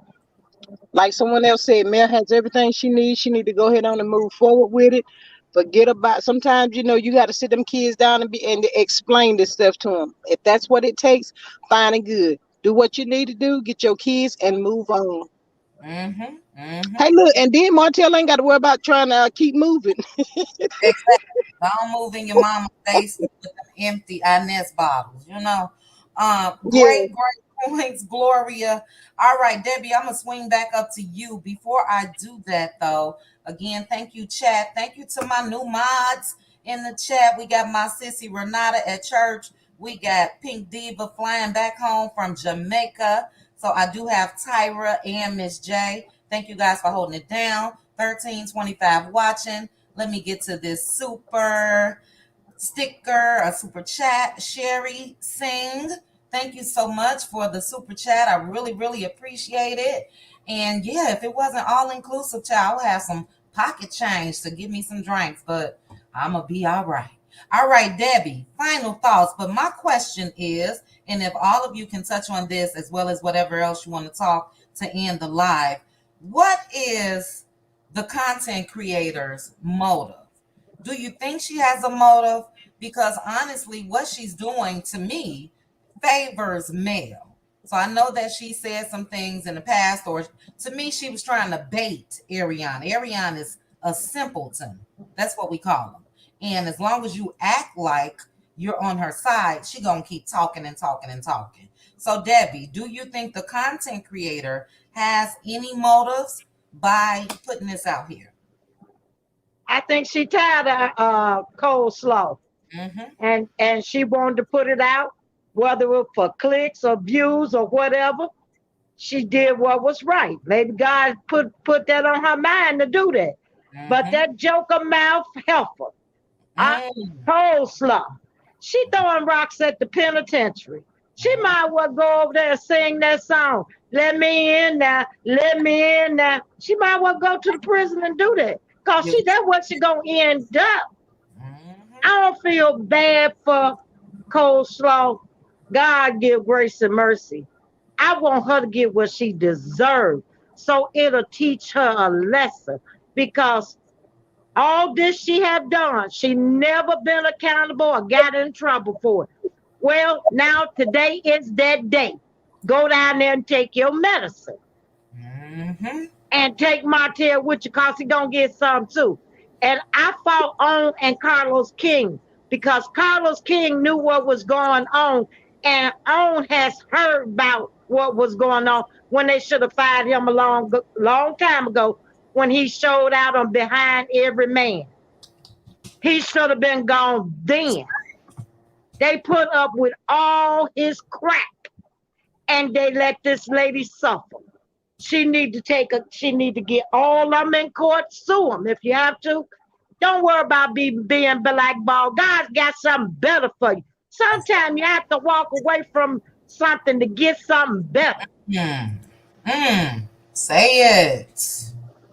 like someone else said, Mel has everything she needs. She need to go ahead on and move forward with it. Forget about. Sometimes you got to sit them kids down and explain this stuff to them. If that's what it takes, fine and good. Do what you need to do. Get your kids and move on. Mm-hmm. Hey, Mm-hmm. look, and then Martell ain't got to worry about trying to keep moving. Exactly. Don't move in your mama's basement with them empty Inez bottles, Yeah. Great points, Gloria. All right, Debbie, I'm gonna swing back up to you. Before I do that, though, again, thank you, chat. Thank you to my new mods in the chat. We got my sissy Renata at church. We got Pink Diva flying back home from Jamaica. So I do have Tyra and Miss J. Thank you guys for holding it down. 1325 watching. Let me get to this super sticker, a super chat. Sherry Singh, thank you so much for the super chat. I really, really appreciate it. And yeah, if it wasn't all inclusive, child, I would have some pocket change to give me some drinks, but I'm going to be all right. All right, Debbie, final thoughts. But my question is, and if all of you can touch on this as well as whatever else you want to talk to end the live, what is the content creator's motive? Do you think she has a motive? Because honestly, what she's doing to me favors Mel. So I know that she said some things in the past, or to me, she was trying to bait Arionne. Arionne is a simpleton. That's what we call them. And as long as you act like you're on her side, she gonna keep talking and talking and talking. So Debbie, do you think the content creator has any motives by putting this out here? I think she tired of coleslaw. and she wanted to put it out, whether it was for clicks or views or whatever. She did what was right. Maybe God put that on her mind to do that. But that joker mouth helper, I coleslaw, she throwing rocks at the penitentiary. She might well go over there and sing that song. Let me in now, let me in now. She might well go to the prison and do that. Cause that's what she gonna end up. I don't feel bad for coleslaw. God give grace and mercy. I want her to get what she deserves. So it'll teach her a lesson. Because all this she have done, she never been accountable or got in trouble for it. Well, now today is that day. Go down there and take your medicine. And take Martell with you because he gonna get some too. And I fought on and Carlos King because Carlos King knew what was going on, and on has heard about what was going on when they should have fired him a long time ago when he showed out on behind every man. He should have been gone then. They put up with all his crap and they let this lady suffer. She need to get all of them in court, sue them if you have to. Don't worry about being blackballed. God's got something better for you. Sometimes you have to walk away from something to get something better. Say it.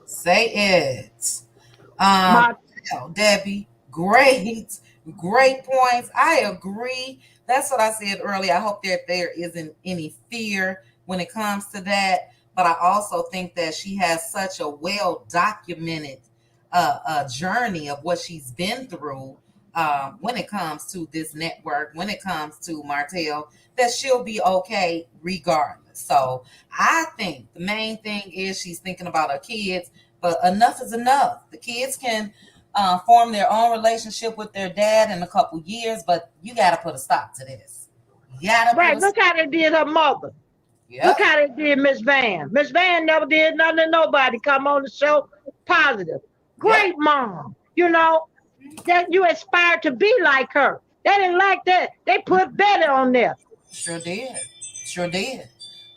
Say it. Debbie, great points. I agree. That's what I said earlier. I hope that there isn't any fear when it comes to that. But I also think that she has such a well-documented journey of what she's been through when it comes to this network, when it comes to Martell, that she'll be okay regardless. So I think the main thing is she's thinking about her kids, but enough is enough. The kids can form their own relationship with their dad in a couple years, but you got to put a stop to this. Right, look how they did her mother. Yep. Look how they did Miss Van. Miss Van never did nothing to nobody. Come on the show, positive. Great mom. You know, that you aspire to be like her. They didn't like that. They put Betty on there. Sure did. Sure did.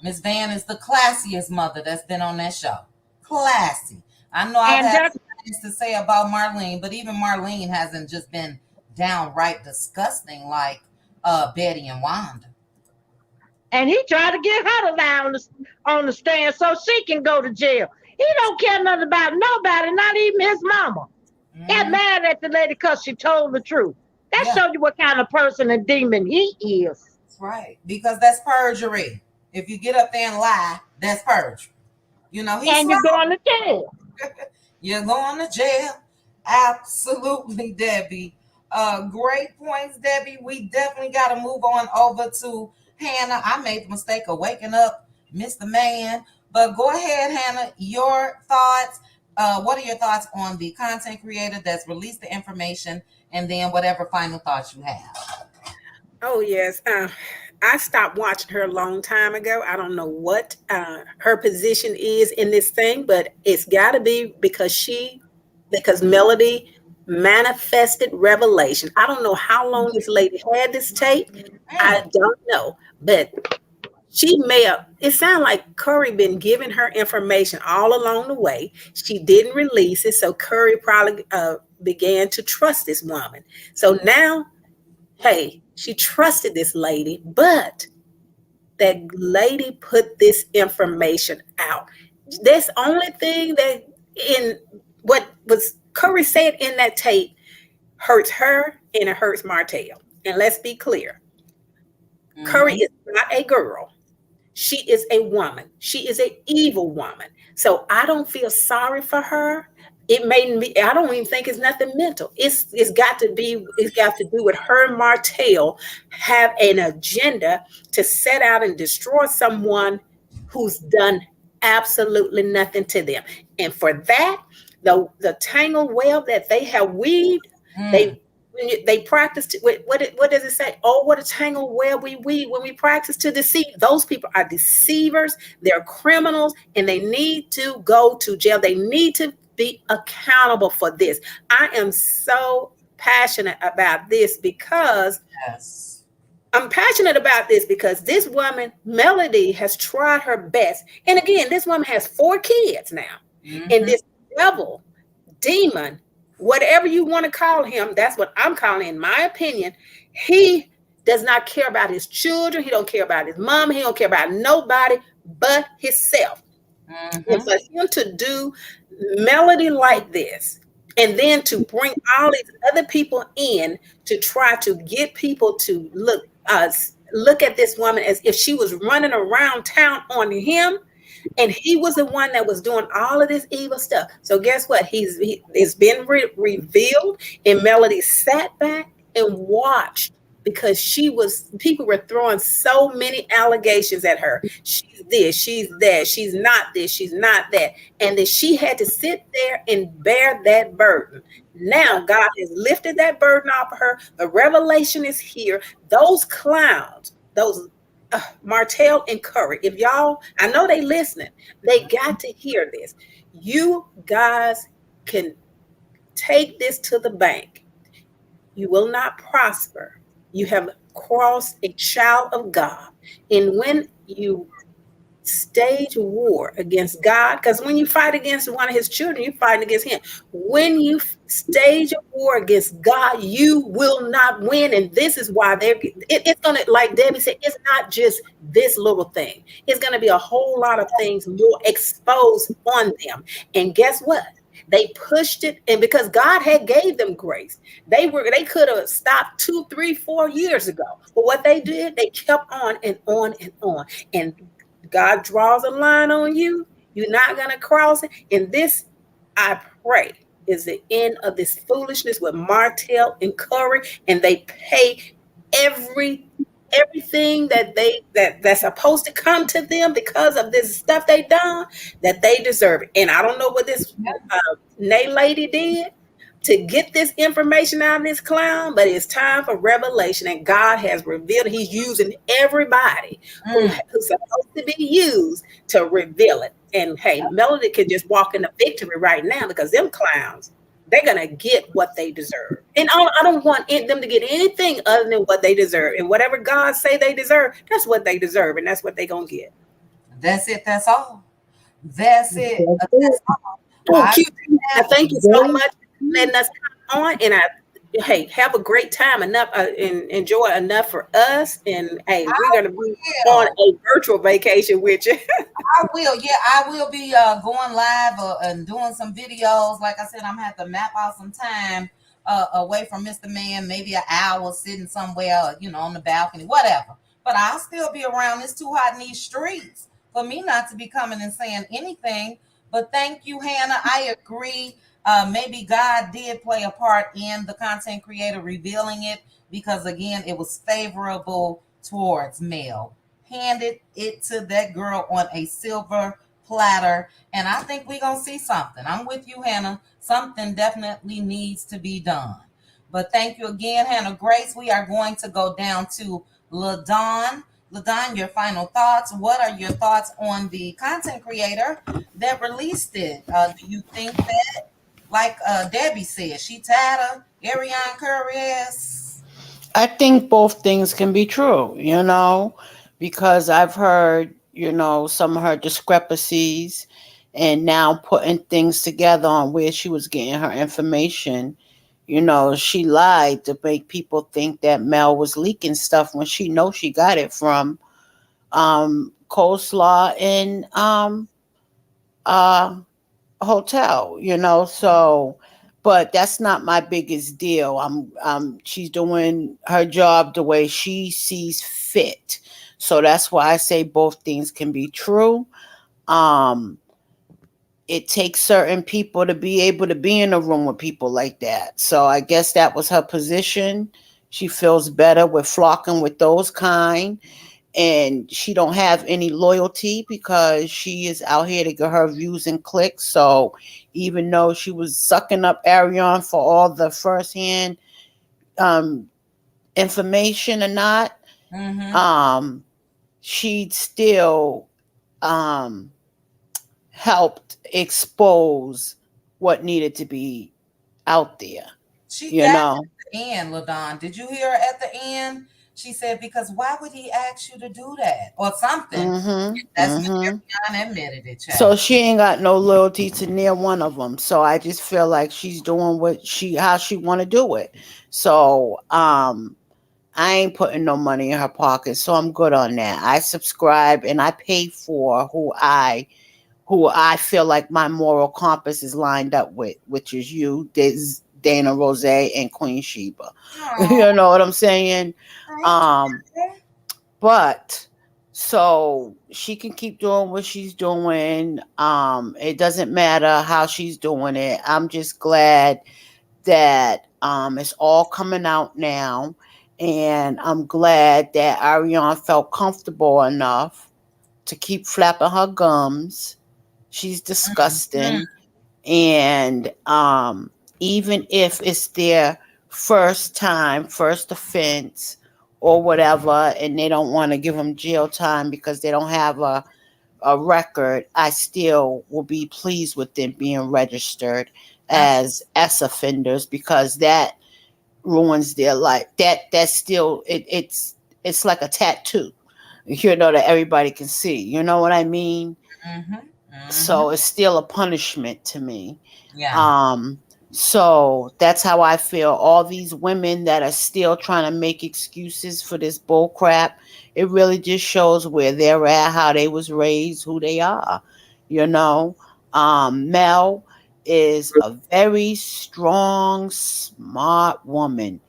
Miss Van is the classiest mother that's been on that show. Classy. I know I've had things to say about Marlene, but even Marlene hasn't just been downright disgusting like Betty and Wanda. And he tried to get her to lie on the stand so she can go to jail. He don't care nothing about nobody, not even his mama. Got mad at the lady because she told the truth. That shows you what kind of person and demon he is. That's right. Because that's perjury. If you get up there and lie, that's perjury. You know, and you're going to jail. You're going to jail. Absolutely, Debbie. Great points, Debbie. We definitely got to move on over to Hannah. I made the mistake of waking up Mr. Man. But go ahead, Hannah. Your thoughts. What are your thoughts on the content creator that's released the information, and then whatever final thoughts you have? Oh, yes. I stopped watching her a long time ago. I don't know what her position is in this thing, but it's got to be because Melody manifested revelation. I don't know how long this lady had this tape. I don't know, but she may have, it sounded like Curry been giving her information all along the way. She didn't release it, so Curry probably began to trust this woman. So now, hey, she trusted this lady, but that lady put this information out. That's the only thing that in what was Curry said in that tape hurts her and it hurts Martell. And let's be clear. Curry is not a girl. She is a woman. She is an evil woman. So I don't feel sorry for her. It made me, I don't even think it's nothing mental. It's got to do with her and Martell have an agenda to set out and destroy someone who's done absolutely nothing to them. And for that, the tangled web that they have weaved, they practice what does it say? Oh, what a tangled web we weave when we practice to deceive. Those people are deceivers, they're criminals, and they need to go to jail. They need to be accountable for this. I am so passionate about this because Yes. this woman, Melody, has tried her best. And again, this woman has 4 kids now. And Mm-hmm. this devil, demon, whatever you want to call him, that's what I'm calling, in my opinion. He does not care about his children. He don't care about his mom. He don't care about nobody but himself. And Mm-hmm. for him to do Melody like this, and then to bring all these other people in to try to get people to look at this woman as if she was running around town on him, and he was the one that was doing all of this evil stuff. So guess what? It's been revealed, and Melody sat back and watched because people were throwing so many allegations at her. She's this, she's that, she's not this, she's not that. And then she had to sit there and bear that burden. Now God has lifted that burden off of her. The revelation is here. Those clowns, those Martell and Curry, if y'all, I know they listening, they got to hear this. You guys can take this to the bank. You will not prosper. You have crossed a child of God. And when you stage war against God, because when you fight against one of his children, you're fighting against him. When you stage a war against God, you will not win. And this is why it's going to, like Debbie said, it's not just this little thing. It's going to be a whole lot of things more exposed on them. And guess what? They pushed it, and because God had gave them grace, they could have stopped 2, 3, 4 years ago. But what they did, they kept on and on and on. And God draws a line on you. You're not going to cross it. And this, I pray, is the end of this foolishness with Martell and Curry. And they pay everything that's supposed to come to them because of this stuff they done, that they deserve it. And I don't know what this Nay lady did to get this information out of this clown, but it's time for revelation, and God has revealed. He's using everybody who's supposed to be used to reveal it. And hey, Melody could just walk into victory right now because them clowns, they're gonna get what they deserve. And I don't want them to get anything other than what they deserve. And whatever God say they deserve, that's what they deserve, and that's what they're gonna get. That's it. That's all. That's it. That's it. That's all. Well, I Q, I thank you so Very much for letting us come on, and hey, have a great time enough and enjoy enough for us. And hey, we're gonna be on a virtual vacation with you. I will. Yeah, I will be going live and doing some videos. Like I said, I'm gonna have to map out some time away from Mr. Man, maybe an hour sitting somewhere, on the balcony, whatever. But I'll still be around. It's too hot in these streets for me not to be coming and saying anything. But thank you, Hannah. I agree. Maybe God did play a part in the content creator revealing it because, again, it was favorable towards Mel. Handed it to that girl on a silver platter. And I think we're going to see something. I'm with you, Hannah. Something definitely needs to be done. But thank you again, Hannah Grace. We are going to go down to LaDon. LaDon, your final thoughts. What are your thoughts on the content creator that released it? Do you think that, like Debbie said, she tired of Arionne Curry's? I think both things can be true, because I've heard, some of her discrepancies and now putting things together on where she was getting her information. She lied to make people think that Mel was leaking stuff when she knows she got it from Coleslaw and uh hotel, so but that's not my biggest deal. She's doing her job the way she sees fit. So that's why I say both things can be true. Um it takes certain people to be able to be in a room with people like that. So I guess that was her position. She feels better with flocking with those kind, and she don't have any loyalty because she is out here to get her views and clicks. So even though she was sucking up Arionne for all the firsthand um, information or not, Mm-hmm. she still um, helped expose what needed to be out there. She you got know. at the end, LaDon. Did you hear her at the end? She said, because why would he ask you to do that? Or something. Mhm. That's Mhm. Marianne admitted it, So child. she ain't got no loyalty to near one of them. So I just feel like she's doing what she how she want to do it. So I ain't putting no money in her pocket, so I'm good on that. I subscribe and I pay for who I feel like my moral compass is lined up with, which is you, Dana Rose, and Queen Sheba. Oh, You know what I'm saying? thank Um, you. but so she can keep doing what she's doing. It doesn't matter how she's doing it. I'm just glad that it's all coming out now, and I'm glad that Arionne felt comfortable enough to keep flapping her gums. She's Mm, disgusting. And even if it's their first time, first offense, or whatever, and they don't want to give them jail time because they don't have a record, I still will be pleased with them being registered absolutely. as S offenders, because that ruins their life. That's still it's like a tattoo, that everybody can see. You know what I mean? Mm-hmm. So Mm-hmm. it's still a punishment to me. Yeah. Um, so that's how I feel. All these women that are still trying to make excuses for this bull crap, it really just shows where they're at, how they was raised, who they are. You know, Mel is a very strong, smart woman.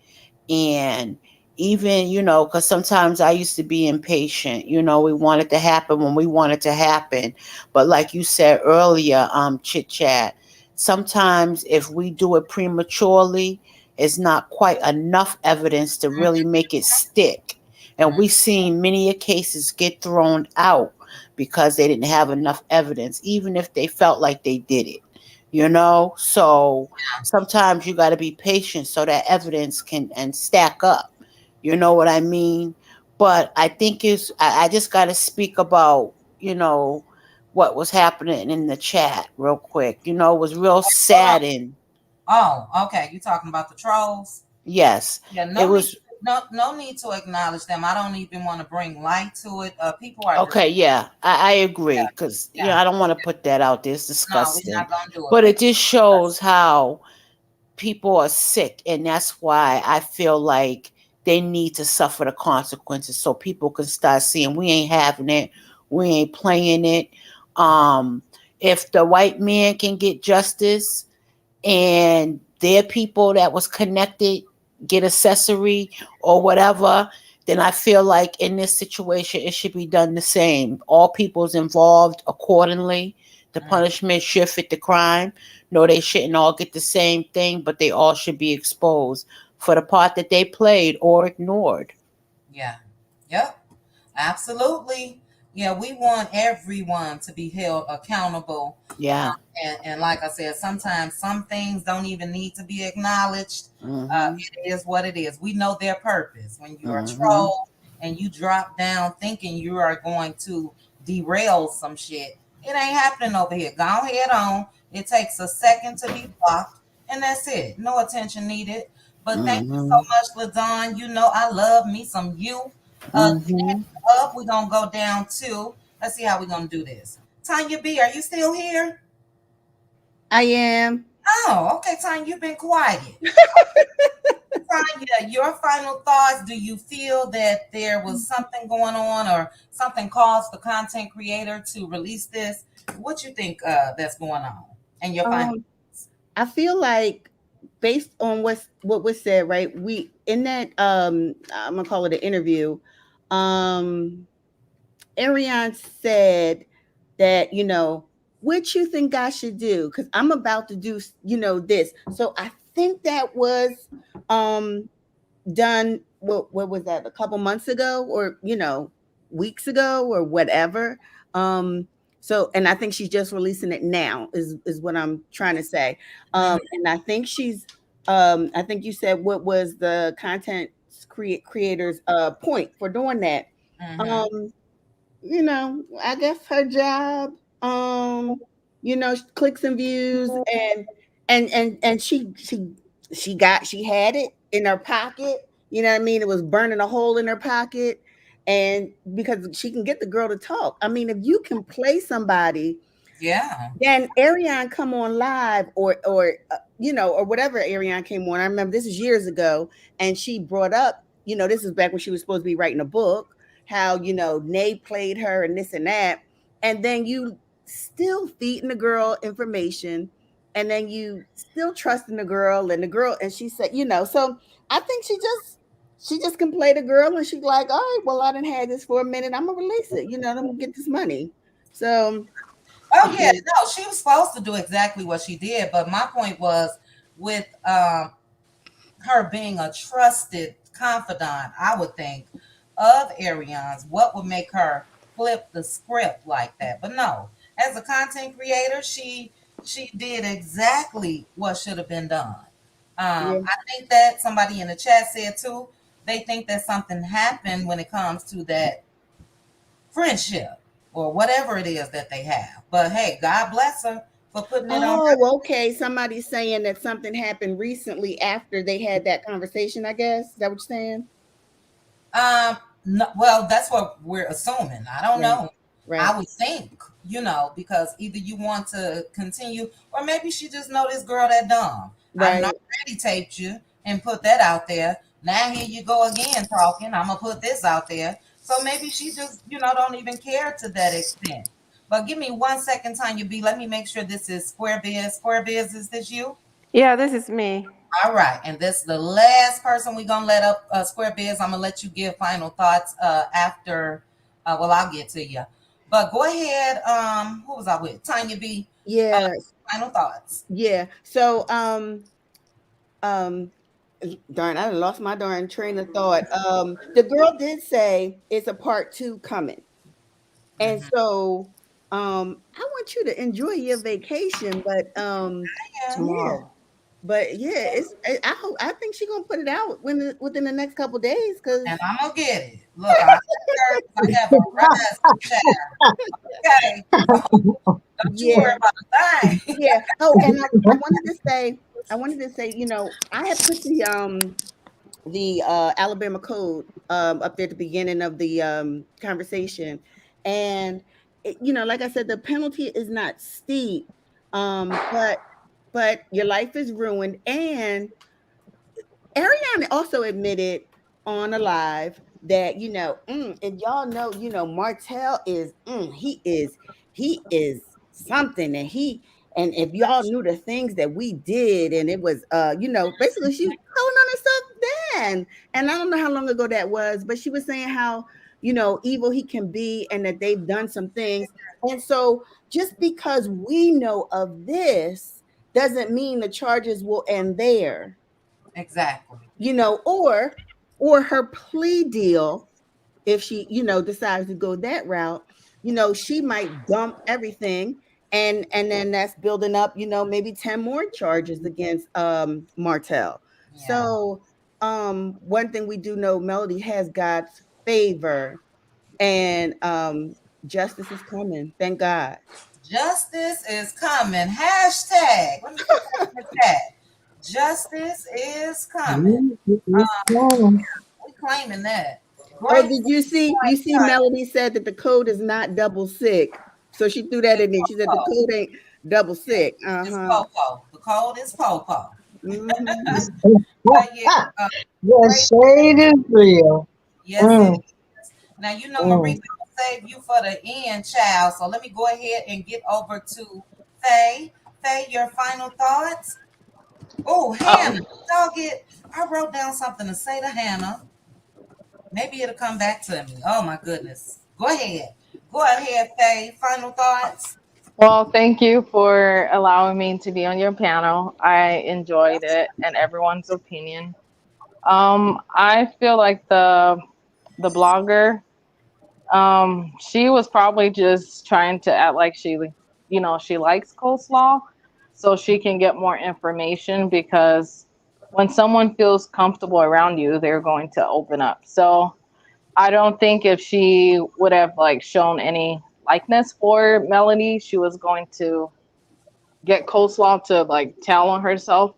And even, because sometimes I used to be impatient. We want it to happen when we want it to happen. But like you said earlier, Chit Chat, sometimes if we do it prematurely, it's not quite enough evidence to really make it stick. And we've seen many cases get thrown out because they didn't have enough evidence, even if they felt like they did it. So sometimes you got to be patient so that evidence can and stack up. You know what I mean? But I think I just got to speak about what was happening in the chat real quick. It was real Hold on. sad, and Oh, okay. You talking about the trolls? yes, Yeah, it no need, was no need to acknowledge them. I don't even want to bring light to it. People are okay. Yeah, I agree, yeah, because yeah. I don't want to put that out there. It's No, we're disgusting, not gonna do it. but it People just shows how people are sick, and that's why I feel like they need to suffer the consequences so people can start seeing we ain't having it, we ain't playing it. um if the white man can get justice and their people that was connected get accessory or whatever, then I feel like in this situation it should be done the same. All people's involved accordingly. The mm, punishment should fit the crime. No, they shouldn't all get the same thing, but they all should be exposed for the part that they played or ignored. yeah. Yep. Absolutely. Yeah, we want everyone to be held accountable. Yeah. And like I said, sometimes some things don't even need to be acknowledged. Mhm. It is what it is. We know their purpose. When you are Mhm. trolled and you drop down thinking you are going to derail some shit, it ain't happening over here. Go ahead on. It takes a second to be blocked, and that's it. No attention needed. But thank you so Mhm. much, LaDon. You know I love me some you. Mhm. Up, we're gonna go down to. Let's see how we're gonna do this. Tanya B, are you still here? I am. Oh, okay, Tanya, you've been quiet. Tanya, your final thoughts. Do you feel that there was something going on or something caused the content creator to release this? What you think that's going on? And your final Um, I feel like based on what was said, right? We in that I'm gonna call it an interview. Um, Arionne said that what you think I should do because I'm about to do this. So I think that was um done. What was that? A couple months ago, or weeks ago, or whatever. So, and I think she's just releasing it now. Is what I'm trying to say. Mhm, And I think she's. I think you said what was the content creators point for doing that. mhm. Um, I guess her job, clicks and views, and she she had it in her pocket. You know what I mean? It was burning a hole in her pocket. And because she can get the girl to talk. I mean, if you can play somebody, Yeah. then Arionne come on live or or whatever Arionne came on. I remember this is years ago, and she brought up, this is back when she was supposed to be writing a book, how Nay played her and this and that, and then you still feeding the girl information, and then you still trusting the girl, and she said, so I think she just can play the girl, and she's like, all right, well, I done had this for a minute, I'm gonna release it, I'm gonna get this money. So Oh yeah, no, she was supposed to do exactly what she did, but my point was with her being a trusted confidant, I would think, of Arionne's, what would make her flip the script like that? But no, as a content creator, she did exactly what should have been done. yeah. I think that somebody in the chat said too, they think that something happened when it comes to that friendship or whatever it is that they have. But hey, God bless her for putting it on her. Oh, okay. Somebody's saying that something happened recently after they had that conversation, I guess. Is that what you're saying? No, well, that's what we're assuming. I don't Right. know. Right. I would think, because either you want to continue, or maybe she just know this girl that dumb. I've Right. already taped you and put that out there. Now here you go again talking. I'm gonna put this out there. So maybe she just, don't even care to that extent. But give me 1 second, Tanya B. Let me make sure this is Square Biz. Square Biz, is this you? Yeah, this is me. All right, and this is the last person we're gonna let up, Square Biz. I'm gonna let you give final thoughts after. Well, I'll get to you, but go ahead. Who was I with? Tanya B. Uh, Yeah. Final thoughts. Yeah. So, um, darn, I done lost my darn train of thought. The girl did say it's a part two coming. And Mhm. so, I want you to enjoy your vacation, but, Yeah, yeah. Tomorrow. But yeah, I think she's gonna put it out within the next couple days and because I'm gonna get it. Look, I have a rising child. Okay, don't you yeah, worry about a thing. yeah. Oh, and I wanted to say, I had put the Alabama code up there at the beginning of the conversation, and like I said, the penalty is not steep, but your life is ruined, and Ariana also admitted on a live that and y'all know Martell is he is something, and if y'all knew the things that we did, and it was basically she was telling on herself then, and I don't know how long ago that was, but she was saying how evil he can be, and that they've done some things, and so just because we know of this doesn't mean the charges will end there, Exactly. or her plea deal, if she decides to go that route, she might dump everything, and then that's building up, maybe 10 more charges against Martell. Yeah. So one thing we do know, Melody has God's favor, and justice is coming, thank God. Justice is coming. Hashtag. Let me put that in the chat. Justice is coming. It's gone. We claiming that. Oh, Great did you see? You see, point. Melody said that the code is not double sick, so she threw that It's in there. She said the Popo. code ain't double Yeah, sick. Uh it's huh. Popo. The code is Popo. Mm-hmm. But yeah, The great. shade is real. Yes, it Mm, is. Now, Marie, mm. we will save you for the end, child. So let me go ahead and get over to Faye. Faye, your final thoughts? Oh, Oh, Hannah. Dog it. I wrote down something to say to Hannah. Maybe it'll come back to me. Oh, my goodness. Go ahead. Go ahead, Faye. Final thoughts? Well, thank you for allowing me to be on your panel. I enjoyed it and everyone's opinion. I feel like the blogger, she was probably just trying to act like she likes coleslaw, so she can get more information because when someone feels comfortable around you, they're going to open up. So I don't think if she would have like shown any likeness for Melody, she was going to get coleslaw to like tell on herself.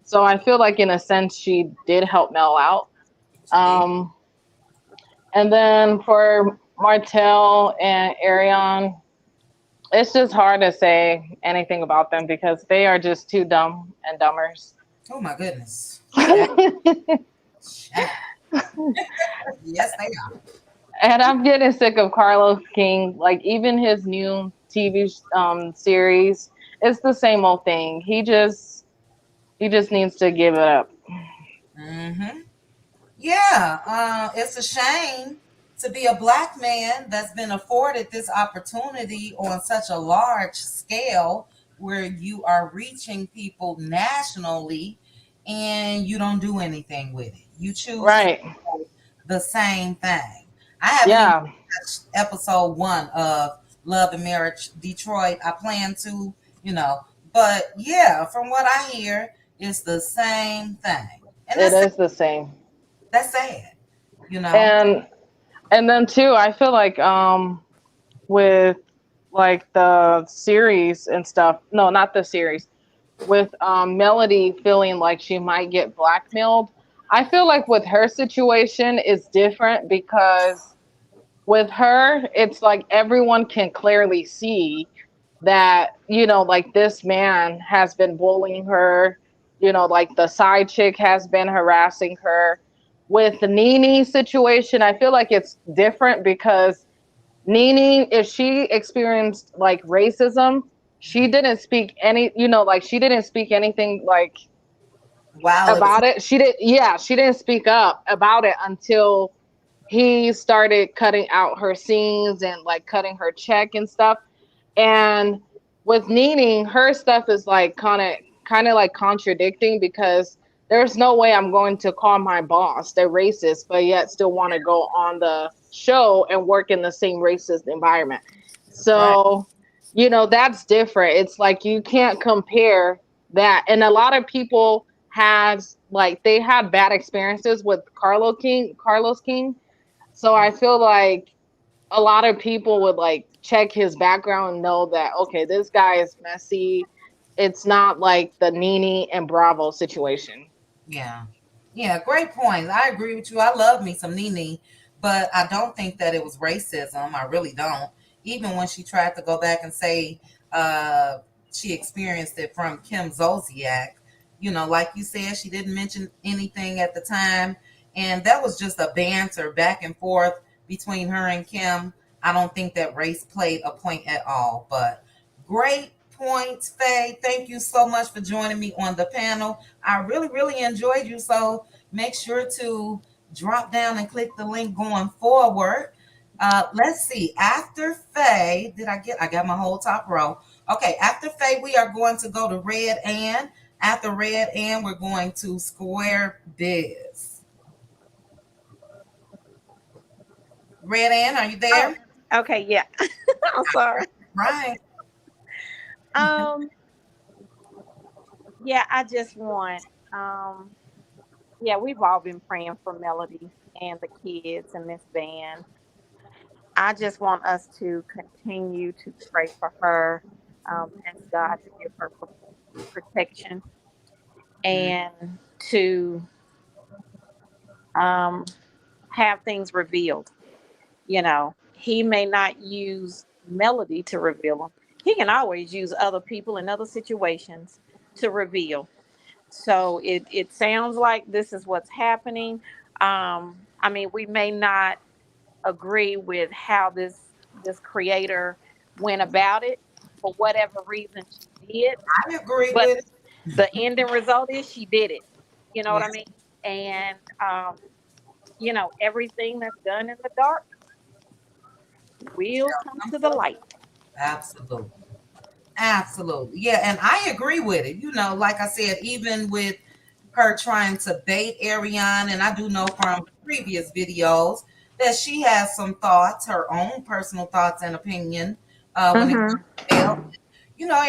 So I feel like in a sense she did help Mel out. Um, and then for Martell and Arionne, it's just hard to say anything about them because they are just too dumb and dumbers. Oh my goodness. And Yes, they are. I'm getting sick of Carlos King. Like even his new TV series, it's the same old thing. He just needs to give it up. Mm-hmm. Yeah, it's a shame to be a black man that's been afforded this opportunity on such a large scale where you are reaching people nationally and you don't do anything with it. You choose to Right. do the same thing. I haven't even Yeah. watched episode 1 of Love and Marriage Detroit. I plan to, but yeah, from what I hear, it's the same thing. And It is the same. that's sad, you know. And then too, I feel like with like the series and stuff. No, not the series. With Melody feeling like she might get blackmailed. I feel like with her situation it's different because with her it's like everyone can clearly see that, like this man has been bullying her, like the side chick has been harassing her. With the Nene situation, I feel like it's different because Nene, if she experienced like racism, she didn't speak like she didn't speak anything like While it was about it. She didn't speak up about it until he started cutting out her scenes and like cutting her check and stuff. And with Nene, her stuff is like kind of like contradicting because there's no way I'm going to call my boss they're racist, but yet still want to go on the show and work in the same racist environment. right. So, that's different. It's like you can't compare that. And a lot of people has like they had bad experiences with Carlos King. So I feel like a lot of people would like check his background and know that okay, this guy is messy. It's not like the Nene and Bravo situation. Yeah. Yeah, great points. I agree with you. I love me some Nene, but I don't think that it was racism. I really don't. Even when she tried to go back and say she experienced it from Kim Zolciak, like you said, she didn't mention anything at the time. And that was just a banter back and forth between her and Kim. I don't think that race played a point at all. But great points, Faye. Thank you so much for joining me on the panel. I really, really enjoyed you. So make sure to drop down and click the link going forward. Let's see. After Faye, I got my whole top row. Okay, after Faye, we are going to go to Red Ann. After Red Ann, we're going to Square Biz. Red Ann, are you Oh, there? okay, yeah. I'm sorry. Right. Um, yeah, I just want yeah, we've all been praying for Melody and the kids and this band. I just want us to continue to pray for her, ask God to give her protection Mm, and to um, have things revealed. He may not use Melody to reveal them. He can always use other people in other situations to reveal. So it sounds like this is what's happening. I mean, we may not agree with how this creator went about it for whatever reason she did, I agree but with. the ending result is she did it. You know what Yeah, I mean? And everything that's done in the dark will shall come come to the to the light. absolutely. Absolutely. Yeah, and I agree with it. Like I said, even with her trying to bait Arionne, and I do know from previous videos that she has some thoughts, her own personal thoughts and opinion when it Mm-hmm. comes to Mel.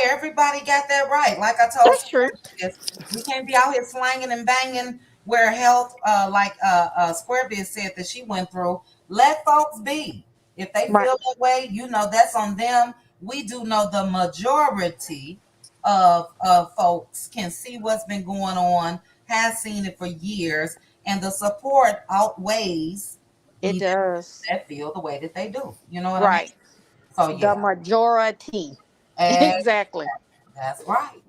Everybody got that right. Like I told That's true. Square, we can't be out here slanging and banging where health, like Square said that she went through. Let folks be. If they Right. feel that way, that's on them. We do know the majority of folks can see what's been going on, has seen it for years, and the support outweighs It even does. that feel the way that they do. You know what I mean? Right. So The yeah, majority. eh, Exactly. that's right.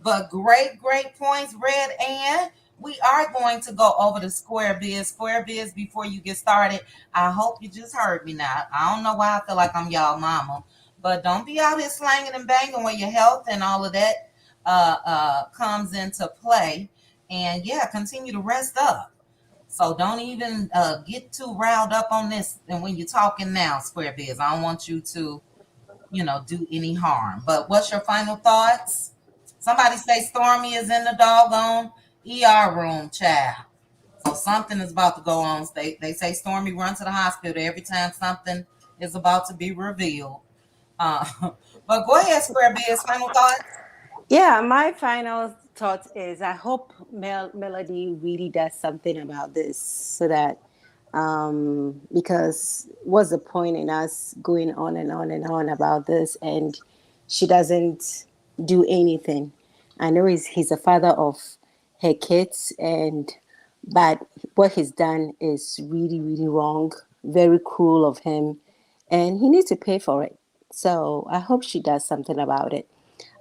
But great points, Red. And we are going to go over the square biz. Square biz before you get started. I hope you just heard me now. I don't know why I feel like I'm y'all mama, but don't be out here slanging and banging when your health and all of that comes into play. And yeah, continue to rest up. So don't even get too riled up on this. And when you're talking now, Square Biz, I don't want you to, do any harm. But what's your final thoughts? Somebody say Stormy is in the doggone ER room, child. So something is about to go on. They say Stormy run to the hospital every time something is about to be revealed. Uh, but go ahead, Square Biz. Final thoughts? Yeah, my final thought is I hope Melody really does something about this so that because what's the point in us going on and on and on about this and she doesn't do anything. I know he's a father of her kids and but what he's done is really, really wrong, very cruel of him, and he needs to pay for it. So I hope she does something about it.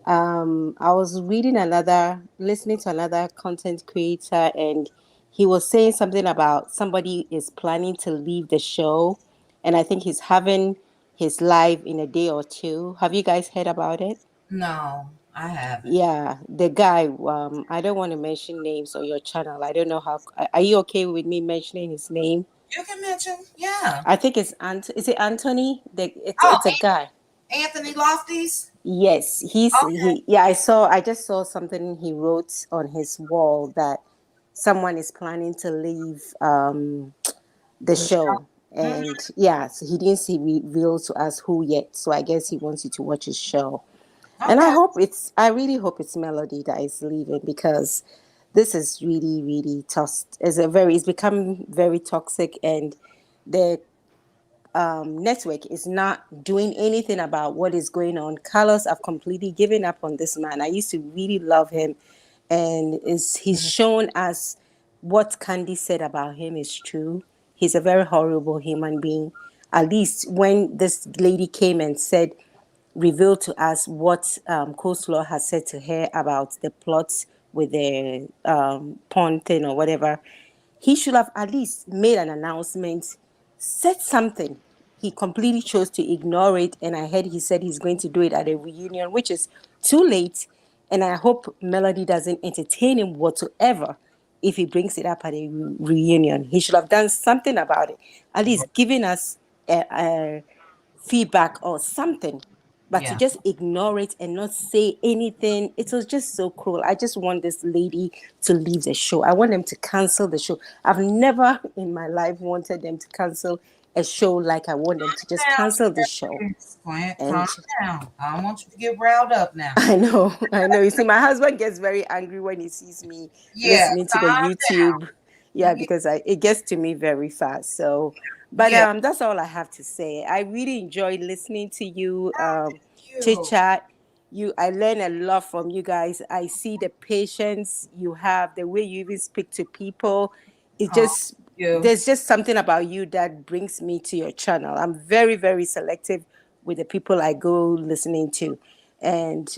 I was listening to another content creator, and he was saying something about somebody is planning to leave the show, and I think he's having his live in a day or two. Have you guys heard about it? No, I haven't. Yeah, the guy. I don't want to mention names on your channel. I don't know how. Are you okay with me mentioning his name? You can mention, yeah. I think it's Is it Anthony? Oh, It's a guy. Anthony Lofties. Yes, Okay. yeah, I just saw something he wrote on his wall that someone is planning to leave the The show. show. And yeah, so he didn't see reveal to us who yet. So I guess he wants you to watch his show. And Okay. I really hope it's Melody that is leaving because this is really, really tough. It's become very toxic and the network is not doing anything about what is going on. Carlos, I've completely given up on this man. I used to really love him, and he's Mhm. shown us what Candy said about him is true. He's a very horrible human being. At least when this lady came and revealed to us what Coleslaw has said to her about the plots with the pawn thing or whatever, he should have at least made an announcement, said something. He completely chose to ignore it, and I heard he said he's going to do it at a reunion, which is too late. And I hope Melody doesn't entertain him whatsoever if he brings it up at a reunion. He should have done something about it, at least giving us a feedback or something. But to Yeah. just ignore it and not say anything, it was just so cruel. I just want this lady to leave the show. I want them to cancel the show. I've never in my life wanted them to cancel a show like I want them to just Down, cancel the show. Squint, calm And down. I don't want you to get riled up now. I know, I know. You see, my husband gets very angry when he sees me Yeah, listening to the calm down. YouTube. Yeah, Yeah, because it gets to me very fast. So, but yeah. that's all I have to say. I really enjoyed listening to you, chit You. chat. I learn a lot from you guys. I see the patience you have, the way you even speak to people. It Oh, just you. There's just something about you that brings me to your channel. I'm very, very selective with the people I go listening to. And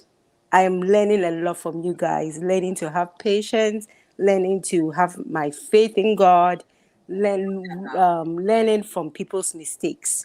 I'm learning a lot from you guys, learning to have patience, learning to have my faith in God, learning from people's mistakes.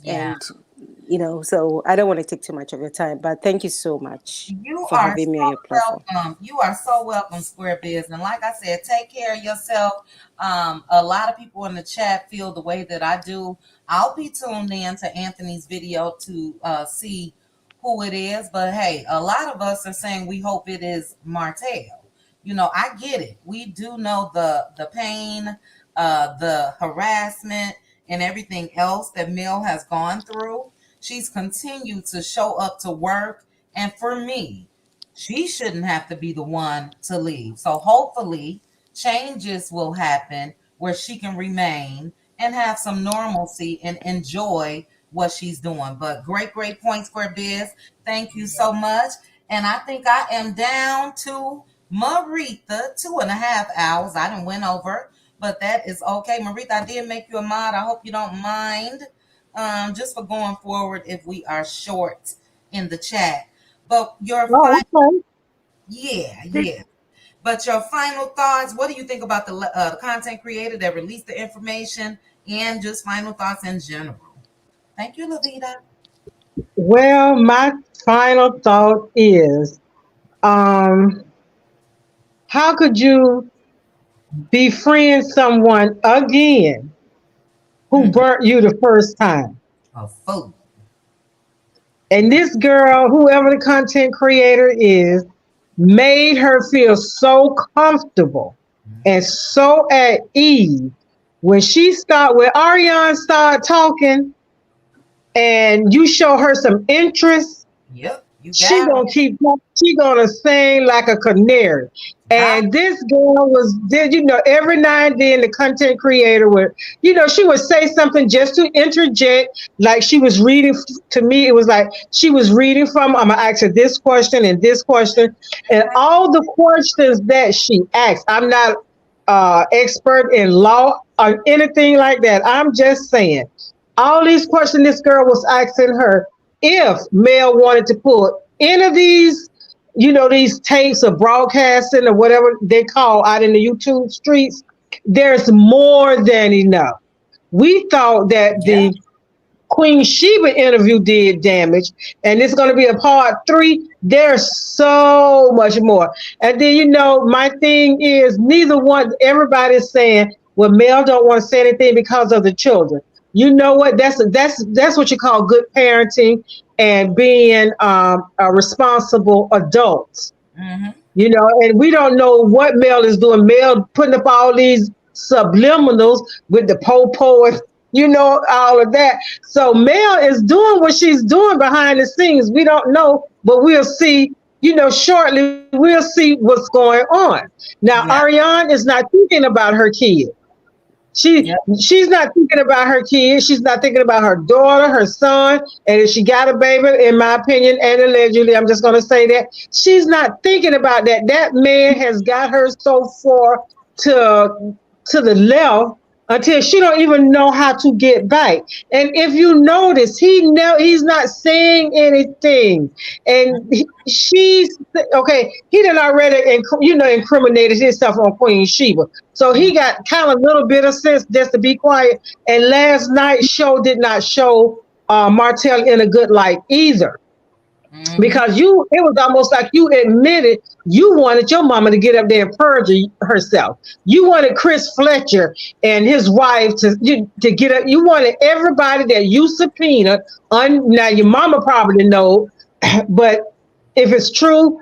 Yeah. And, so I don't want to take too much of your time, but thank you so much You for are having me on your so platform. welcome. You are so welcome, Square Biz. And like I said, take care of yourself. A lot of people in the chat feel the way that I do. I'll be tuned in to Anthony's video to see who it is. But hey, a lot of us are saying we hope it is Martell. I get it. We do know the pain, the harassment, and everything else that Mill has gone through. She's continued to show up to work, and for me, she shouldn't have to be the one to leave. So hopefully, changes will happen where she can remain and have some normalcy and enjoy what she's doing. But great points for Biz. Thank you so much. And I think I am down to Maritha, 2.5 hours. I didn't win over, but that is okay. Maritha, I did make you a mod. I hope you don't mind. Just for going forward if we are short in the chat. But your Oh, final, okay. yeah, yeah. But your final thoughts, what do you think about the content creator that released the information and just final thoughts in general? Thank you, Lavita. Well, my final thought is, um, how could you befriend someone again who Mm, burnt you the first time? a fool. And this girl, whoever the content creator is, made her feel so comfortable and so at ease when Arionne started talking and you show her some interest, Yep, you she got gonna keep she gonna sing like a canary. them. And this girl every now and then the content creator would, she would say something just to interject, like she was reading to me. It was like she was reading from, I'm gonna ask her this question and this question, and all the questions that she asked. I'm not expert in law or anything like that. I'm just saying all these questions this girl was asking her, if Mel wanted to put any of these, these tapes of broadcasting or whatever they call out in the YouTube streets, there's more than enough. We thought that Yeah. the Queen Sheba interview did damage, and it's going to be a part 3. There's so much more. And then, my thing is, neither one, everybody's saying, well, Mel don't want to say anything because of the children. You know what? That's what you call good parenting and being a responsible adult. Mm-hmm. And we don't know what Mel is doing. Mel putting up all these subliminals with the po and all of that. So Mel is doing what she's doing behind the scenes. We don't know, but we'll see. Shortly we'll see what's going on. Now, Yeah. Arionne is not thinking about her kid. She Yep. she's not thinking about her kids. She's not thinking about her daughter, her son, and if she got a baby, in my opinion, and allegedly, I'm just going to say that she's not thinking about that. That man has got her so far to the left until she don't even know how to get back. And if you notice, he's not saying anything, and she's okay. He done already incriminated himself on Queen Sheba. So he got kind of a little bit of sense just to be quiet. And last night's show did not show Martell in a good light either. Mm-hmm. Because it was almost like you admitted you wanted your mama to get up there and perjure herself. You wanted Chris Fletcher and his wife to get up. You wanted everybody that you subpoenaed. Now your mama probably know, but if it's true,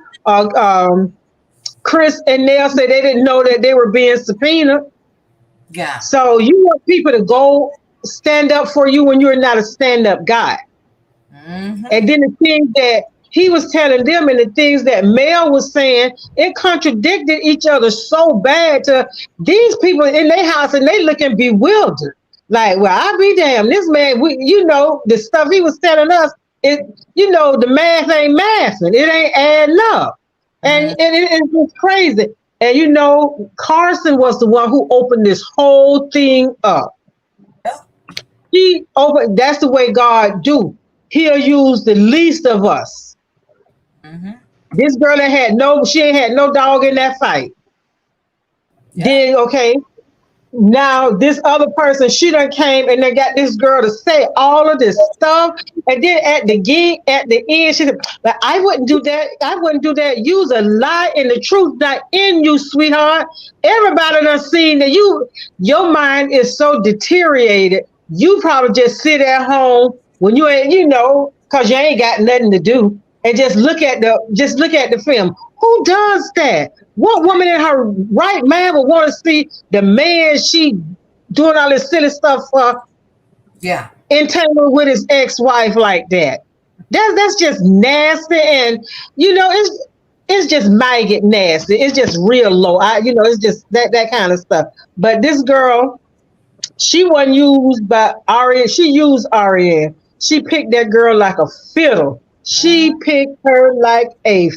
Chris and Nell said they didn't know that they were being subpoenaed. Yeah. So you want people to go stand up for you when you're not a stand-up guy. Mm-hmm. And then the things that he was telling them and the things that Mel was saying, it contradicted each other so bad to these people in their house, and they looking bewildered. Like, well, I'll be damned. This man, the stuff he was telling us, the math ain't mathing. It ain't adding up. Mm-hmm. And it's just crazy. And Carson was the one who opened this whole thing up. That's the way God do. He'll use the least of us. Mm-hmm. This girl she ain't had no dog in that fight. Yeah. Then okay, now this other person, she done came and they got this girl to say all of this stuff, and then at the end, she said, "But I wouldn't do that. I wouldn't do that. Use a lie and the truth not in you, sweetheart. Everybody done seen that your mind is so deteriorated. You probably just sit at home when you ain't, because you ain't got nothing to do, and just look at the film. Who does that? What woman in her right mind would want to see the man she doing all this silly stuff for Yeah. entangled with his ex-wife like that? That's just nasty, and it's just maggot nasty. It's just real low. It's just that kind of stuff. But this girl, she wasn't used by Arionne. She used Arionne. She picked that girl like a fiddle. She picked her like a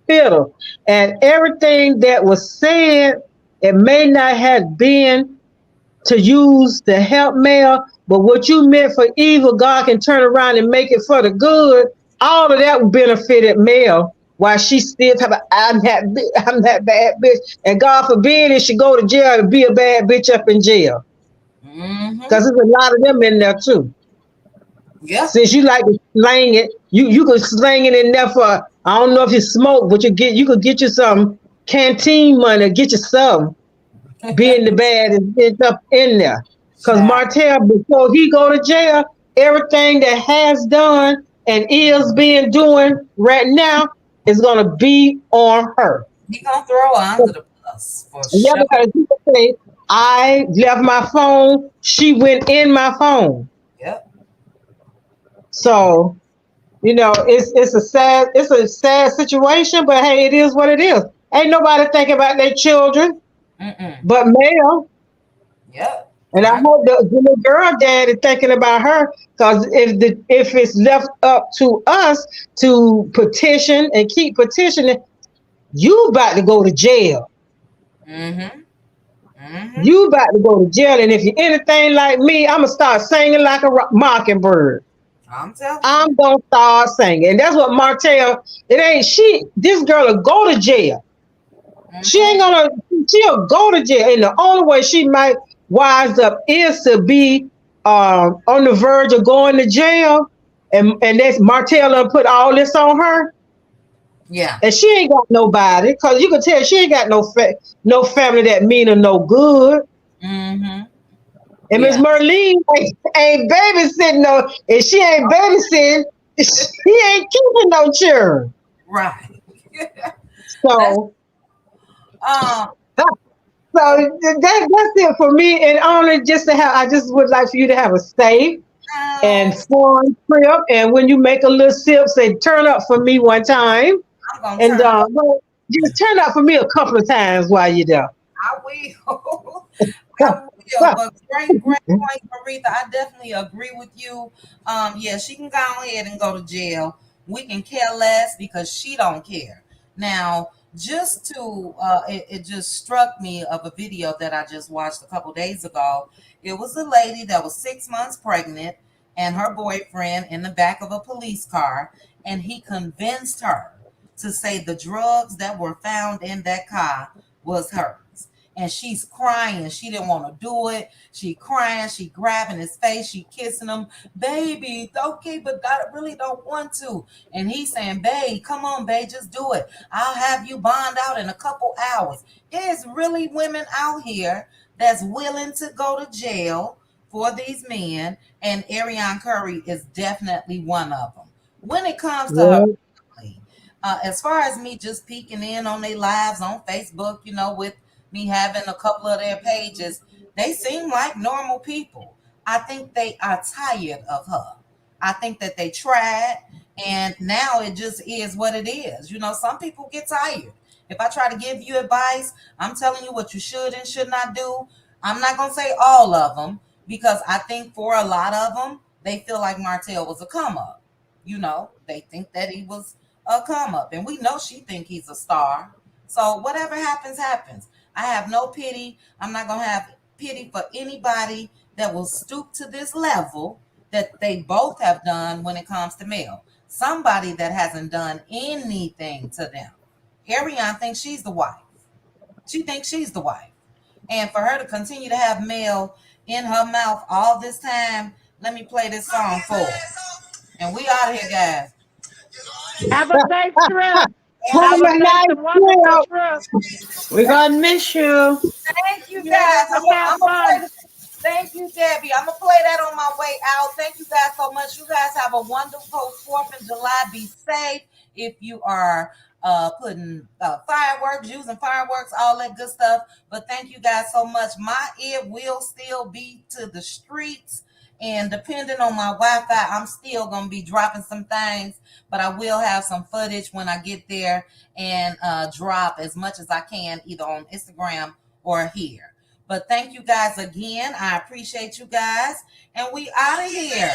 fiddle. And everything that was said, it may not have been to use to help Mel, but what you meant for evil, God can turn around and make it for the good. All of that benefited Mel. While she still talking about, I'm that bad bitch, and God forbid if she go to jail and be a bad bitch up in jail, because there's a lot of them in there too. Yep. Since you like to slang it, you could slang it in there for, I don't know if you smoke, but you could get you some canteen money, get you some being the bad and end up in there. Because Child. Martell, before he go to jail, everything that has done and is being doing right now is gonna be on her. He gonna throw her under the bus for Yeah, sure. because people say I left my phone, she went in my phone. Yep. So it's a sad situation, but hey, it is what it is. Ain't nobody thinking about their children Mm-mm. but Mel. Yep. And I hope the little girl dad is thinking about her, because if it's left up to us to petition and keep petitioning, you about to go to jail. Mm-hmm. Mm-hmm. You about to go to jail, and if you're anything like me, I'm gonna start singing like a mockingbird. I'm telling you. I'm gonna start singing, and that's what Martell. It ain't she. This girl will go to jail. She Mm-hmm. ain't gonna. She'll go to jail, and the only way she might wise up is to be on the verge of going to jail, and that's Martell done put all this on her, Yeah. and she ain't got nobody, because you can tell she ain't got no family that mean her no good. Mm-hmm. And Miss Yeah. Merlene ain't babysitting no, and she ain't babysitting. She ain't keeping no children. Right. That's So um. that's it for me. And only just to have, I just would like for you to have a safe and I'm fun trip. And when you make a little sip, say turn up for me one time, gonna and turn up. well, just turn up for me a couple of times while you're there. I will. I will. But great point, Aretha. I definitely agree with you. Yeah, she can go ahead and go to jail. We can care less because she don't care. Now, just to it just struck me of a video that I just watched a couple days ago. It was a lady that was 6 months pregnant and her boyfriend in the back of a police car, and he convinced her to say the drugs that were found in that car was hers. And she's crying. She didn't want to do it. She crying. She grabbing his face. She kissing him. Baby, okay, but I really don't want to. And he's saying, babe, come on, babe, just do it. I'll have you bond out in a couple hours. There's really women out here that's willing to go to jail for these men. And Arionne Curry is definitely one of them. When it comes to her Yeah, family, as far as me just peeking in on their lives on Facebook, with me having a couple of their pages, they seem like normal people. I think they are tired of her. I think that they tried, and now it just is what it is. Some people get tired. If I try to give you advice, I'm telling you what you should and should not do. I'm not going to say all of them, because I think for a lot of them, they feel like Martell was a come up. They think that he was a come up, and we know she think he's a star. So whatever happens, happens. I have no pity. I'm not gonna have pity for anybody that will stoop to this level that they both have done when it comes to Mel. Somebody that hasn't done anything to them. Ariane thinks she's the wife. She thinks she's the wife. And for her to continue to have Mel in her mouth all this time, let me play this song for her. And we out of here, guys. Have a safe trip. have Have a a safe nice and wonderful trip. trip. We're gonna miss you. Thank you guys. Yes, have I'm gonna fun. play. Thank you, Debbie. I'm gonna play that on my way out. Thank you guys so much. You guys have a wonderful 4th of July. Be safe if you are putting fireworks, using fireworks, all that good stuff. But thank you guys so much. My ear will still be to the streets. And depending on my Wi-Fi, I'm still gonna be dropping some things, but I will have some footage when I get there and drop as much as I can either on Instagram or here. But thank you guys again. I appreciate you guys. And we out of here.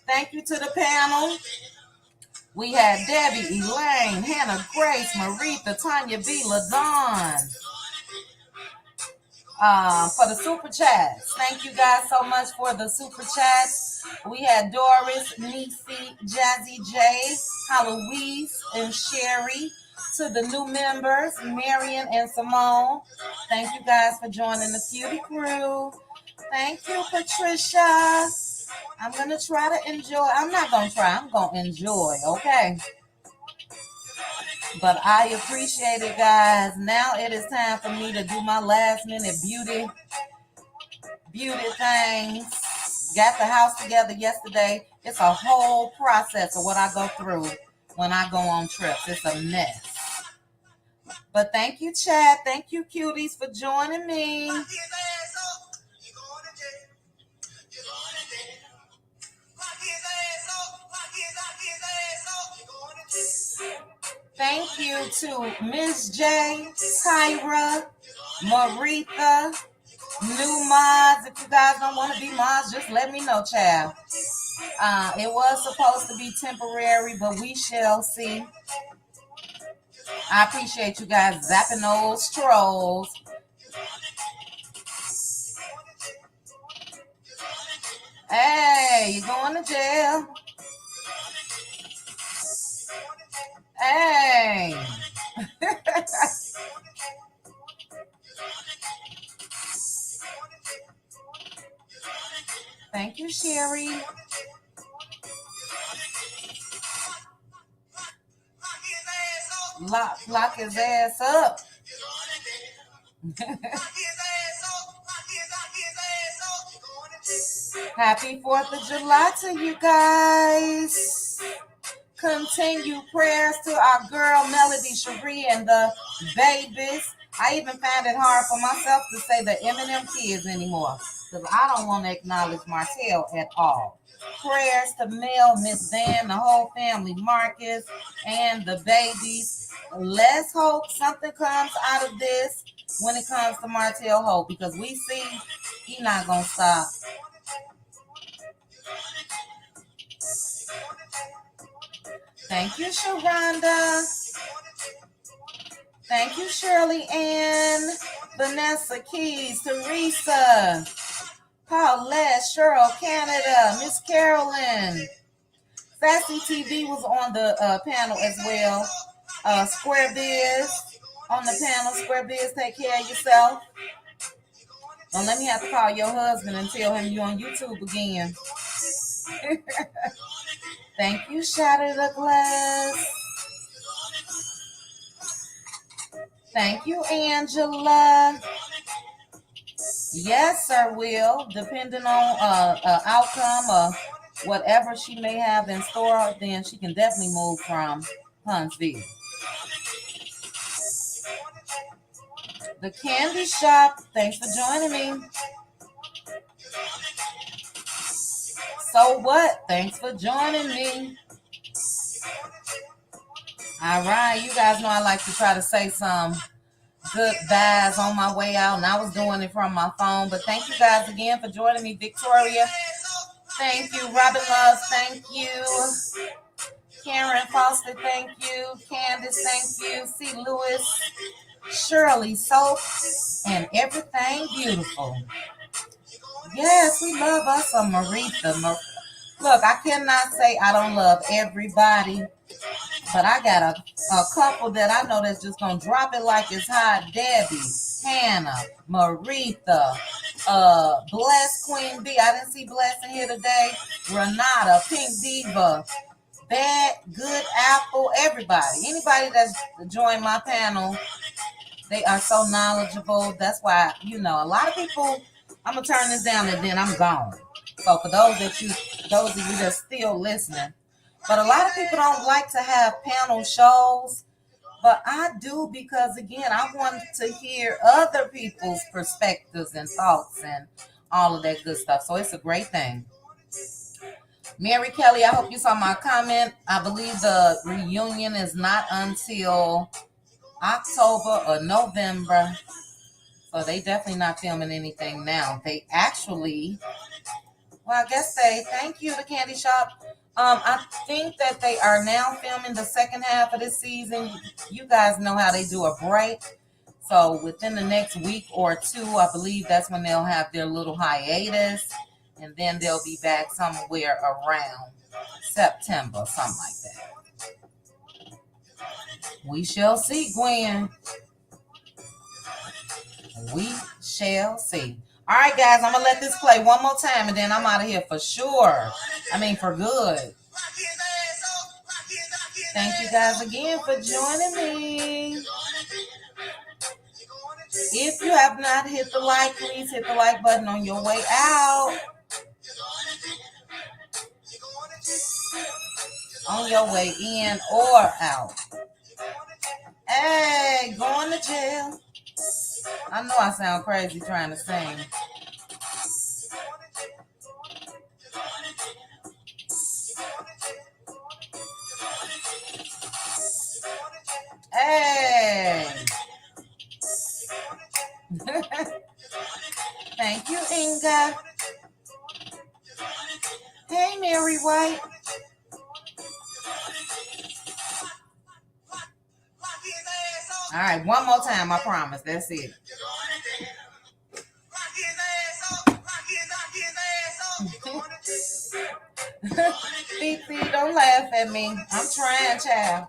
Thank you to the panel. We had Debbie, Elaine, Hannah, Grace, Maritha, Tanya B, LaDawn. For the super chats. Thank you guys so much for the super chats. We had Doris, Nisi, Jazzy J, Heloise, and Sherry. To the new members, Marion and Simone. Thank you guys for joining the cutie crew. Thank you, Patricia. I'm going to try to enjoy. I'm not going to try. I'm going to enjoy, okay? But I appreciate it, guys. Now it is time for me to do my last minute beauty things. Got the house together yesterday. It's a whole process of what I go through when I go on trips. It's a mess. But thank you, Chad. Thank you, cuties, for joining me. Thank you to Miss J, Tyra, Maritha, new mods. If you guys don't want to be mods, just let me know, child. It was supposed to be temporary, but we shall see. I appreciate you guys zapping those trolls. Hey, you going to jail? Hey. Thank you, Sherry. Lock his ass up. Happy 4th of July to you guys. Continue prayers to our girl Melody Cherie and the babies. I even find it hard for myself to say the M&M kids anymore because I don't want to acknowledge Martell at all. Prayers to Mel, Miss Van, the whole family, Marcus, and the babies. Let's hope something comes out of this when it comes to Martell Holt because we see he's not going to stop. Thank you, Sharonda. Thank you, Shirley Ann, Vanessa Keys, Teresa, Paulette, Cheryl, Canada, Miss Carolyn. Sassy TV was on the panel as well. Square Biz on the panel. Square Biz, take care of yourself. Don't let me have to call your husband and tell him you're on YouTube again. Thank you, Shatter the Glass. Thank you, Angela. Yes, sir, Will. Depending on outcome or whatever she may have in store, then she can definitely move from Huntsville. The Candy Shop. Thanks for joining me. So what? Thanks for joining me. All right, you guys know I like to try to say some goodbyes on my way out, and I was doing it from my phone. But thank you guys again for joining me. Victoria, thank you. Robin Loves, thank you. Karen Foster, thank you. Candace, thank you. C. Lewis, Shirley, Soap, and everything beautiful. Yes, we love us some Maritha. Look, I cannot say I don't love everybody, but I got a couple that I know that's just going to drop it like it's hot. Debbie, Hannah, Maritha, Bless Queen B. I didn't see Bless in here today. Renata, Pink Diva, Bad, Good Apple, everybody. Anybody that's joined my panel, they are so knowledgeable. That's why, a lot of people, I'm going to turn this down and then I'm gone. So for those of you that's still listening, but a lot of people don't like to have panel shows, but I do because, again, I want to hear other people's perspectives and thoughts and all of that good stuff. So it's a great thing. Mary Kelly, I hope you saw my comment. I believe the reunion is not until October or November. So they definitely not filming anything now. They actually, well, I guess thank you, the Candy Shop. I think that they are now filming the second half of this season. You guys know how they do a break. So within the next week or two, I believe that's when they'll have their little hiatus. And then they'll be back somewhere around September, something like that. We shall see, Gwen. We shall see. All right, guys, I'm going to let this play one more time, and then I'm out of here for sure. I mean, for good. Thank you guys again for joining me. If you have not hit the like, please hit the like button on your way out. On your way in or out. Hey, going to jail. I know I sound crazy trying to sing. Hey. Thank you, Inga. Hey, Mary White. All right, one more time, I promise. That's it. Fifi, don't laugh at me. I'm trying, child.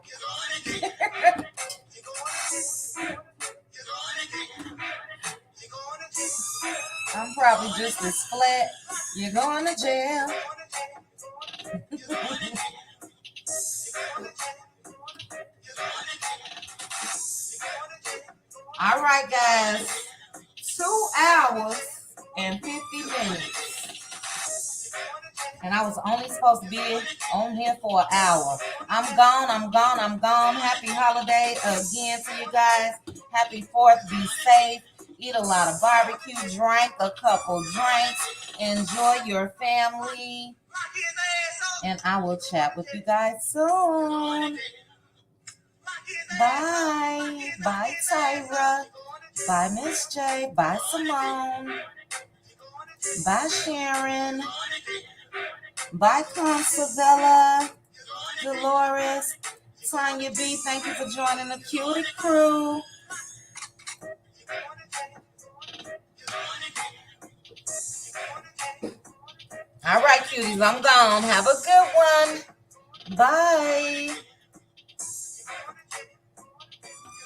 I'm probably just as flat. You're going to jail. All right, guys. 2 hours and 50 minutes. And I was only supposed to be on here for an hour. I'm gone. Happy holiday again to you guys. Happy 4th. Be safe. Eat a lot of barbecue. Drink a couple drinks. Enjoy your family. And I will chat with you guys soon. Bye. Bye, Tyra. Bye, Miss J. Bye, Simone. Bye, Sharon. Bye, Consavella. Dolores. Tanya B. Thank you for joining the Cutie Crew. All right, cuties. I'm gone. Have a good one. Bye.